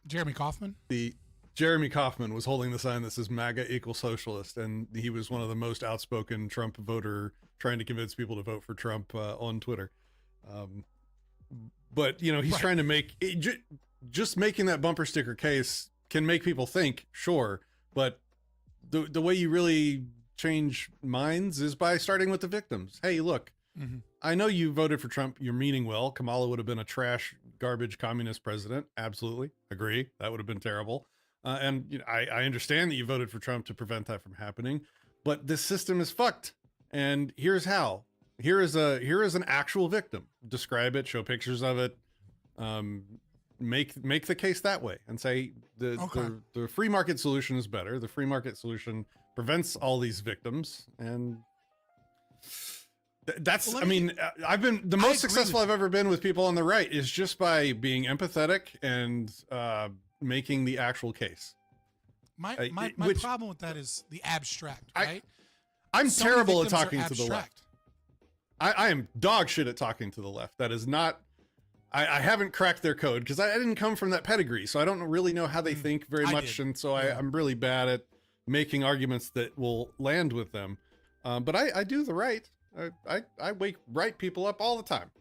[SPEAKER 1] Jeremy Kauffman?
[SPEAKER 13] Jeremy Kauffman was holding the sign that says MAGA equals socialist. And he was one of the most outspoken Trump voter trying to convince people to vote for Trump on Twitter. But, you know, he's trying to make just making that bumper sticker case can make people think, sure. But the way you really change minds is by starting with the victims. Hey, look, I know you voted for Trump. You're meaning well. Kamala would have been a trash, garbage, communist president. Absolutely. Agree. That would have been terrible. And you know, I understand that you voted for Trump to prevent that from happening. But this system is fucked. And here's how. Here is an actual victim. Describe it, show pictures of it, make the case that way, and say the free market solution is better. The free market solution prevents all these victims, and that's. I mean, I've been the most successful I've ever been with people on the right is just by being empathetic and making the actual case.
[SPEAKER 1] My problem with that is the abstract, right?
[SPEAKER 13] I'm terrible at talking to the left. I am dog shit at talking to the left. That is not, I haven't cracked their code because I didn't come from that pedigree. So I don't really know how they think very much. And so I'm really bad at making arguments that will land with them. But I do the right. I wake right people up all the time.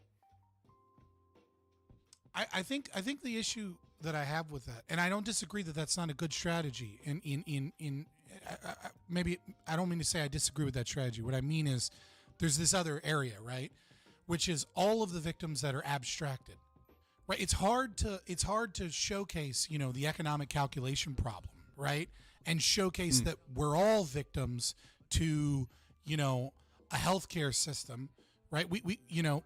[SPEAKER 1] I think the issue that I have with that, and I don't disagree that that's not a good strategy in maybe I don't mean to say I disagree with that strategy. What I mean is there's this other area, right? Which is all of the victims that are abstracted, right? It's hard to showcase, you know, the economic calculation problem, right? And showcase that we're all victims to, you know, a healthcare system, right? We you know,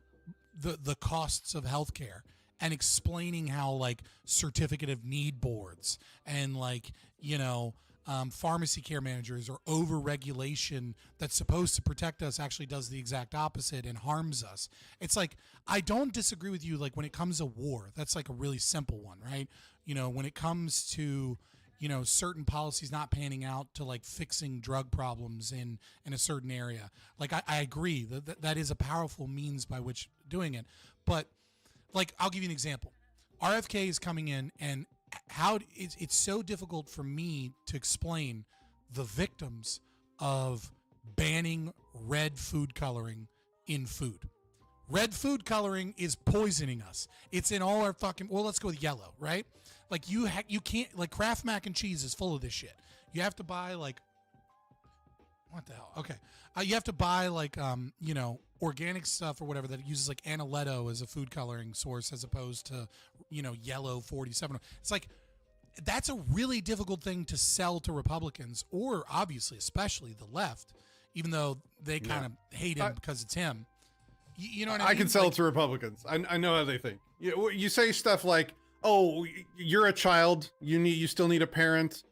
[SPEAKER 1] the costs of healthcare, and explaining how like certificate of need boards and like, you know, pharmacy care managers or over regulation that's supposed to protect us actually does the exact opposite and harms us. It's like, I don't disagree with you. Like when it comes to war, that's like a really simple one, right? You know, when it comes to, you know, certain policies not panning out to like fixing drug problems in a certain area. Like I agree that is a powerful means by which doing it. But like, I'll give you an example. RFK is coming in, and how it's so difficult for me to explain the victims of banning red food coloring in food. Red food coloring is poisoning us. It's in all our fucking, well, let's go with yellow, right? Like you can't, like Kraft mac and cheese is full of this shit. You have to buy like, what the hell? Okay. You have to buy like, you know, organic stuff or whatever that uses like Analetto as a food coloring source as opposed to, you know, yellow 47. It's like, that's a really difficult thing to sell to Republicans, or obviously, especially the left, even though they kind of hate him because it's him. You know what I mean?
[SPEAKER 13] I can sell it to Republicans. I know how they think. You say stuff like, "Oh, you're a child. You still need a parent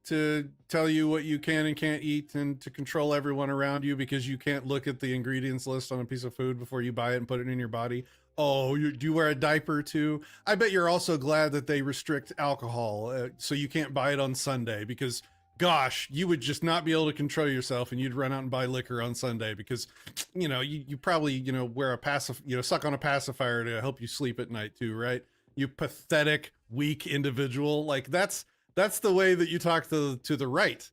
[SPEAKER 13] to tell you what you can and can't eat and to control everyone around you because you can't look at the ingredients list on a piece of food before you buy it and put it in your body. Oh, do you wear a diaper too? I bet you're also glad that they restrict alcohol so you can't buy it on Sunday because, gosh, you would just not be able to control yourself and you'd run out and buy liquor on Sunday because, you know, you probably, you know, wear a suck on a pacifier to help you sleep at night too, right? You pathetic, weak individual. Like that's the way that you talk to the right,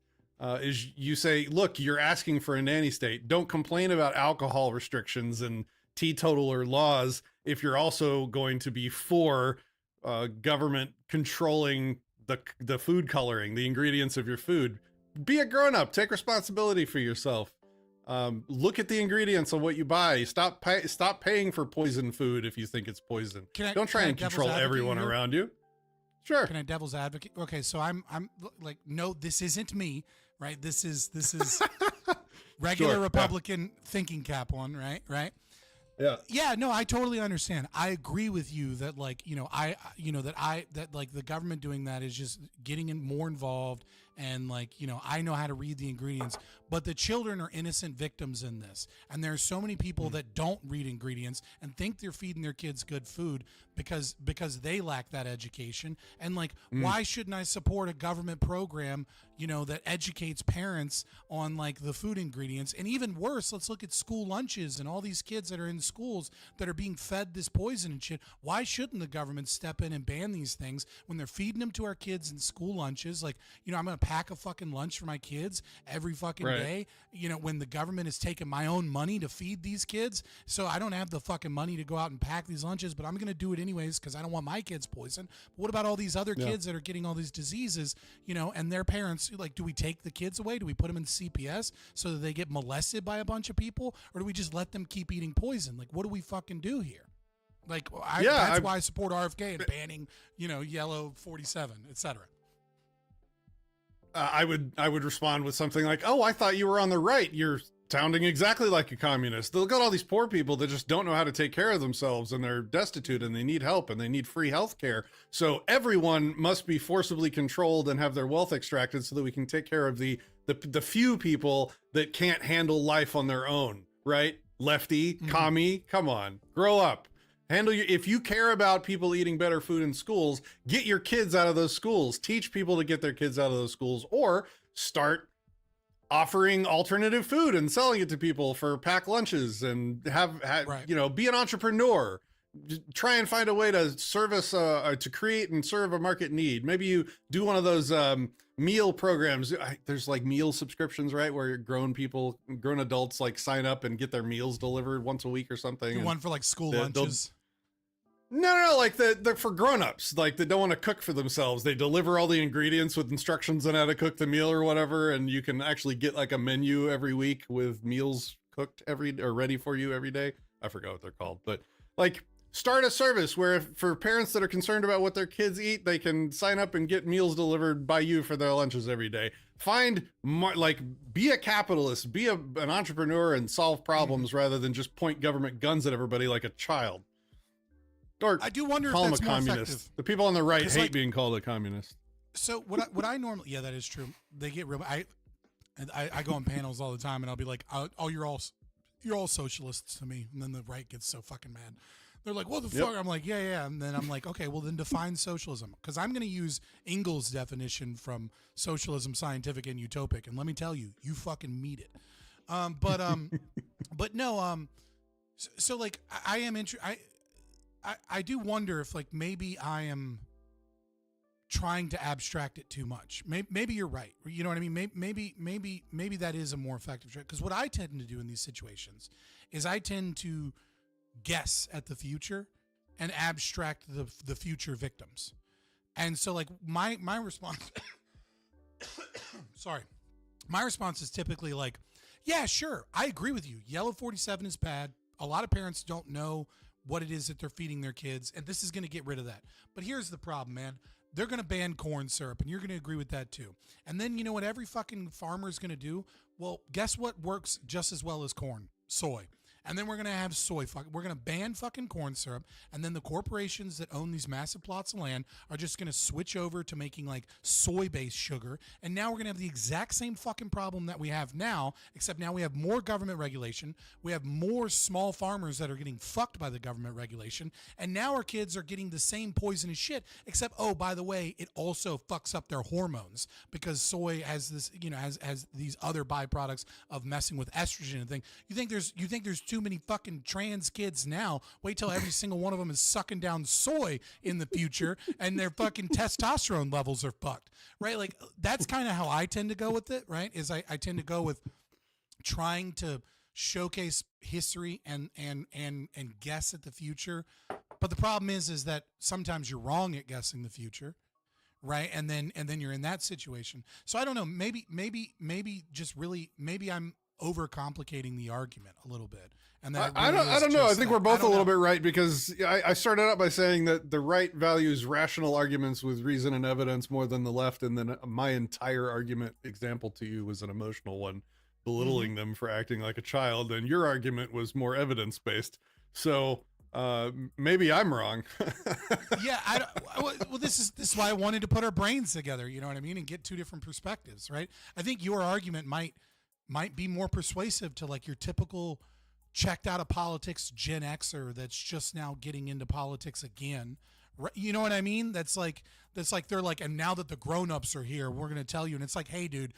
[SPEAKER 13] is you say, look, you're asking for a nanny state. Don't complain about alcohol restrictions and teetotaler laws if you're also going to be for government controlling the food coloring, the ingredients of your food. Be a grown-up. Take responsibility for yourself. Look at the ingredients of what you buy. Stop paying for poison food if you think it's poison. Don't try and control everyone around you. Sure.
[SPEAKER 1] Can I devil's advocate? Okay, so I'm like, no, this isn't me, right? This is regular
[SPEAKER 13] Sure,
[SPEAKER 1] Republican thinking cap one, right? Yeah, no, I totally understand. I agree with you that like, you know, that like the government doing that is just getting more involved, and like, you know, I know how to read the ingredients, but the children are innocent victims in this. And there are so many people that don't read ingredients and think they're feeding their kids good food because they lack that education. And like, why shouldn't I support a government program, you know, that educates parents on like the food ingredients? And even worse, let's look at school lunches and all these kids that are in schools that are being fed this poison and shit. Why shouldn't the government step in and ban these things when they're feeding them to our kids in school lunches? Like, you know, I'm going to pack a fucking lunch for my kids every fucking day, you know, when the government is taking my own money to feed these kids. So I don't have the fucking money to go out and pack these lunches, but I'm going to do it anyways because I don't want my kids poisoned. But what about all these other kids that are getting all these diseases, you know, and their parents, like, do we take the kids away? Do we put them in CPS so that they get molested by a bunch of people? Or do we just let them keep eating poison? Like, what do we fucking do here? Like, that's why I support RFK and banning, you know, yellow 47, etc.
[SPEAKER 13] I would respond with something like, "Oh, I thought you were on the right. You're sounding exactly like a communist. Look at all these poor people that just don't know how to take care of themselves, and they're destitute, and they need help, and they need free health care. So everyone must be forcibly controlled and have their wealth extracted so that we can take care of the few people that can't handle life on their own." Right? Lefty, commie, come on, grow up. If you care about people eating better food in schools, get your kids out of those schools. Teach people to get their kids out of those schools, or start offering alternative food and selling it to people for packed lunches, and you know, be an entrepreneur. Try and find a way to service, to create and serve a market need. Maybe you do one of those meal programs. There's like meal subscriptions, right? Where grown adults like sign up and get their meals delivered once a week or something.
[SPEAKER 1] One for like school lunches.
[SPEAKER 13] No, like the for grown-ups, like they don't want to cook for themselves. They deliver all the ingredients with instructions on how to cook the meal or whatever, and you can actually get like a menu every week with meals cooked or ready for you every day. I forgot what they're called, but like start a service where for parents that are concerned about what their kids eat, they can sign up and get meals delivered by you for their lunches every day. Be a capitalist, be an entrepreneur and solve problems rather than just point government guns at everybody like a child. Or
[SPEAKER 1] I do wonder
[SPEAKER 13] call
[SPEAKER 1] if
[SPEAKER 13] him
[SPEAKER 1] that's
[SPEAKER 13] a
[SPEAKER 1] more
[SPEAKER 13] communist.
[SPEAKER 1] effective.
[SPEAKER 13] The people on the right hate
[SPEAKER 1] like,
[SPEAKER 13] being called a communist.
[SPEAKER 1] So what I normally, yeah, that is true. They get real. I go on panels all the time, and I'll be like, "Oh, you're all socialists to me," and then the right gets so fucking mad. They're like, "What the fuck?" I'm like, "Yeah," and then I'm like, "Okay, well then define socialism," because I'm going to use Engels' definition from Socialism, Scientific and Utopic, and let me tell you, you fucking meet it. But no, so like I am I do wonder if like maybe I am trying to abstract it too much. Maybe you're right. You know what I mean? Maybe that is a more effective trick. Because what I tend to do in these situations is I tend to guess at the future and abstract the future victims. And so like my response, sorry, my response is typically like, yeah, sure, I agree with you. Yellow 47 is bad. A lot of parents don't know what it is that they're feeding their kids, and this is going to get rid of that. But here's the problem, man. They're going to ban corn syrup, and you're going to agree with that too. And then you know what every fucking farmer is going to do? Well, guess what works just as well as corn? Soy. And then we're going to have soy. We're going to ban fucking corn syrup. And then the corporations that own these massive plots of land are just going to switch over to making like soy-based sugar. And now we're going to have the exact same fucking problem that we have now, except now we have more government regulation. We have more small farmers that are getting fucked by the government regulation. And now our kids are getting the same poisonous shit, except, oh, by the way, it also fucks up their hormones because soy has this, you know, has these other byproducts of messing with estrogen and things. You think there's too many fucking trans kids now? Wait till every single one of them is sucking down soy in the future and their fucking testosterone levels are fucked, right? Like that's kind of how I tend to go with it, right? Is I tend to go with trying to showcase history and guess at the future. But the problem is that sometimes you're wrong at guessing the future, right? And then you're in that situation. So I don't know, maybe I'm overcomplicating the argument a little bit. And that
[SPEAKER 13] I don't know. I think we're both a little bit right, because I started out by saying that the right values rational arguments with reason and evidence more than the left, and then my entire argument example to you was an emotional one, belittling them for acting like a child, and your argument was more evidence-based. So maybe I'm wrong.
[SPEAKER 1] Yeah, well, this is why I wanted to put our brains together, you know what I mean, and get two different perspectives, right? I think your argument might be more persuasive to like your typical checked out of politics Gen Xer that's just now getting into politics again. You know what I mean? That's like they're like, and now that the grown-ups are here, we're going to tell you. And it's like, hey, dude,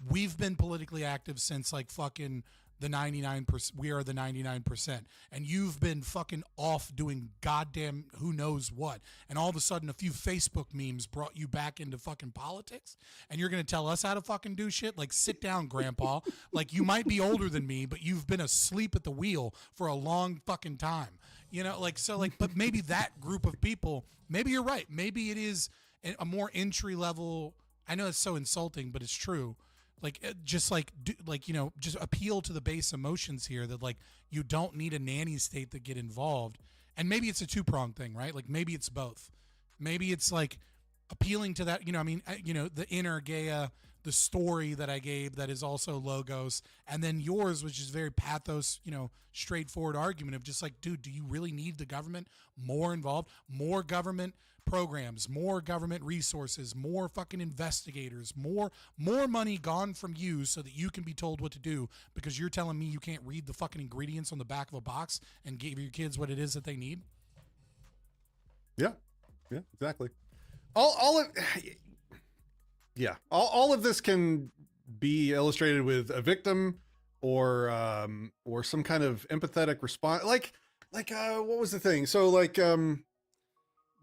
[SPEAKER 1] we've been politically active since like fucking the 99%. We are the 99%. And you've been fucking off doing goddamn who knows what. And all of a sudden a few Facebook memes brought you back into fucking politics. And you're going to tell us how to fucking do shit? Like, sit down, grandpa. Like, you might be older than me, but you've been asleep at the wheel for a long fucking time. You know, like, so like, but maybe that group of people, maybe you're right. Maybe it is a more entry level. I know it's so insulting, but it's true. Like, just like, you know, just appeal to the base emotions here that like you don't need a nanny state to get involved. And maybe it's a two-pronged thing, right? Like maybe it's both. Maybe it's like appealing to that, you know, I mean, you know, the inner Gaia, the story that I gave that is also logos, and then yours, which is very pathos, you know, straightforward argument of just like, dude, do you really need the government more involved, more government programs, more government resources, more fucking investigators, more money gone from you so that you can be told what to do because you're telling me you can't read the fucking ingredients on the back of a box and give your kids what it is that they need?
[SPEAKER 13] Yeah, exactly. All of this can be illustrated with a victim or some kind of empathetic response. Like what was the thing? So like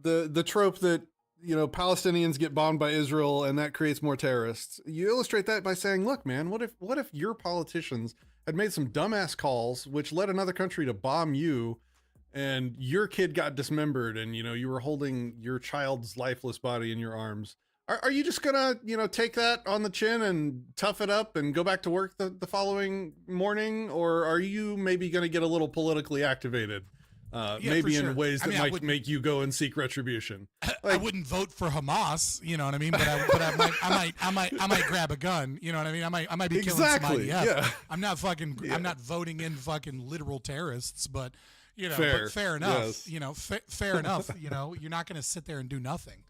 [SPEAKER 13] the trope that, you know, Palestinians get bombed by Israel and that creates more terrorists. You illustrate that by saying, look, man, what if your politicians had made some dumbass calls which led another country to bomb you, and your kid got dismembered, and you were holding your child's lifeless body in your arms, are you just gonna take that on the chin and tough it up and go back to work the following morning, or are you maybe gonna get a little politically activated? Maybe in ways that might make you go and seek retribution.
[SPEAKER 1] I wouldn't vote for Hamas, you know what I mean? But I might grab a gun, you know what I mean? I might be killing somebody. Yeah. I'm not voting in fucking literal terrorists, but fair enough.
[SPEAKER 13] Yes.
[SPEAKER 1] Fair enough. You're not going to sit there and do nothing.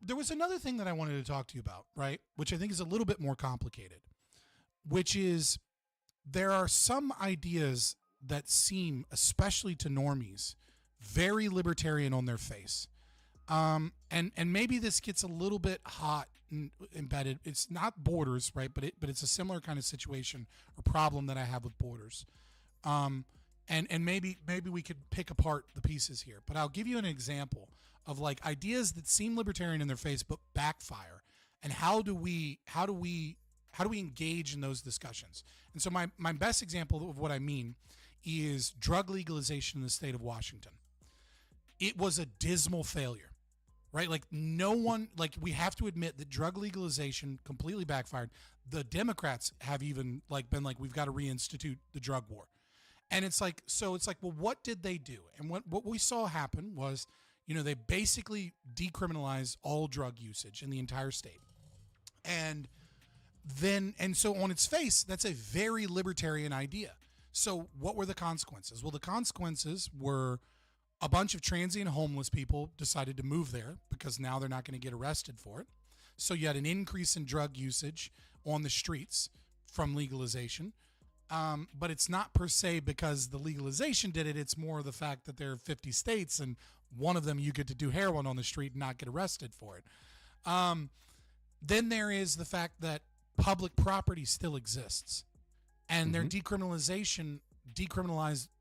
[SPEAKER 1] There was another thing that I wanted to talk to you about, right? Which I think is a little bit more complicated, which is there are some ideas that seem, especially to normies, very libertarian on their face. And maybe this gets a little bit hot and embedded. It's not borders, right? But it's a similar kind of situation or problem that I have with borders. And maybe we could pick apart the pieces here. But I'll give you an example of like ideas that seem libertarian in their face but backfire. And how do we engage in those discussions? And so my best example of what I mean is drug legalization in the state of Washington. It was a dismal failure, right? Like we have to admit that drug legalization completely backfired. The Democrats have even been like, we've got to reinstitute the drug war. And it's like, well, what did they do? And what we saw happen was, they basically decriminalized all drug usage in the entire state. And so on its face, that's a very libertarian idea. So what were the consequences? Well, the consequences were a bunch of transient homeless people decided to move there because now they're not going to get arrested for it. So you had an increase in drug usage on the streets from legalization. But it's not per se because the legalization did it. It's more the fact that there are 50 states and one of them you get to do heroin on the street and not get arrested for it. Then there is the fact that public property still exists. And their decriminalized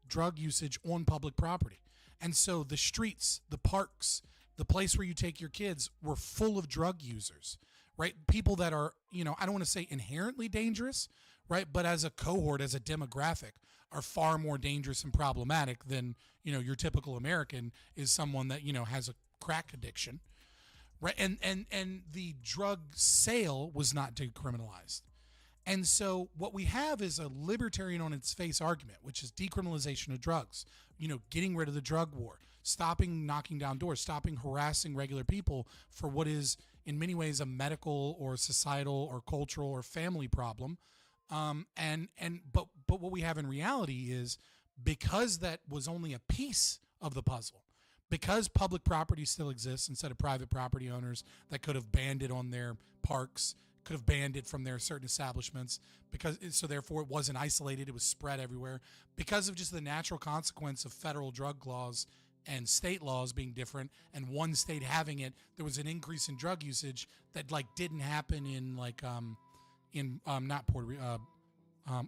[SPEAKER 1] drug usage on public property. And so the streets, the parks, the place where you take your kids were full of drug users, right? People that are, I don't want to say inherently dangerous, right? But as a cohort, as a demographic, are far more dangerous and problematic than, your typical American is someone that, has a crack addiction, right? And the drug sale was not decriminalized. And so what we have is a libertarian on its face argument, which is decriminalization of drugs, getting rid of the drug war, stopping knocking down doors, stopping harassing regular people for what is in many ways a medical or societal or cultural or family problem. But what we have in reality is because that was only a piece of the puzzle, because public property still exists instead of private property owners that could have banned it on their parks, could have banned it from their certain establishments so therefore it wasn't isolated, it was spread everywhere because of just the natural consequence of federal drug laws and state laws being different and one state having it. There was an increase in drug usage that didn't happen in not Puerto Rico,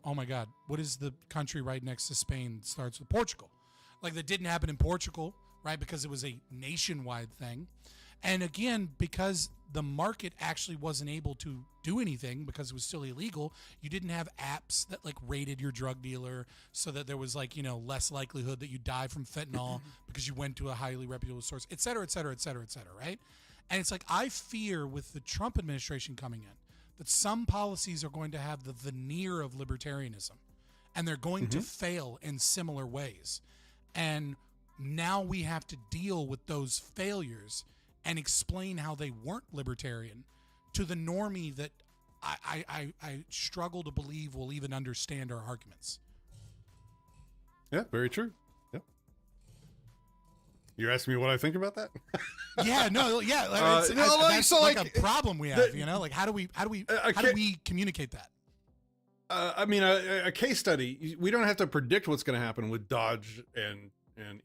[SPEAKER 1] oh my God, what is the country right next to Spain that starts with Portugal? That didn't happen in Portugal, right? Because it was a nationwide thing. And again, because the market actually wasn't able to do anything because it was still illegal, you didn't have apps that rated your drug dealer so that there was less likelihood that you die from fentanyl because you went to a highly reputable source, et cetera, et cetera, et cetera, et cetera, right? And it's I fear with the Trump administration coming in that some policies are going to have the veneer of libertarianism and they're going to fail in similar ways. And now we have to deal with those failures and explain how they weren't libertarian to the normie that I struggle to believe will even understand our arguments.
[SPEAKER 13] Yeah, very true. Yep. You're asking me what I think about that?
[SPEAKER 1] That's a problem we have. How do we communicate that?
[SPEAKER 13] A case study. We don't have to predict what's going to happen with Dodge and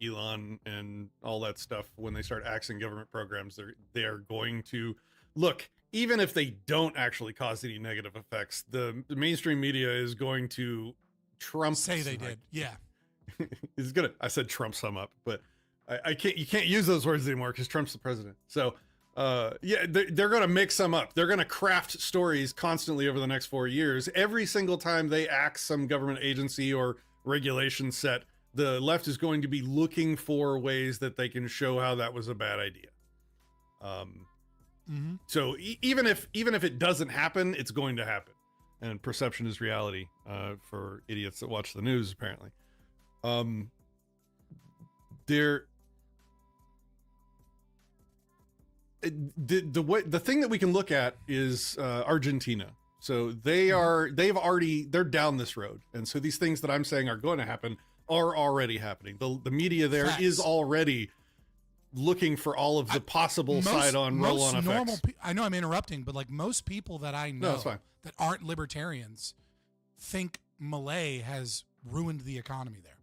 [SPEAKER 13] Elon and all that stuff when they start axing government programs. They are going to look, even if they don't actually cause any negative effects, the mainstream media is going to trump
[SPEAKER 1] say they did. Yeah.
[SPEAKER 13] It's gonna, I said trump sum up, but you can't use those words anymore because Trump's the president. So they're going to mix them up. They're going to craft stories constantly over the next 4 years. Every single time they axe some government agency or regulation set, the left is going to be looking for ways that they can show how that was a bad idea. So even if it doesn't happen, it's going to happen. And perception is reality, for idiots that watch the news, apparently. The thing that we can look at is Argentina. So they're down this road, and so these things that I'm saying are going to happen are already happening. The media there is already looking for all of the possible side-on, roll-on effects.
[SPEAKER 1] I know I'm interrupting, but like most people that I know that aren't libertarians think Malay has ruined the economy there.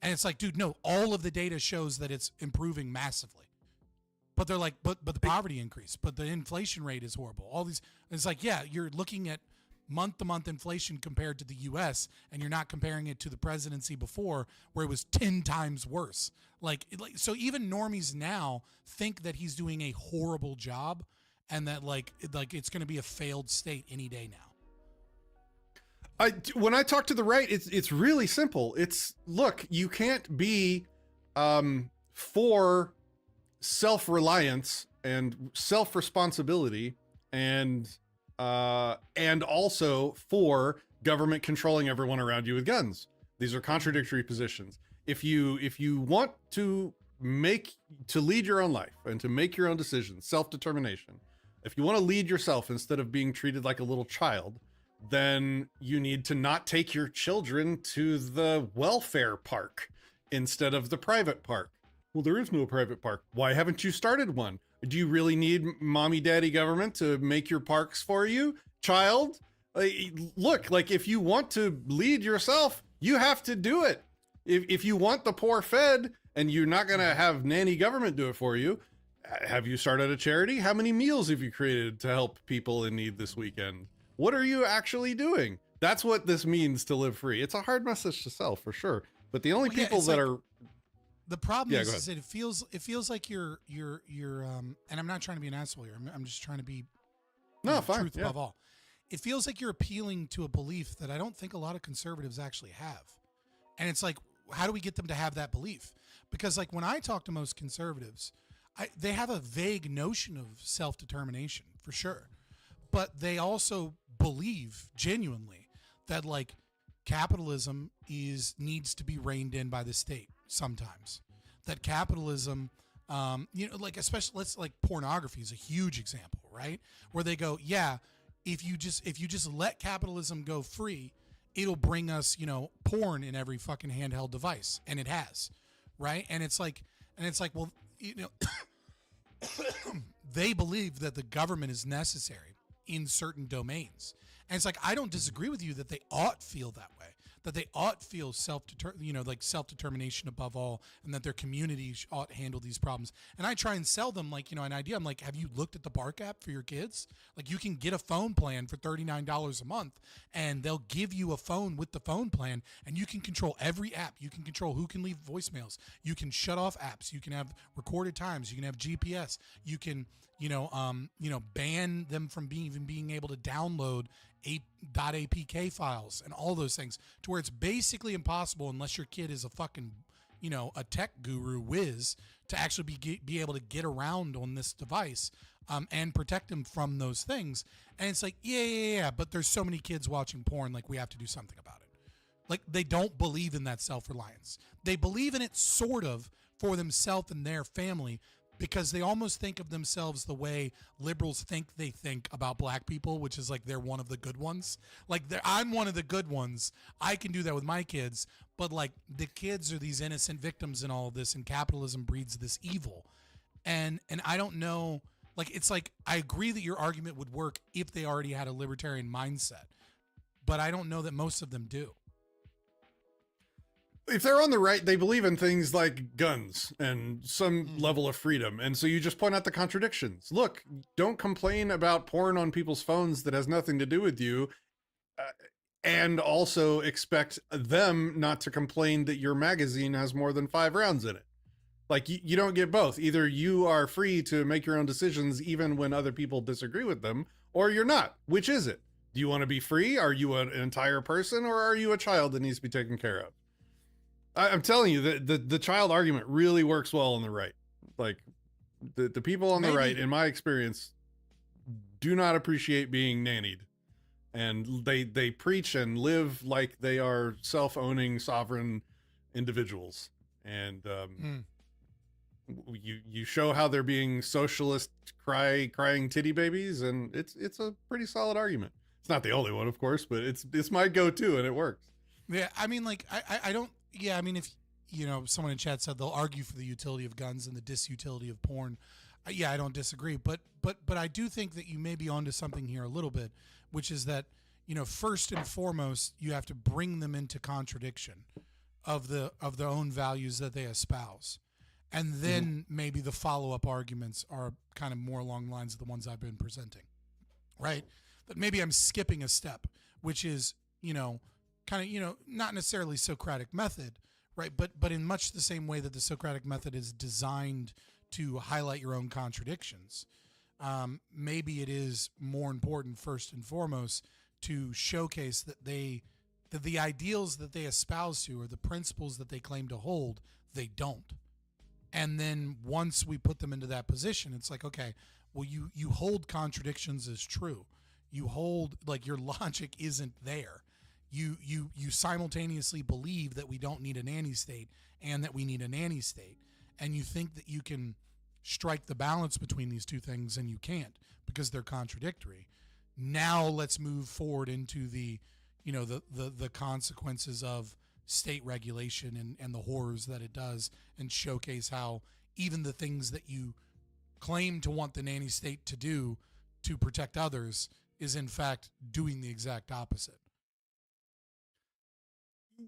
[SPEAKER 1] And it's like, dude, no, all of the data shows that it's improving massively. But they're like, but the poverty increase, but the inflation rate is horrible. All these, it's like, yeah, you're looking at month-to-month inflation compared to the U.S., and you're not comparing it to the presidency before, where it was 10 times worse. Like so even normies now think that he's doing a horrible job, and that like it's going to be a failed state any day now.
[SPEAKER 13] When I talk to the right, it's really simple. It's, look, you can't be for self-reliance and self-responsibility and also for government controlling everyone around you with guns. These are contradictory positions. If you want to lead your own life and to make your own decisions, self-determination, if you want to lead yourself instead of being treated like a little child, then you need to not take your children to the welfare park instead of the private park. Well, there is no private park. Why haven't you started one? Do you really need mommy, daddy government to make your parks for you, child? Look, like, if you want to lead yourself, you have to do it. If you want the poor fed and you're not going to have nanny government do it for you, have you started a charity? How many meals have you created to help people in need this weekend? What are you actually doing? That's what this means to live free. It's a hard message to sell, for sure. But the only people that are...
[SPEAKER 1] The problem is that it feels like you're and I'm not trying to be an asshole here. I'm just trying to be truth above all. It feels like you're appealing to a belief that I don't think a lot of conservatives actually have. And it's like, how do we get them to have that belief? Because like when I talk to most conservatives, they have a vague notion of self-determination, for sure. But they also believe genuinely that like capitalism needs to be reined in by the state sometimes. That capitalism, like especially like pornography is a huge example, right? Where they go, yeah, if you just let capitalism go free, it'll bring us, porn in every fucking handheld device, and it has, right? And it's like, well, they believe that the government is necessary in certain domains. And it's like, I don't disagree with you that they ought feel that way, that they ought feel self-determination above all, and that their communities ought handle these problems. And I try and sell them like, an idea. I'm like, have you looked at the Bark app for your kids? Like, you can get a phone plan for $39 a month, and they'll give you a phone with the phone plan, and you can control every app. You can control who can leave voicemails. You can shut off apps. You can have recorded times. You can have GPS. You can, ban them from being able to download .apk files and all those things, to where it's basically impossible, unless your kid is a fucking, a tech guru whiz, to actually be able to get around on this device and protect them from those things. And it's like, yeah, but there's so many kids watching porn, like we have to do something about it. Like, they don't believe in that self-reliance. They believe in it sort of for themselves and their family, because they almost think of themselves the way liberals think they think about black people, which is like they're one of the good ones. Like, I'm one of the good ones. I can do that with my kids. But like, the kids are these innocent victims in all of this, and capitalism breeds this evil. And I don't know, like, it's like, I agree that your argument would work if they already had a libertarian mindset, but I don't know that most of them do.
[SPEAKER 13] If they're on the right, they believe in things like guns and some level of freedom. And so you just point out the contradictions. Look, don't complain about porn on people's phones that has nothing to do with you, and also expect them not to complain that your magazine has more than 5 rounds in it. Like, you don't get both. Either you are free to make your own decisions even when other people disagree with them, or you're not. Which is it? Do you want to be free? Are you an entire person, or are you a child that needs to be taken care of? I'm telling you that the child argument really works well on the right. Like the people on the right, in my experience, do not appreciate being nannied, and they preach and live like they are self-owning sovereign individuals. And you show how they're being socialist crying titty babies, and it's a pretty solid argument. It's not the only one, of course, but it's my go-to, and it works.
[SPEAKER 1] Yeah, I mean, like, I don't, yeah, I mean, if, you know, someone in chat said they'll argue for the utility of guns and the disutility of porn, yeah, I don't disagree, but I do think that you may be onto something here a little bit, which is that, you know, first and foremost, you have to bring them into contradiction of their own values that they espouse. And then maybe the follow-up arguments are kind of more along the lines of the ones I've been presenting, right? But maybe I'm skipping a step, which is, you know, kind of, you know, not necessarily Socratic method, right? But in much the same way that the Socratic method is designed to highlight your own contradictions. Maybe it is more important, first and foremost, to showcase that that the ideals that they espouse to, or the principles that they claim to hold, they don't. And then once we put them into that position, it's like, okay, well, you hold contradictions as true. You hold, like, your logic isn't there. You simultaneously believe that we don't need a nanny state and that we need a nanny state. And you think that you can strike the balance between these two things, and you can't, because they're contradictory. Now let's move forward into the, you know, the consequences of state regulation and the horrors that it does, and showcase how even the things that you claim to want the nanny state to do to protect others is in fact doing the exact opposite.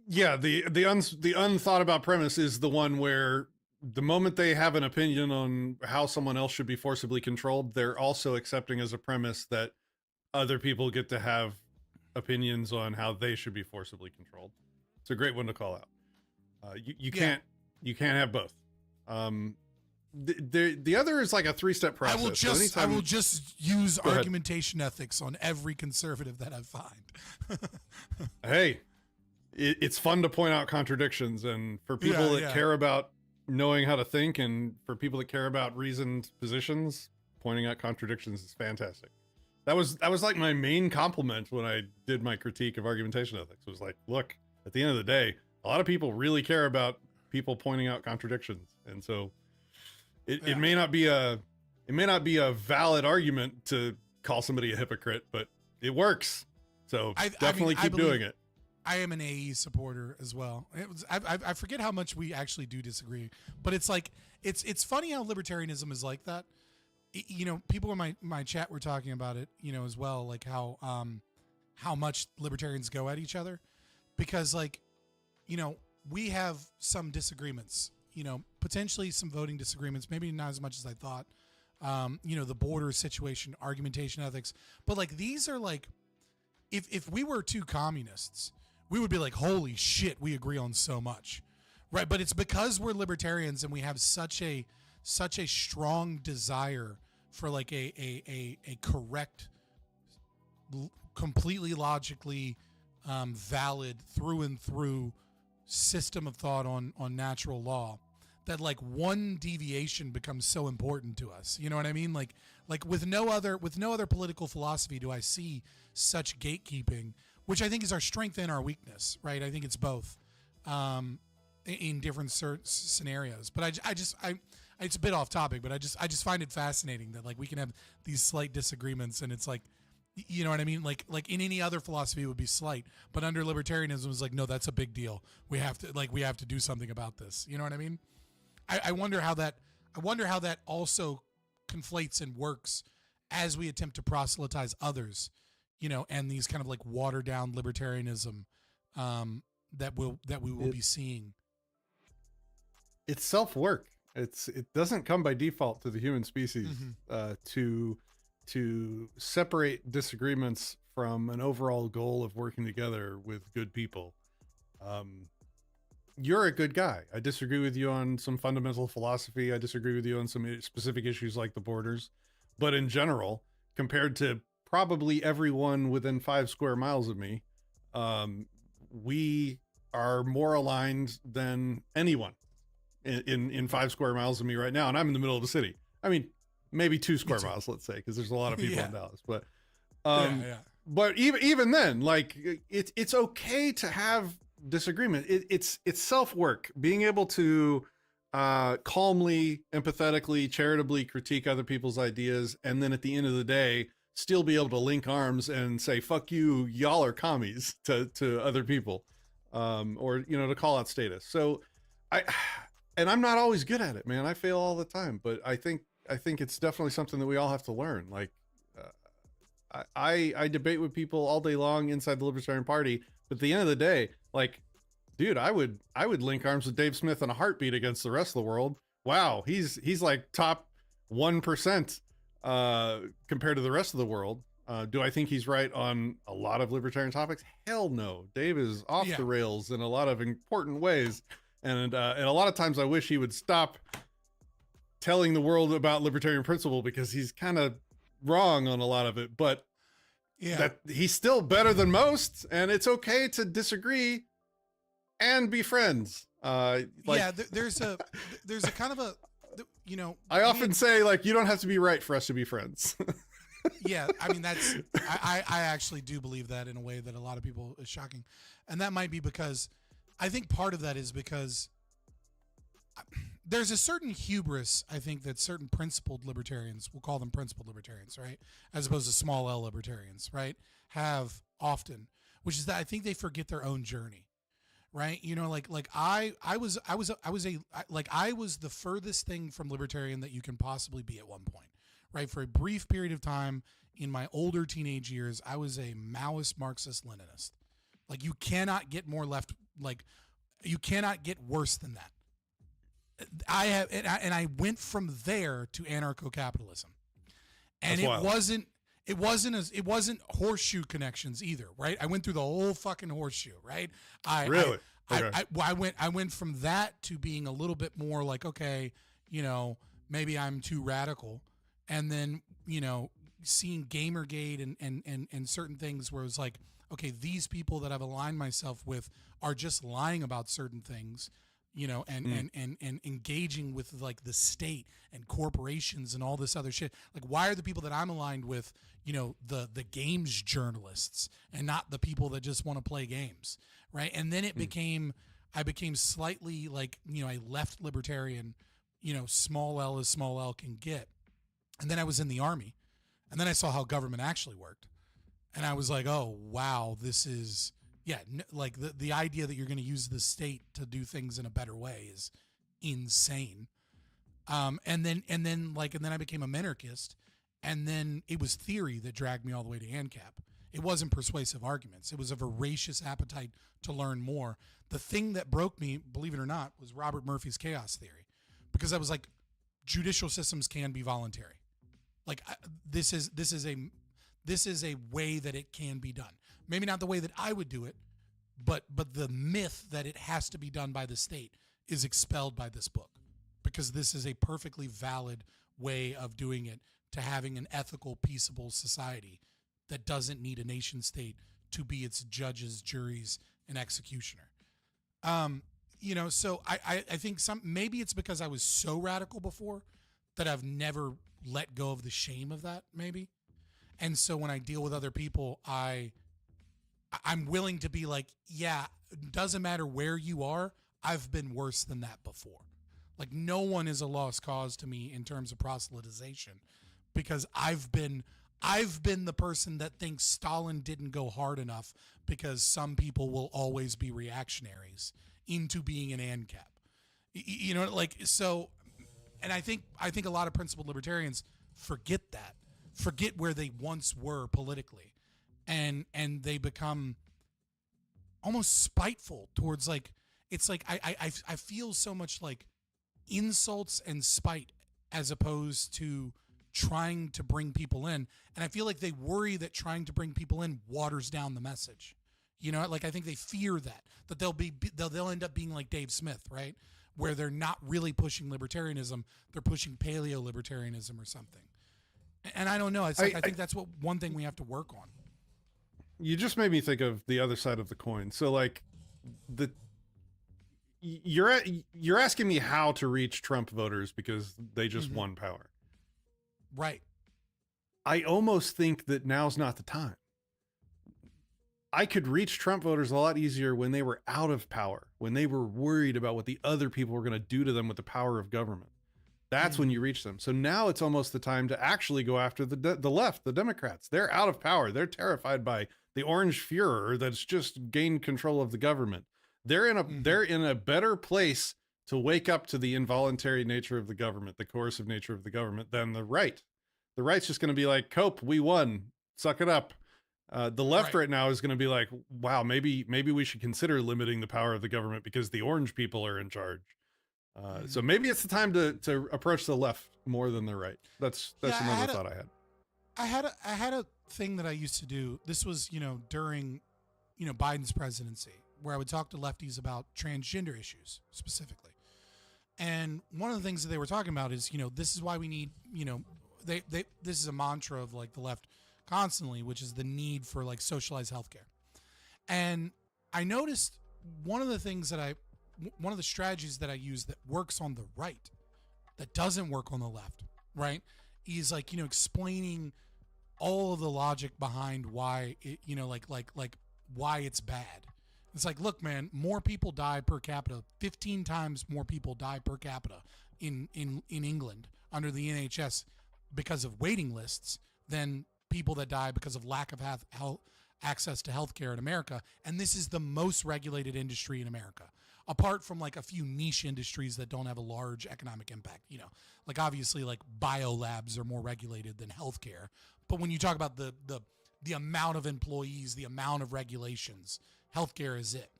[SPEAKER 13] Yeah, the unthought about premise is the one where the moment they have an opinion on how someone else should be forcibly controlled, they're also accepting as a premise that other people get to have opinions on how they should be forcibly controlled. It's a great one to call out. You can't have both. The other is like a 3-step process.
[SPEAKER 1] I will just use argumentation ethics on every conservative that I find.
[SPEAKER 13] Hey, it's fun to point out contradictions, and for people that care about knowing how to think, and for people that care about reasoned positions, pointing out contradictions is fantastic. That was like my main compliment when I did my critique of argumentation ethics. It was like, look, at the end of the day, a lot of people really care about people pointing out contradictions, and so it may not be a valid argument to call somebody a hypocrite, but it works. So definitely keep doing it.
[SPEAKER 1] I am an AE supporter as well. I forget how much we actually do disagree, but it's like it's funny how libertarianism is like that. You know, people in my chat were talking about it, you know, as well, like how much libertarians go at each other, because, like, you know, we have some disagreements, you know, potentially some voting disagreements, maybe not as much as I thought. You know, the border situation, argumentation ethics, but like these are like, if we were two communists, we would be like, holy shit, we agree on so much, right? But it's because we're libertarians and we have such a strong desire for like a correct, completely logically valid through and through system of thought on natural law, that like one deviation becomes so important to us. You know what I mean? Like with no other political philosophy do I see such gatekeeping, which I think is our strength and our weakness, right? I think it's both in different scenarios. But it's a bit off topic, but I just find it fascinating that like we can have these slight disagreements, and it's like, you know what I mean? Like in any other philosophy it would be slight, but under libertarianism it's like, no, that's a big deal. We have to do something about this. You know what I mean? I wonder how that also conflates and works as we attempt to proselytize others, you know, and these kind of like watered down libertarianism that we will be seeing.
[SPEAKER 13] It's self-work. It doesn't come by default to the human species to separate disagreements from an overall goal of working together with good people. You're a good guy. I disagree with you on some fundamental philosophy. I disagree with you on some specific issues like the borders, but in general, compared to probably everyone within 5 square miles of me, we are more aligned than anyone in 5 square miles of me right now, and I'm in the middle of the city. I mean, maybe 2 square miles, let's say, because there's a lot of people in Dallas. But but even then, like it's okay to have disagreement. It's self-work, being able to calmly, empathetically, charitably critique other people's ideas, and then at the end of the day still be able to link arms and say fuck you, y'all are commies to other people, or to call out status. So I'm not always good at it, man. I fail all the time, but I think it's definitely something that we all have to learn. Like I debate with people all day long inside the Libertarian Party, but at the end of the day, like, dude, I would link arms with Dave Smith in a heartbeat against the rest of the world. Wow, he's like top 1% compared to the rest of the world. Do I think he's right on a lot of libertarian topics? Hell no. Dave is off the rails in a lot of important ways, and a lot of times I wish he would stop telling the world about libertarian principle, because he's kind of wrong on a lot of it. But that he's still better than most, and it's okay to disagree and be friends.
[SPEAKER 1] There's a kind of a,
[SPEAKER 13] I often say, like, you don't have to be right for us to be friends.
[SPEAKER 1] Yeah, I mean, I actually do believe that in a way that a lot of people is shocking. And that might be because I think part of that is because there's a certain hubris, I think, that certain principled libertarians, we'll call them principled libertarians, right, as opposed to small L libertarians, right, have often, which is that I think they forget their own journey, right? I was the furthest thing from libertarian that you can possibly be at one point, right? For a brief period of time in my older teenage years, I was a Maoist Marxist Leninist. Like, you cannot get more left, like, you cannot get worse than that. I went from there to anarcho-capitalism, and it wasn't horseshoe connections either, right? I went through the whole fucking horseshoe, right? I went from that to being a little bit more like, okay, maybe I'm too radical, and then seeing Gamergate and certain things where it was like, okay, these people that I've aligned myself with are just lying about certain things. And engaging with like the state and corporations and all this other shit. Like, why are the people that I'm aligned with, the games journalists and not the people that just want to play games, right? And then I became slightly like, I left libertarian, small L as small L can get. And then I was in the army, and then I saw how government actually worked. And I was like, oh, wow, this is... like the idea that you're going to use the state to do things in a better way is insane. And then I became a minarchist, and then it was theory that dragged me all the way to ANCAP. It wasn't persuasive arguments. It was a voracious appetite to learn more. The thing that broke me, believe it or not, was Robert Murphy's chaos theory, because I was like, judicial systems can be voluntary. Like, this is a way that it can be done. Maybe not the way that I would do it, but the myth that it has to be done by the state is expelled by this book, because this is a perfectly valid way of doing it, to having an ethical, peaceable society that doesn't need a nation state to be its judges, juries, and executioner. So I think maybe it's because I was so radical before that I've never let go of the shame of that, maybe. And so when I deal with other people, I'm willing to be like, yeah, it doesn't matter where you are. I've been worse than that before. Like, no one is a lost cause to me in terms of proselytization, because I've been the person that thinks Stalin didn't go hard enough, because some people will always be reactionaries, into being an ANCAP. So, and I think a lot of principled libertarians forget where they once were politically, and they become almost spiteful towards, like, it's like I feel so much like insults and spite as opposed to trying to bring people in. And I feel like they worry that trying to bring people in waters down the message. Like, I think they fear that they'll end up being like Dave Smith, right? Where they're not really pushing libertarianism, they're pushing paleo libertarianism or something. And I don't know. I think that's one thing we have to work on.
[SPEAKER 13] You just made me think of the other side of the coin. So, like, you're asking me how to reach Trump voters because they just won power.
[SPEAKER 1] Right.
[SPEAKER 13] I almost think that now's not the time. I could reach Trump voters a lot easier when they were out of power, when they were worried about what the other people were going to do to them with the power of government. That's when you reach them. So now it's almost the time to actually go after the left, the Democrats. They're out of power. They're terrified by the orange Führer that's just gained control of the government. They're in a better place to wake up to the involuntary nature of the government, the coercive nature of the government, than the right. The right's just going to be like, cope, we won, suck it up. The left right now is going to be like, wow, maybe we should consider limiting the power of the government because the orange people are in charge. So maybe it's the time to approach the left more than the right. That's another thought I had.
[SPEAKER 1] I had a thing that I used to do. This was, during, Biden's presidency, where I would talk to lefties about transgender issues specifically. And one of the things that they were talking about is, this is why we need, this is a mantra of like the left constantly, which is the need for like socialized healthcare. And I noticed one of the strategies that I use that works on the right, that doesn't work on the left, right, is like, explaining all of the logic behind why it, like why it's bad. It's like, look, man, more people die per capita, 15 times more people die per capita in England under the NHS because of waiting lists than people that die because of lack of access to healthcare in America. And this is the most regulated industry in America, apart from like a few niche industries that don't have a large economic impact. Like obviously like biolabs are more regulated than healthcare. But when you talk about the amount of employees, the amount of regulations, healthcare is it.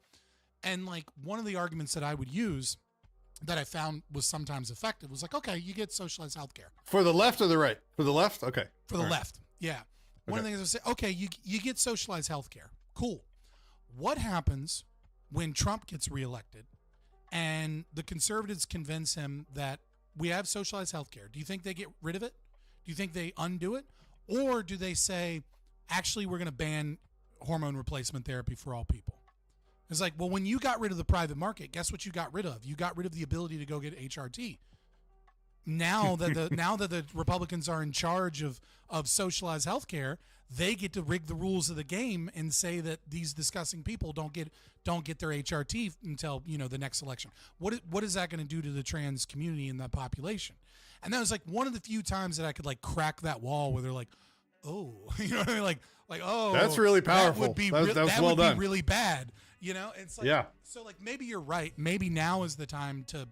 [SPEAKER 1] And like one of the arguments that I would use that I found was sometimes effective was like, okay, you get socialized healthcare.
[SPEAKER 13] For the left or the right? For the left? Okay.
[SPEAKER 1] For the left. Yeah. One of the things I would say, okay, you get socialized healthcare. Cool. What happens when Trump gets reelected and the conservatives convince him that we have socialized healthcare? Do you think they get rid of it? Do you think they undo it? Or do they say, actually, we're going to ban hormone replacement therapy for all people? It's like, well, when you got rid of the private market, guess what you got rid of? You got rid of the ability to go get HRT. Now that the Republicans are in charge of socialized healthcare, they get to rig the rules of the game and say that these disgusting people don't get their HRT until the next election. What is that going to do to the trans community and the population? And that was like one of the few times that I could like crack that wall where they're like, oh, you know what I mean? Like oh,
[SPEAKER 13] that's really powerful.
[SPEAKER 1] That would be
[SPEAKER 13] that well done.
[SPEAKER 1] Be really bad. It's like,
[SPEAKER 13] yeah.
[SPEAKER 1] So like maybe you're right. Maybe now is the time to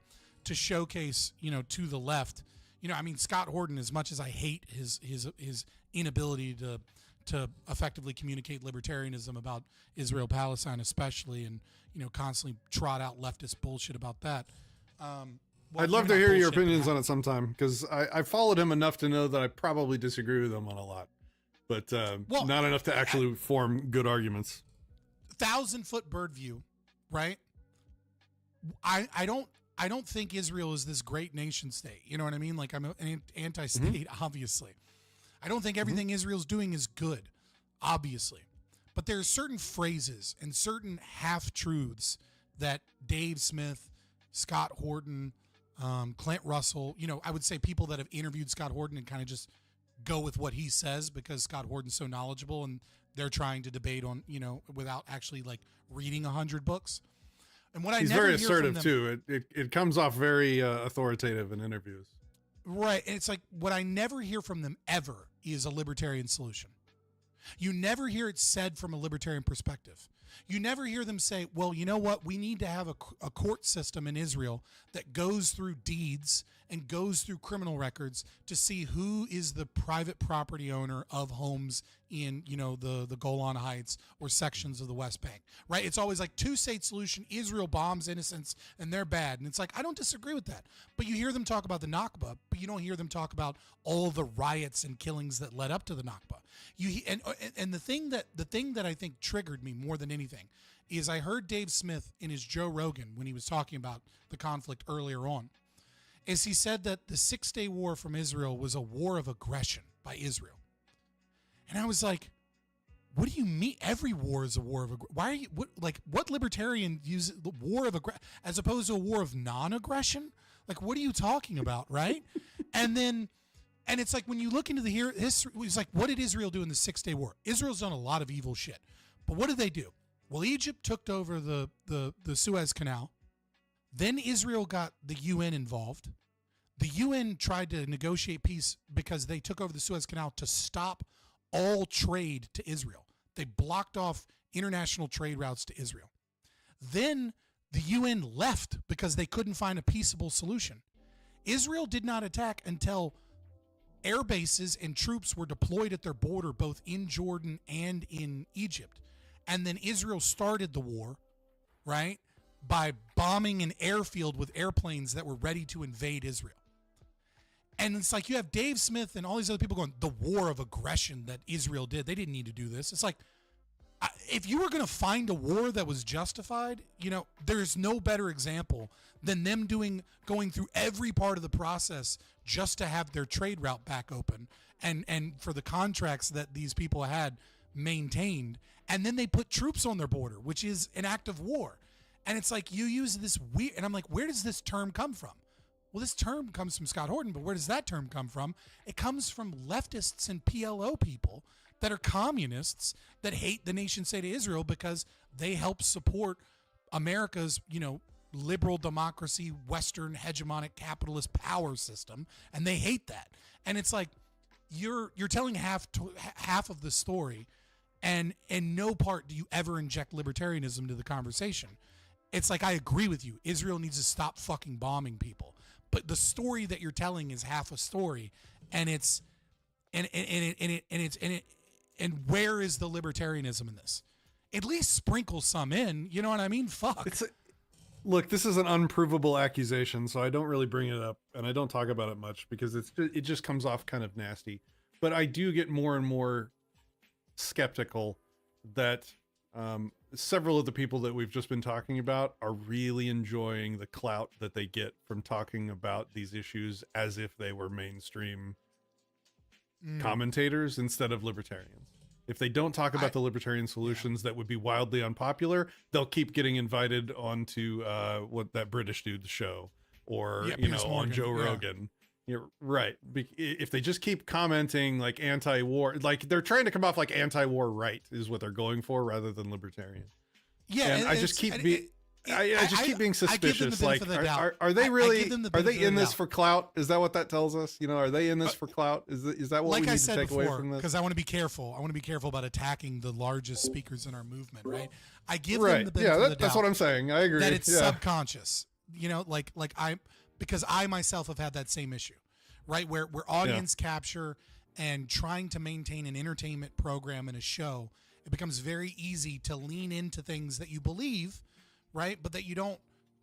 [SPEAKER 1] showcase, to the left. I mean, Scott Horton, as much as I hate his inability to effectively communicate libertarianism about Israel, Palestine, especially, and, constantly trot out leftist bullshit about that.
[SPEAKER 13] I'd love to hear your opinions on it sometime, because I followed him enough to know that I probably disagree with him on a lot, but not enough to actually form good arguments.
[SPEAKER 1] 1,000-foot bird view, right? I don't think Israel is this great nation state. You know what I mean? Like, I'm an anti-state, obviously. I don't think everything Israel's doing is good, obviously. But there are certain phrases and certain half-truths that Dave Smith, Scott Horton, Clint Russell, I would say people that have interviewed Scott Horton and kind of just go with what he says because Scott Horton's so knowledgeable and they're trying to debate on, without actually like reading 100 books. And what
[SPEAKER 13] he's
[SPEAKER 1] I never
[SPEAKER 13] very
[SPEAKER 1] hear
[SPEAKER 13] assertive
[SPEAKER 1] from them,
[SPEAKER 13] too. It comes off very authoritative in interviews.
[SPEAKER 1] Right. And it's like what I never hear from them ever is a libertarian solution. You never hear it said from a libertarian perspective. You never hear them say, well, you know what? We need to have a court system in Israel that goes through deeds and goes through criminal records to see who is the private property owner of homes in, the Golan Heights or sections of the West Bank, right? It's always like two-state solution. Israel bombs innocents and they're bad. And it's like, I don't disagree with that. But you hear them talk about the Nakba, but you don't hear them talk about all the riots and killings that led up to the Nakba. And the thing that I think triggered me more than anything is I heard Dave Smith in his Joe Rogan when he was talking about the conflict earlier on, is he said that the 6-Day War from Israel was a war of aggression by Israel. And I was like, what do you mean? Every war is a war of why are you what libertarian uses the war of aggression as opposed to a war of non-aggression? Like, what are you talking about, right? And it's like when you look into the history, it's like, what did Israel do in the 6-Day War? Israel's done a lot of evil shit, but what did they do? Well, Egypt took over the Suez Canal. Then Israel got the UN involved. The UN tried to negotiate peace because they took over the Suez Canal to stop all trade to Israel. They blocked off international trade routes to Israel. Then the UN left because they couldn't find a peaceable solution. Israel did not attack until air bases and troops were deployed at their border, both in Jordan and in Egypt. And then Israel started the war, right, by bombing an airfield with airplanes that were ready to invade Israel. And it's like you have Dave Smith and all these other people going, the war of aggression that Israel did. They didn't need to do this. It's like, if you were going to find a war that was justified, there's no better example than them going through every part of the process just to have their trade route back open and for the contracts that these people had maintained. And then they put troops on their border, which is an act of war. And it's like you use this weird, and I'm like, where does this term come from? Well, this term comes from Scott Horton, but where does that term come from? It comes from leftists and PLO people that are communists that hate the nation state of Israel because they help support America's, liberal democracy, Western hegemonic capitalist power system, and they hate that. And it's like you're telling half of the story, and in no part do you ever inject libertarianism into the conversation. It's like, I agree with you. Israel needs to stop fucking bombing people. But the story that you're telling is half a story, and where is the libertarianism in this? At least sprinkle some in. You know what I mean? Fuck.
[SPEAKER 13] Look, this is an unprovable accusation, so I don't really bring it up, and I don't talk about it much because it just comes off kind of nasty. But I do get more and more skeptical that several of the people that we've just been talking about are really enjoying the clout that they get from talking about these issues as if they were mainstream commentators instead of libertarians. If they don't talk about the libertarian solutions that would be wildly unpopular, they'll keep getting invited onto what that British dude's show or on Joe Rogan. You're right. If they just keep commenting like anti-war, like they're trying to come off like anti-war right is what they're going for rather than libertarian.
[SPEAKER 1] Yeah,
[SPEAKER 13] and I just keep being suspicious. Like, are they really? Are they in this for clout? Is that what that tells us? Are they in this for clout? Is that what we need to take away from this?
[SPEAKER 1] Because I want to be careful. I want to be careful about attacking the largest speakers in our movement. Right? I give them the benefit of the doubt.
[SPEAKER 13] That's what I'm saying. I agree.
[SPEAKER 1] That it's subconscious. Because I myself have had that same issue, right? Where audience capture and trying to maintain an entertainment program and a show, it becomes very easy to lean into things that you believe, right? But that you don't,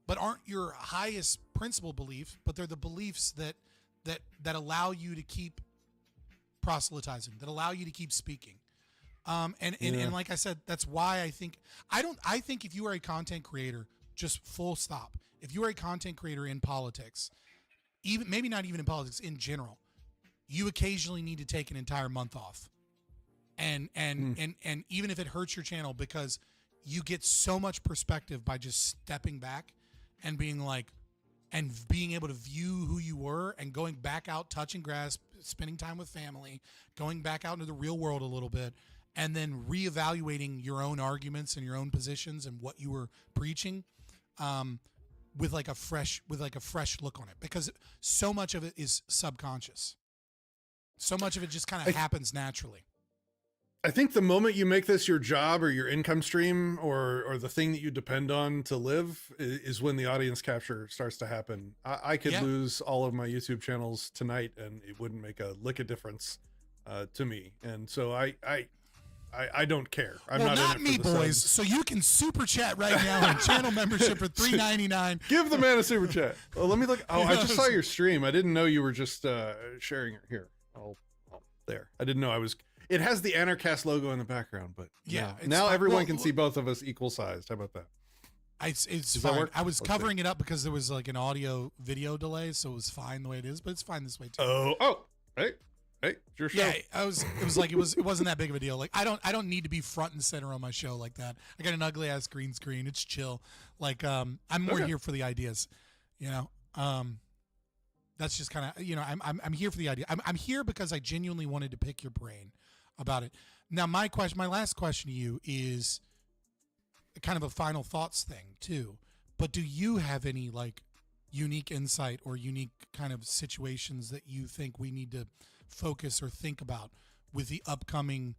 [SPEAKER 1] but aren't your highest principle belief, but they're the beliefs that allow you to keep proselytizing, that allow you to keep speaking. And like I said, that's why I think if you are a content creator, just full stop. If you are a content creator in politics, even maybe not even in politics, in general, you occasionally need to take an entire month off. And even if it hurts your channel, because you get so much perspective by just stepping back and being able to view who you were and going back out, touching grass, spending time with family, going back out into the real world a little bit, and then reevaluating your own arguments and your own positions and what you were preaching. With a fresh look on it, because so much of it is subconscious. So much of it just kind of happens naturally.
[SPEAKER 13] I think the moment you make this your job or your income stream or the thing that you depend on to live is when the audience capture starts to happen. I could lose all of my YouTube channels tonight and it wouldn't make a lick of difference to me. And so I don't care. I'm not in it for the
[SPEAKER 1] boys.
[SPEAKER 13] subs.
[SPEAKER 1] So you can super chat right now on channel membership for $3.99.
[SPEAKER 13] Give the man a super chat. Oh, let me look. Oh, I just saw your stream. I didn't know you were just sharing it here. Oh, there. I didn't know I was. It has the Anarcast logo in the background, but now everyone can see both of us equal sized. How about that?
[SPEAKER 1] It's fine. I was covering it up because there was like an audio video delay, so it was fine the way it is, but it's fine this way too.
[SPEAKER 13] Oh, hey, Hey, it's your show.
[SPEAKER 1] Yeah, it wasn't that big of a deal. Like I don't need to be front and center on my show like that. I got an ugly ass green screen. It's chill. Like I'm more here for the ideas, you know. That's just kind of, you know, I'm here for the idea. I'm here because I genuinely wanted to pick your brain about it. Now my last question to you is kind of a final thoughts thing too. But do you have any like unique insight or unique kind of situations that you think we need to focus or think about with the upcoming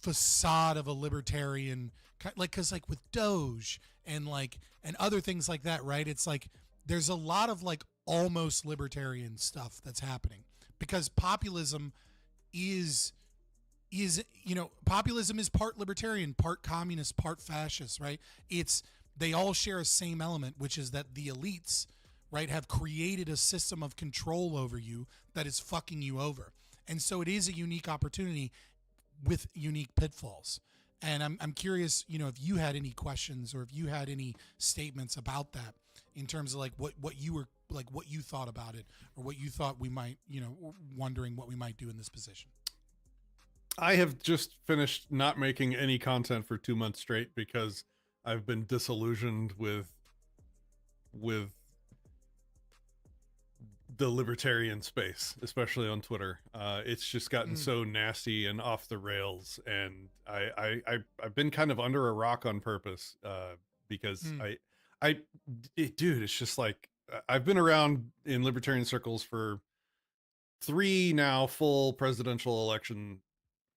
[SPEAKER 1] facade of a libertarian, like, because like with Doge and other things like that, right? It's like there's a lot of like almost libertarian stuff that's happening because populism is populism is part libertarian, part communist, part fascist, right? They all share a same element, which is that the elites, right, have created a system of control over you that is fucking you over. And so it is a unique opportunity with unique pitfalls. And I'm curious, you know, if you had any questions or if you had any statements about that in terms of like what you were like, what you thought about it or what you thought we might, you know, wondering what we might do in this position.
[SPEAKER 13] I have just finished not making any content for 2 months straight because I've been disillusioned with the libertarian space, especially on Twitter. It's just gotten so nasty and off the rails, and I've been kind of under a rock on purpose because dude, it's just like I've been around in libertarian circles for 3 now full presidential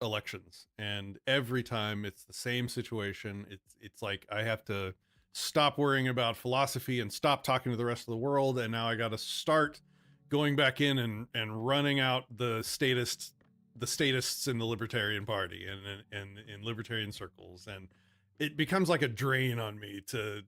[SPEAKER 13] elections, and every time it's the same situation. It's like I have to stop worrying about philosophy and stop talking to the rest of the world, and now I got to start going back in and running out the statists in the Libertarian Party and in libertarian circles, and it becomes like a drain on me to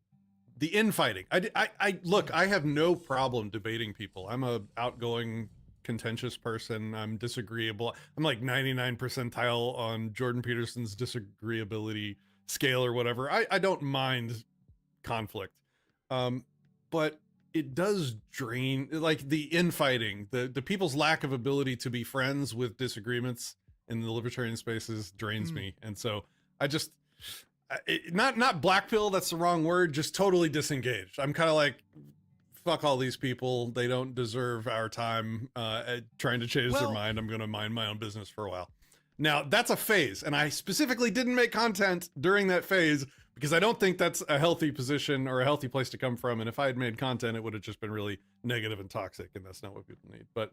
[SPEAKER 13] the infighting. I look, I have no problem debating people. I'm a outgoing, contentious person. I'm disagreeable. I'm like 99 percentile on Jordan Peterson's disagreeability scale or whatever. I don't mind conflict, but it does drain, like the infighting, the people's lack of ability to be friends with disagreements in the libertarian spaces drains me. And so I just, not blackpilled, that's the wrong word, just totally disengaged. I'm kind of like, fuck all these people. They don't deserve our time trying to change their mind. I'm going to mind my own business for a while. Now, that's a phase, and I specifically didn't make content during that phase because I don't think that's a healthy position or a healthy place to come from. And if I had made content, it would have just been really negative and toxic, and that's not what people need. But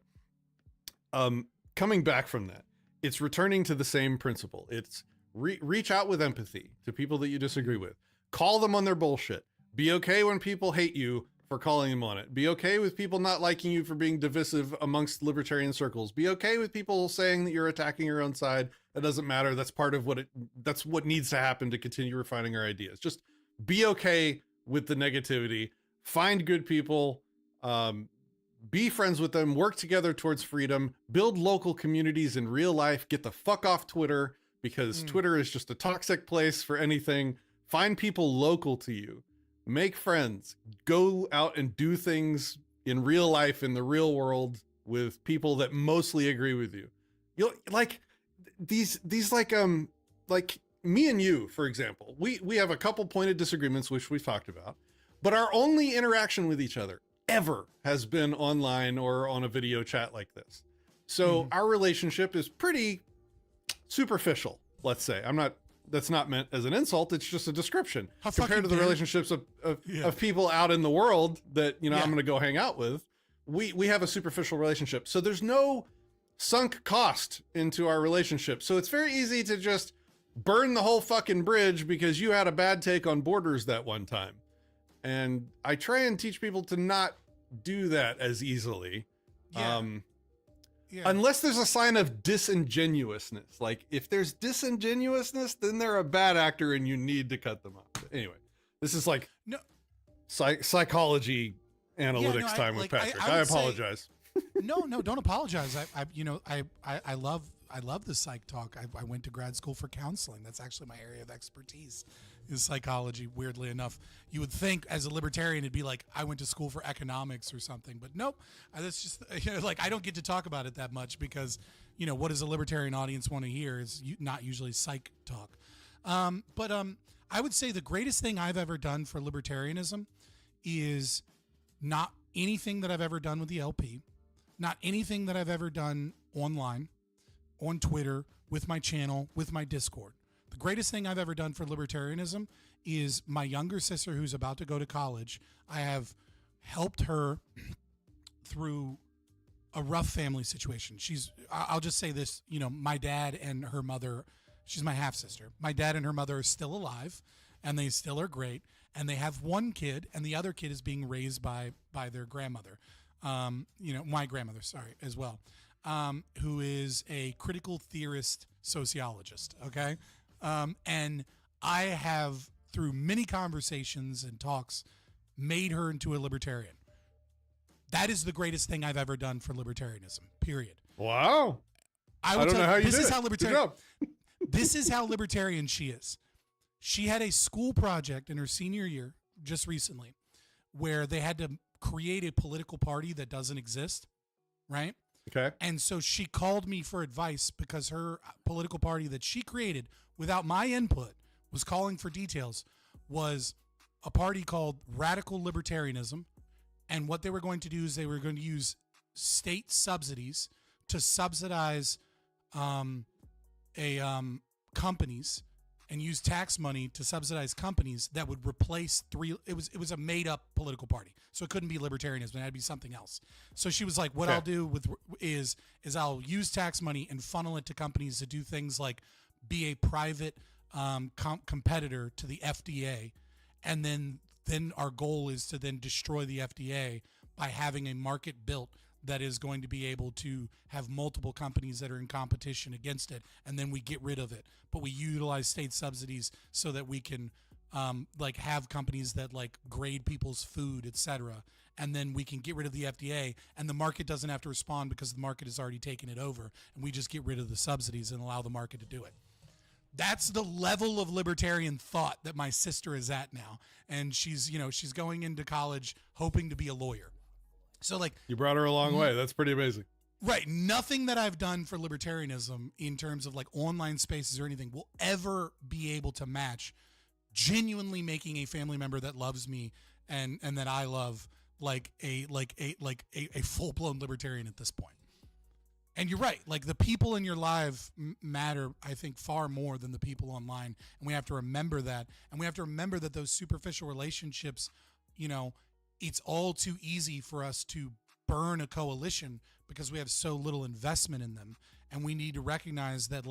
[SPEAKER 13] coming back from that, it's returning to the same principle. It's reach out with empathy to people that you disagree with. Call them on their bullshit. Be okay when people hate you for calling them on it. Be okay with people not liking you for being divisive amongst libertarian circles. Be okay with people saying that you're attacking your own side. That doesn't matter. That's part of that's what needs to happen to continue refining our ideas. Just be okay with the negativity. Find good people. Be friends with them. Work together towards freedom. Build local communities in real life. Get the fuck off Twitter, because Twitter is just a toxic place for anything. Find people local to you. Make friends, go out and do things in real life, in the real world, with people that mostly agree with you. You'll like these like me and you, for example, we have a couple pointed disagreements, which we've talked about, but our only interaction with each other ever has been online or on a video chat like this. So our relationship is pretty superficial, let's say. That's not meant as an insult. It's just a description compared to the relationships of people out in the world that, you know, I'm going to go hang out with. We have a superficial relationship. So there's no sunk cost into our relationship. So it's very easy to just burn the whole fucking bridge because you had a bad take on borders that one time. And I try and teach people to not do that as easily. Unless there's a sign of disingenuousness. Like if there's disingenuousness, then they're a bad actor and you need to cut them off. Anyway, this is like psychology analytics time with Patrick. I apologize.
[SPEAKER 1] No, don't apologize. I I love the psych talk. I went to grad school for counseling. That's actually my area of expertise is psychology. Weirdly enough, you would think as a libertarian it'd be like I went to school for economics or something, but nope. That's just like I don't get to talk about it that much because what does a libertarian audience want to hear is not usually psych talk. But I would say the greatest thing I've ever done for libertarianism is not anything that I've ever done with the LP, not anything that I've ever done online, on Twitter, with my channel, with my Discord. The greatest thing I've ever done for libertarianism is my younger sister who's about to go to college. I have helped her through a rough family situation. I'll just say this, my dad and her mother, she's my half sister. My dad and her mother are still alive and they still are great. And they have one kid and the other kid is being raised by their grandmother. My grandmother, as well, who is a critical theorist sociologist. Okay. And I have, through many conversations and talks, made her into a libertarian. That is the greatest thing I've ever done for libertarianism, period.
[SPEAKER 13] Wow. I don't know how you did it.
[SPEAKER 1] This is how libertarian she is. She had a school project in her senior year just recently where they had to create a political party that doesn't exist, right?
[SPEAKER 13] Okay.
[SPEAKER 1] And so she called me for advice because her political party that she created without my input was calling for details was a party called Radical Libertarianism. And what they were going to do is they were going to use state subsidies to subsidize companies and use tax money to subsidize companies that would replace it was a made up political party. So it couldn't be libertarianism. It had to be something else. So she was like, what I'll do is I'll use tax money and funnel it to companies to do things like be a private competitor to the FDA. And then our goal is to then destroy the FDA by having a market built that is going to be able to have multiple companies that are in competition against it, and then we get rid of it. But we utilize state subsidies so that we can have companies that grade people's food, etc. And then we can get rid of the FDA, and the market doesn't have to respond because the market has already taken it over, and we just get rid of the subsidies and allow the market to do it. That's the level of libertarian thought that my sister is at now. And she's going into college hoping to be a lawyer. So
[SPEAKER 13] you brought her a long way. That's pretty amazing.
[SPEAKER 1] Right. Nothing that I've done for libertarianism in terms of online spaces or anything will ever be able to match genuinely making a family member that loves me and that I love a full-blown libertarian at this point. And you're right. The people in your life matter, I think, far more than the people online. And we have to remember that. And we have to remember that those superficial relationships, it's all too easy for us to burn a coalition because we have so little investment in them. And we need to recognize that,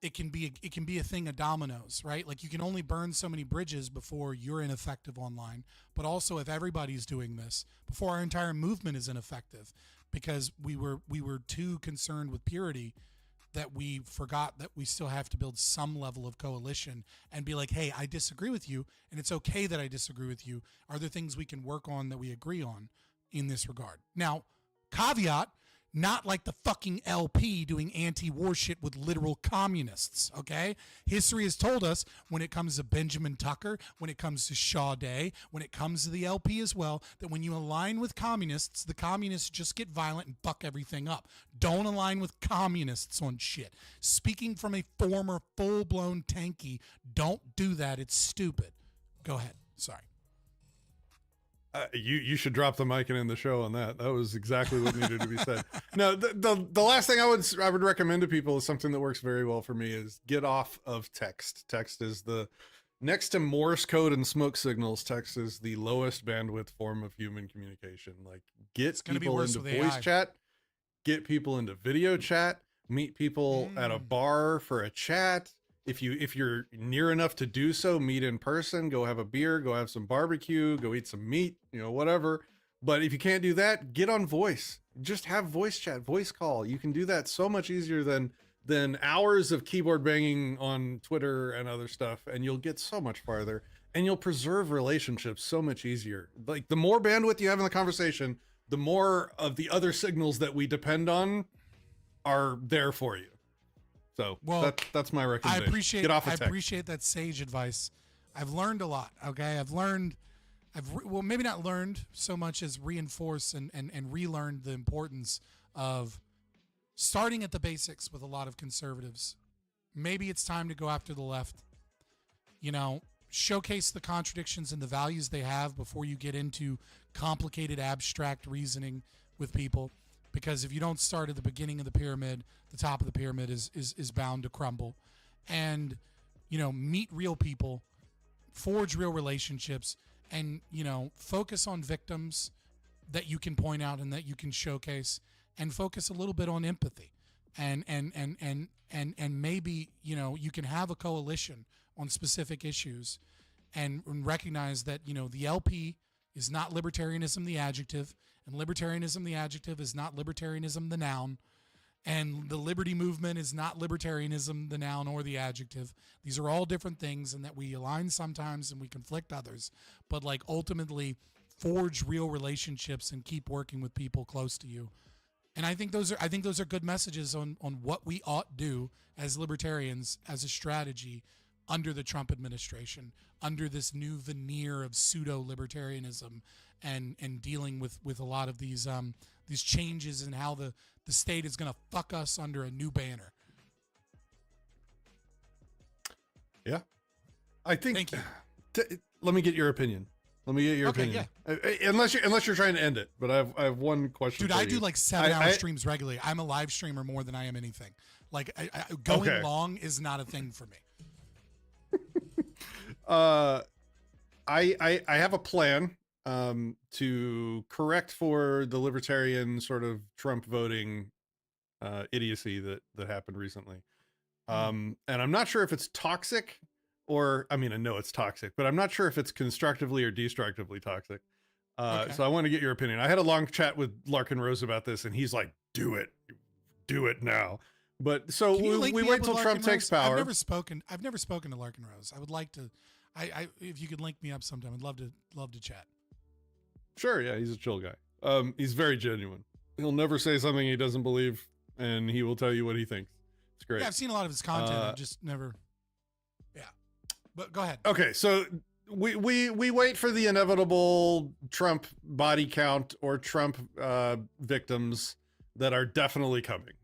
[SPEAKER 1] it can be a thing of dominoes, right? You can only burn so many bridges before you're ineffective online. But also, if everybody's doing this, before our entire movement is ineffective, because we were too concerned with purity that we forgot that we still have to build some level of coalition and be like, hey, I disagree with you, and it's okay that I disagree with you. Are there things we can work on that we agree on in this regard? Now, caveat, not like the fucking LP doing anti-war shit with literal communists, okay? History has told us when it comes to Benjamin Tucker, when it comes to Sade, when it comes to the LP as well, that when you align with communists, the communists just get violent and fuck everything up. Don't align with communists on shit. Speaking from a former full-blown tanky, don't do that. It's stupid. Go ahead. Sorry.
[SPEAKER 13] You should drop the mic and end the show on that. That was exactly what needed to be said. No, the last thing I would recommend to people is something that works very well for me is get off of text. Text is the next to Morse code and smoke signals. Text is the lowest bandwidth form of human communication. Get people into voice chat, get people into video chat, meet people at a bar for a chat. If you're near enough to do so, meet in person, go have a beer, go have some barbecue, go eat some meat, whatever. But if you can't do that, get on voice. Just have voice chat, voice call. You can do that so much easier than hours of keyboard banging on Twitter and other stuff, and you'll get so much farther, and you'll preserve relationships so much easier. The more bandwidth you have in the conversation, the more of the other signals that we depend on are there for you. So that's my recommendation. Get off of tech.
[SPEAKER 1] I appreciate that sage advice. I've learned a lot. Okay, well, maybe not learned so much as reinforced and relearned the importance of starting at the basics with a lot of conservatives. Maybe it's time to go after the left. You know, showcase the contradictions and the values they have before you get into complicated abstract reasoning with people. Because if you don't start at the beginning of the pyramid, the top of the pyramid is bound to crumble. And, you know, meet real people, forge real relationships, and, you know, focus on victims that you can point out and that you can showcase, and focus a little bit on empathy. And maybe, you know, you can have a coalition on specific issues and recognize that, you know, the LP is not libertarianism, the adjective, and libertarianism, the adjective, is not libertarianism, the noun, and the liberty movement is not libertarianism, the noun or the adjective. These are all different things, and that we align sometimes and we conflict others, but like ultimately forge real relationships and keep working with people close to you. And I think those are good messages on what we ought do as libertarians as a strategy under the Trump administration, under this new veneer of pseudo-libertarianism, and dealing with a lot of these changes in how the state is going to fuck us under a new banner.
[SPEAKER 13] Yeah, I think.
[SPEAKER 1] Thank you.
[SPEAKER 13] Let me get your opinion.
[SPEAKER 1] Okay,
[SPEAKER 13] yeah. Unless you're trying to end it, but I have one question.
[SPEAKER 1] Dude,
[SPEAKER 13] for
[SPEAKER 1] I
[SPEAKER 13] you.
[SPEAKER 1] do like 7-hour streams regularly. I'm a live streamer more than I am anything. Like going long is not a thing for me.
[SPEAKER 13] I have a plan to correct for the libertarian sort of Trump voting idiocy that happened recently. And I'm not sure if it's toxic, or I mean, I know it's toxic, but I'm not sure if it's constructively or destructively toxic. So I want to get your opinion. I had a long chat with Larkin Rose about this, and he's like, do it now. But so we wait till Trump takes power.
[SPEAKER 1] I've never spoken to Larkin Rose. I would like to. If you could link me up sometime, I'd love to chat.
[SPEAKER 13] Sure, yeah, he's a chill guy. He's very genuine. He'll never say something he doesn't believe, and he will tell you what he thinks. It's great.
[SPEAKER 1] Yeah, I've seen a lot of his content. I've just never. Yeah, but go ahead.
[SPEAKER 13] Okay, so we wait for the inevitable Trump body count or Trump victims that are definitely coming.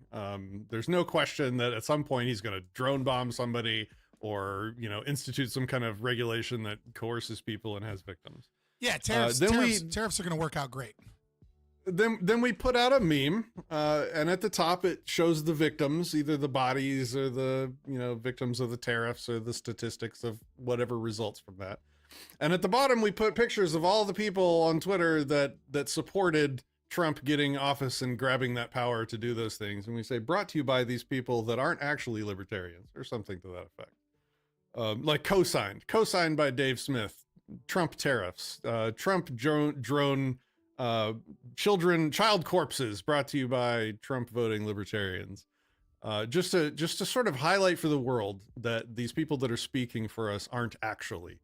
[SPEAKER 13] There's no question that at some point he's going to drone bomb somebody, or, you know, institute some kind of regulation that coerces people and has victims.
[SPEAKER 1] Yeah, tariffs are going to work out great.
[SPEAKER 13] Then we put out a meme, and at the top it shows the victims, either the bodies or the, you know, victims of the tariffs or the statistics of whatever results from that. And at the bottom we put pictures of all the people on Twitter that supported Trump getting office and grabbing that power to do those things. And we say, brought to you by these people that aren't actually libertarians, or something to that effect. Like co-signed by Dave Smith, Trump tariffs, Trump drone child corpses, brought to you by Trump voting libertarians. Just to sort of highlight for the world that these people that are speaking for us aren't actually.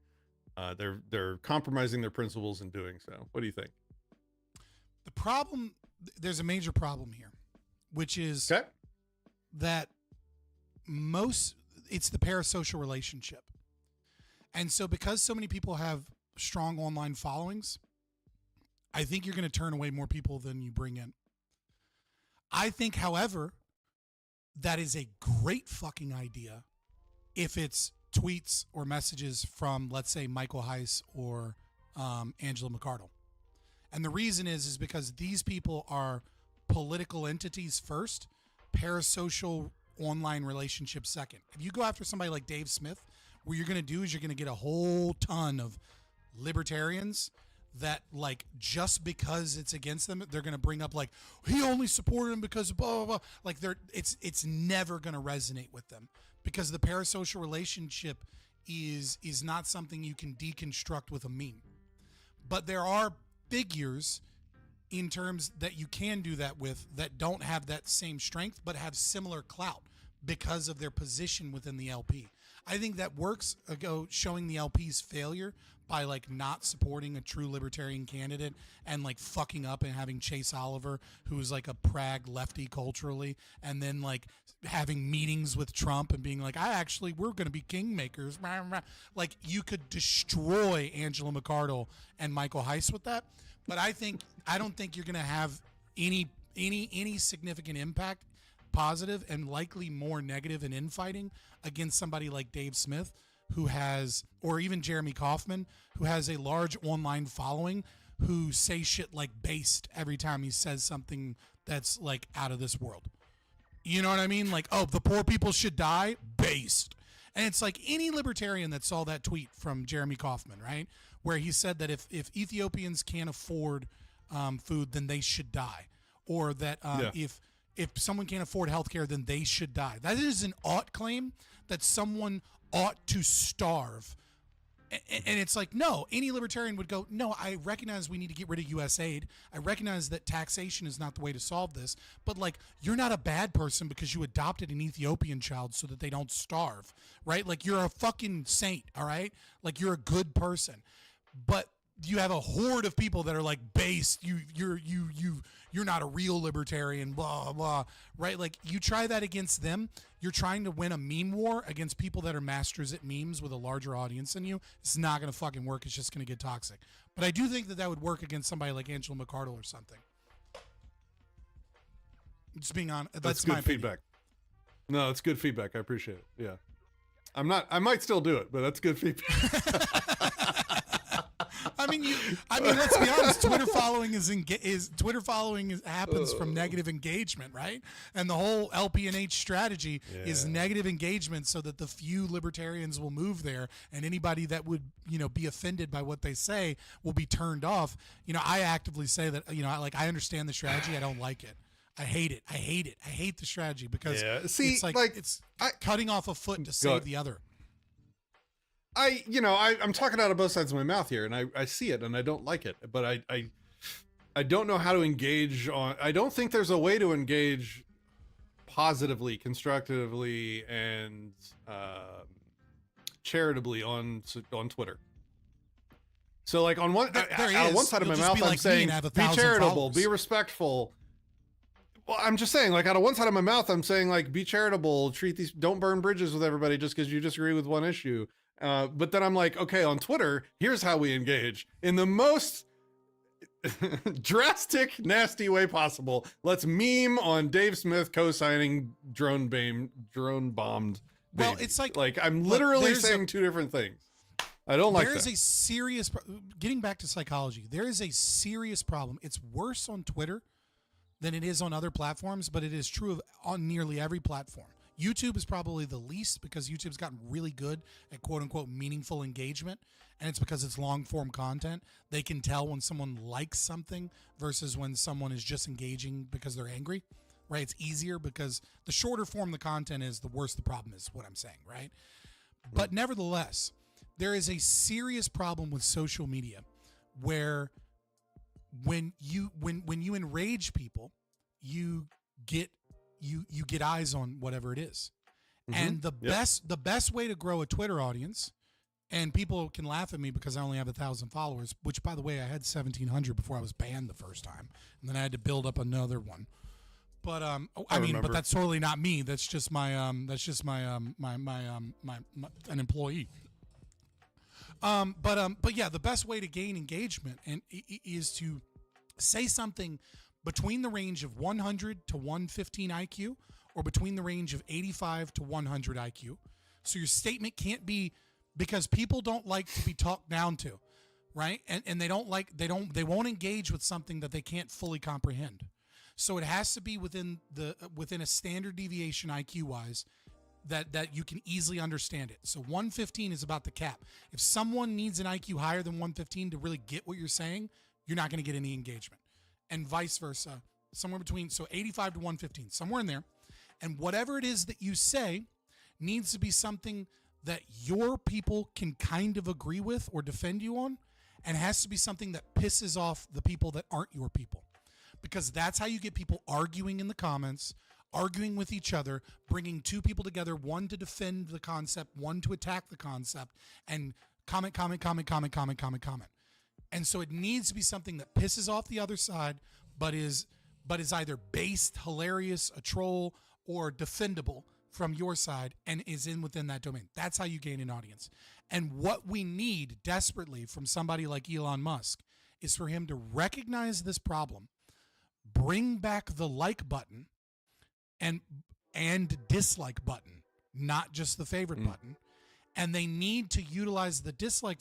[SPEAKER 13] They're compromising their principles in doing so. What do you think?
[SPEAKER 1] The problem, there's a major problem here, which is that it's the parasocial relationship. And so because so many people have strong online followings, I think you're going to turn away more people than you bring in. I think, however, that is a great fucking idea if it's tweets or messages from, let's say, Michael Heiss or Angela McArdle. And the reason is because these people are political entities first, parasocial online relationships second. If you go after somebody like Dave Smith, what you're going to do is you're going to get a whole ton of libertarians that, like, just because it's against them, they're going to bring up like, he only supported him because of blah, blah, blah. Like, it's never going to resonate with them, because the parasocial relationship is not something you can deconstruct with a meme. But there are figures in terms that you can do that with that don't have that same strength but have similar clout because of their position within the LP. I think that works showing the LP's failure by like not supporting a true libertarian candidate and like fucking up and having Chase Oliver, who's like a prag lefty culturally, and then like having meetings with Trump and being like, we're going to be kingmakers. Like you could destroy Angela McArdle and Michael Heiss with that. But I don't think you're going to have any significant impact, positive and likely more negative and infighting against somebody like Dave Smith, who has, or even Jeremy Kauffman, who has a large online following, who say shit like based every time he says something that's like out of this world. You know what I mean? Like, oh, the poor people should die, based. And it's like any libertarian that saw that tweet from Jeremy Kauffman, right? Where he said that if Ethiopians can't afford food, then they should die. Or that if someone can't afford healthcare, then they should die. That is an ought claim that someone ought to starve. And it's like, no, any libertarian would go, no, I recognize we need to get rid of U.S. aid. I recognize that taxation is not the way to solve this. But like, you're not a bad person because you adopted an Ethiopian child so that they don't starve, right? Like, you're a fucking saint, all right? Like, you're a good person. But you have a horde of people that are like based. You're not a real libertarian, blah blah, right? Like you try that against them, you're trying to win a meme war against people that are masters at memes with a larger audience than you. It's not going to fucking work. It's just going to get toxic. But I do think that would work against somebody like Angela McArdle or something. Just being honest, that's
[SPEAKER 13] good
[SPEAKER 1] my
[SPEAKER 13] feedback. No, it's good feedback. I appreciate it. Yeah, I might still do it, but that's good feedback.
[SPEAKER 1] I mean, let's be honest. Twitter following happens from negative engagement, right? And the whole LP&H strategy is negative engagement, so that the few libertarians will move there, and anybody that would be offended by what they say will be turned off. I actively say that I understand the strategy. I don't like it. I hate it. I hate the strategy because it's cutting off a foot to save the other.
[SPEAKER 13] I'm talking out of both sides of my mouth here, and I see it, and I don't like it, but I don't know how to engage on. I don't think there's a way to engage positively, constructively, and charitably on Twitter. So, like on one side of my mouth, I'm saying be charitable, be respectful. Well, I'm just saying, like, out of one side of my mouth, I'm saying, like, be charitable, don't burn bridges with everybody just because you disagree with one issue. But then I'm like, okay, on Twitter, here's how we engage in the most drastic, nasty way possible. Let's meme on Dave Smith co-signing drone bombed.
[SPEAKER 1] Well, it's
[SPEAKER 13] like I'm literally saying two different things. I don't like that.
[SPEAKER 1] There's a serious, getting back to psychology, there is a serious problem. It's worse on Twitter than it is on other platforms, but it is true on nearly every platform. YouTube is probably the least, because YouTube's gotten really good at quote unquote meaningful engagement, and it's because it's long form content. They can tell when someone likes something versus when someone is just engaging because they're angry, right? It's easier because the shorter form the content is, the worse the problem is, what I'm saying, right? But nevertheless, there is a serious problem with social media where when you enrage people, you get eyes on whatever it is. And the best way to grow a Twitter audience, and people can laugh at me because I only have 1,000 followers, which, by the way, I had 1,700 before I was banned the first time, and then I had to build up another one. But but that's totally not me. That's just my an employee. But yeah, the best way to gain engagement is to say something between the range of 100 to 115 IQ, or between the range of 85 to 100 IQ. So your statement can't be, because people don't like to be talked down to, right? And they won't engage with something that they can't fully comprehend. So it has to be within a standard deviation IQ wise that you can easily understand it. So 115 is about the cap. If someone needs an IQ higher than 115 to really get what you're saying, you're not going to get any engagement. And vice versa, somewhere between, so 85 to 115, somewhere in there. And whatever it is that you say needs to be something that your people can kind of agree with or defend you on, and has to be something that pisses off the people that aren't your people. Because that's how you get people arguing in the comments, arguing with each other, bringing two people together, one to defend the concept, one to attack the concept, and comment. And so it needs to be something that pisses off the other side, but is either based, hilarious, a troll, or defendable from your side and is within that domain. That's how you gain an audience. And what we need desperately from somebody like Elon Musk is for him to recognize this problem, bring back the like button and dislike button, not just the favorite button. And they need to utilize the dislike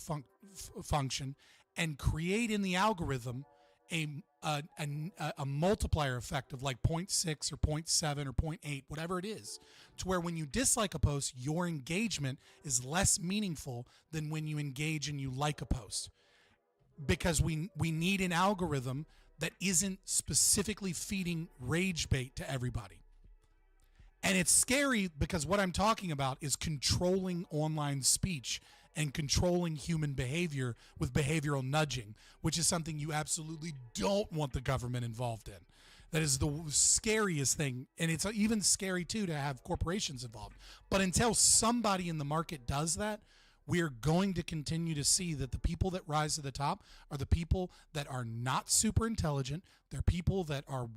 [SPEAKER 1] function and create in the algorithm a multiplier effect of like 0.6 or 0.7 or 0.8, whatever it is, to where when you dislike a post, your engagement is less meaningful than when you engage and you like a post. Because we need an algorithm that isn't specifically feeding rage bait to everybody. And it's scary because what I'm talking about is controlling online speech and controlling human behavior with behavioral nudging, which is something you absolutely don't want the government involved in. That is the scariest thing. And it's even scary, too, to have corporations involved. But until somebody in the market does that, we are going to continue to see that the people that rise to the top are the people that are not super intelligent. They're people that are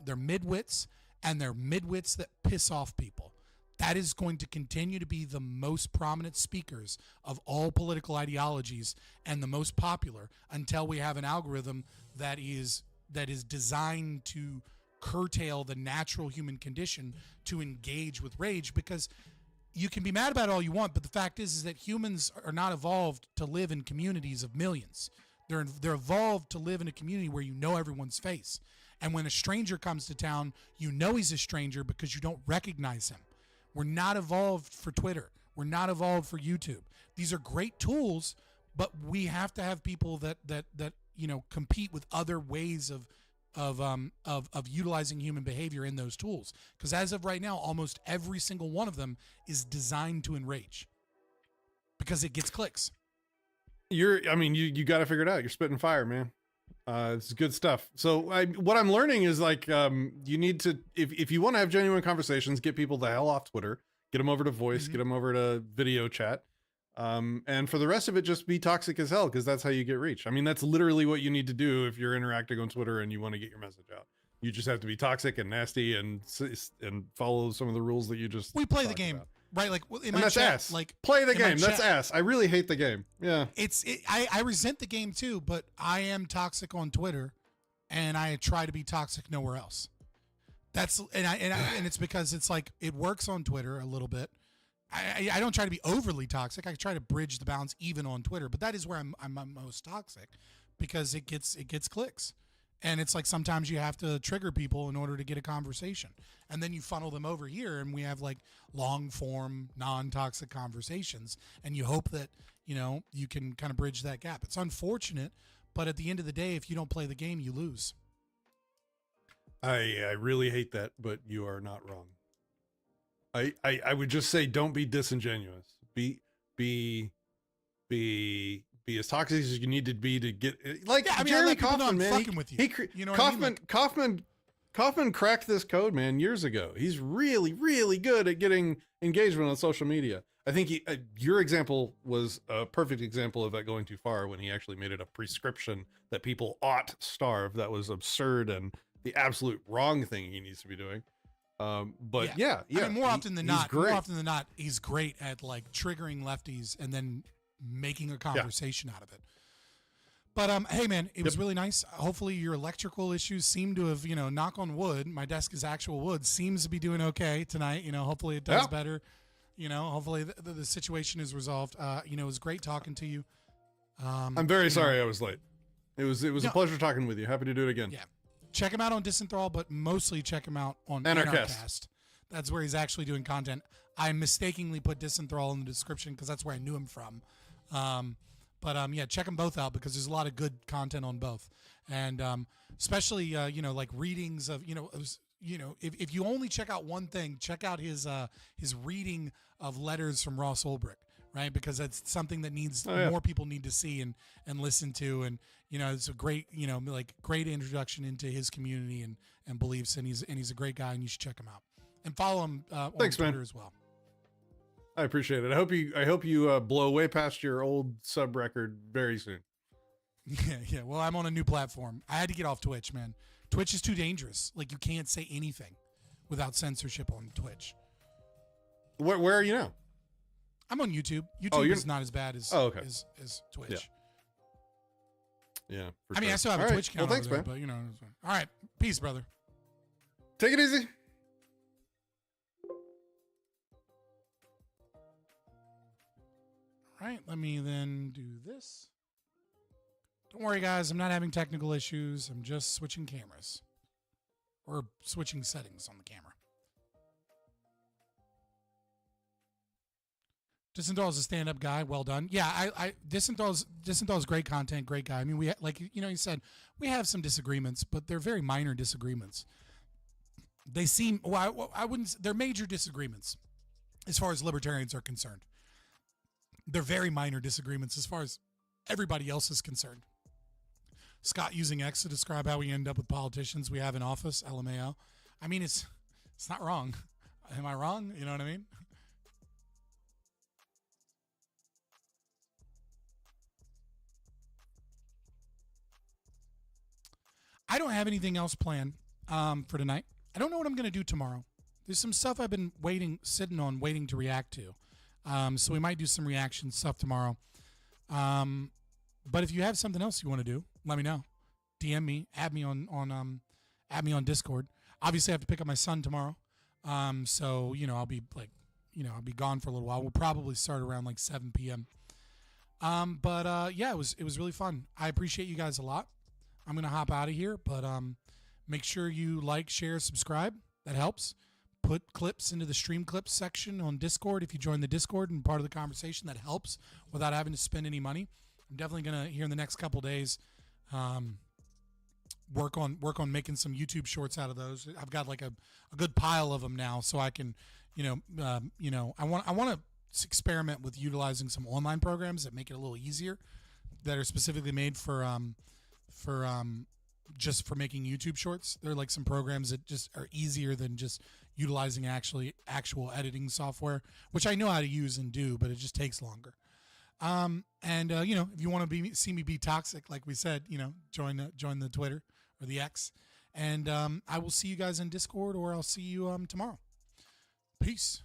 [SPEAKER 1] they're midwits, and they're midwits that piss off people. That is going to continue to be the most prominent speakers of all political ideologies and the most popular until we have an algorithm that is designed to curtail the natural human condition to engage with rage. Because you can be mad about it all you want, but the fact is that humans are not evolved to live in communities of millions. They're evolved to live in a community where you know everyone's face. And when a stranger comes to town, you know he's a stranger because you don't recognize him. We're not evolved for Twitter. We're not evolved for YouTube. These are great tools, but we have to have people that compete with other ways of utilizing human behavior in those tools. Because as of right now, almost every single one of them is designed to enrage because it gets clicks.
[SPEAKER 13] You got to figure it out. You're spitting fire, man. It's good stuff. So what I'm learning is like, you need to, if you want to have genuine conversations, get people the hell off Twitter, get them over to voice, get them over to video chat. And for the rest of it, just be toxic as hell, because that's how you get reach. I mean, that's literally what you need to do if you're interacting on Twitter and you want to get your message out. You just have to be toxic and nasty and follow some of the rules that you just
[SPEAKER 1] we play the game about. Right? Like in my
[SPEAKER 13] that's
[SPEAKER 1] chat,
[SPEAKER 13] ass.
[SPEAKER 1] like
[SPEAKER 13] play the game. That's ass. I really hate the game. Yeah,
[SPEAKER 1] I resent the game too, but I am toxic on Twitter, and I try to be toxic nowhere else. And it's because it's like it works on Twitter a little bit. I don't try to be overly toxic. I try to bridge the balance even on Twitter, but that is where I'm most toxic, because it gets clicks. And it's like sometimes you have to trigger people in order to get a conversation. And then you funnel them over here, and we have like long form, non-toxic conversations. And you hope that, you can kind of bridge that gap. It's unfortunate, but at the end of the day, if you don't play the game, you lose.
[SPEAKER 13] I really hate that, but you are not wrong. I would just say, don't be disingenuous. Be as toxic as you need to be to get like Jeremy Kaufman, man.
[SPEAKER 1] With you.
[SPEAKER 13] Kaufman cracked this code, man, years ago. He's really, really good at getting engagement on social media. I think your example was a perfect example of that going too far when he actually made it a prescription that people ought starve. That was absurd and the absolute wrong thing he needs to be doing. But yeah. I mean,
[SPEAKER 1] more often than not, he's great at like triggering lefties and then making a conversation out of it. But hey man, it was really nice. Hopefully your electrical issues seem to have, knock on wood, my desk is actual wood, seems to be doing okay tonight. Hopefully it does better. Hopefully the situation is resolved. It was great talking to you.
[SPEAKER 13] I'm very sorry I was late. It was a pleasure talking with you. Happy to do it again.
[SPEAKER 1] Yeah. Check him out on Disenthrall, but mostly check him out on Anarcast. That's where he's actually doing content. I mistakenly put Disenthrall in the description because that's where I knew him from. But check them both out because there's a lot of good content on both. And especially, like readings of, if you only check out one thing, check out his reading of letters from Ross Ulbricht, right? Because that's something that more people need to see and listen to. And, it's a great, great introduction into his community and beliefs. And he's a great guy and you should check him out. and follow him on
[SPEAKER 13] Thanks,
[SPEAKER 1] Twitter
[SPEAKER 13] man.
[SPEAKER 1] as well.
[SPEAKER 13] I appreciate it. I hope you blow way past your old sub record very soon.
[SPEAKER 1] Yeah. Well, I'm on a new platform. I had to get off Twitch, man. Twitch is too dangerous. Like, you can't say anything without censorship on Twitch.
[SPEAKER 13] Where are you now?
[SPEAKER 1] I'm on YouTube. YouTube is not as bad as as Twitch.
[SPEAKER 13] Yeah.
[SPEAKER 1] I mean, I still have a Twitch account. Well, thanks, man. But you know, all right. Peace, brother.
[SPEAKER 13] Take it easy.
[SPEAKER 1] All right. Let me then do this. Don't worry, guys. I'm not having technical issues. I'm just switching cameras or switching settings on the camera. Disenthal's a stand-up guy. Well done. Yeah, Disenthal's great content, great guy. I mean, you said, we have some disagreements, but they're very minor disagreements. They seem, I wouldn't, they're major disagreements as far as libertarians are concerned. They're very minor disagreements as far as everybody else is concerned. Scott using X to describe how we end up with politicians we have in office, LMAO. I mean, it's not wrong. Am I wrong? You know what I mean? I don't have anything else planned for tonight. I don't know what I'm going to do tomorrow. There's some stuff I've been sitting on, waiting to react to. So we might do some reaction stuff tomorrow. But if you have something else you want to do, let me know. DM me, add me on Discord. Obviously, I have to pick up my son tomorrow. So I'll be I'll be gone for a little while. We'll probably start around like 7 p.m. Yeah, it was really fun. I appreciate you guys a lot. I'm going to hop out of here, but make sure you like, share, subscribe. That helps. Put clips into the stream clips section on Discord. If you join the Discord and part of the conversation, that helps without having to spend any money. I'm definitely going to, here in the next couple days, work on making some YouTube shorts out of those. I've got like a good pile of them now, so I can, I want to experiment with utilizing some online programs that make it a little easier, that are specifically made for just for making YouTube shorts. They're like some programs that just are easier than just utilizing actual editing software, which I know how to use and do, but it just takes longer. If you want to see me be toxic, like we said, join the Twitter or the X, and I will see you guys in Discord, or I'll see you tomorrow. Peace.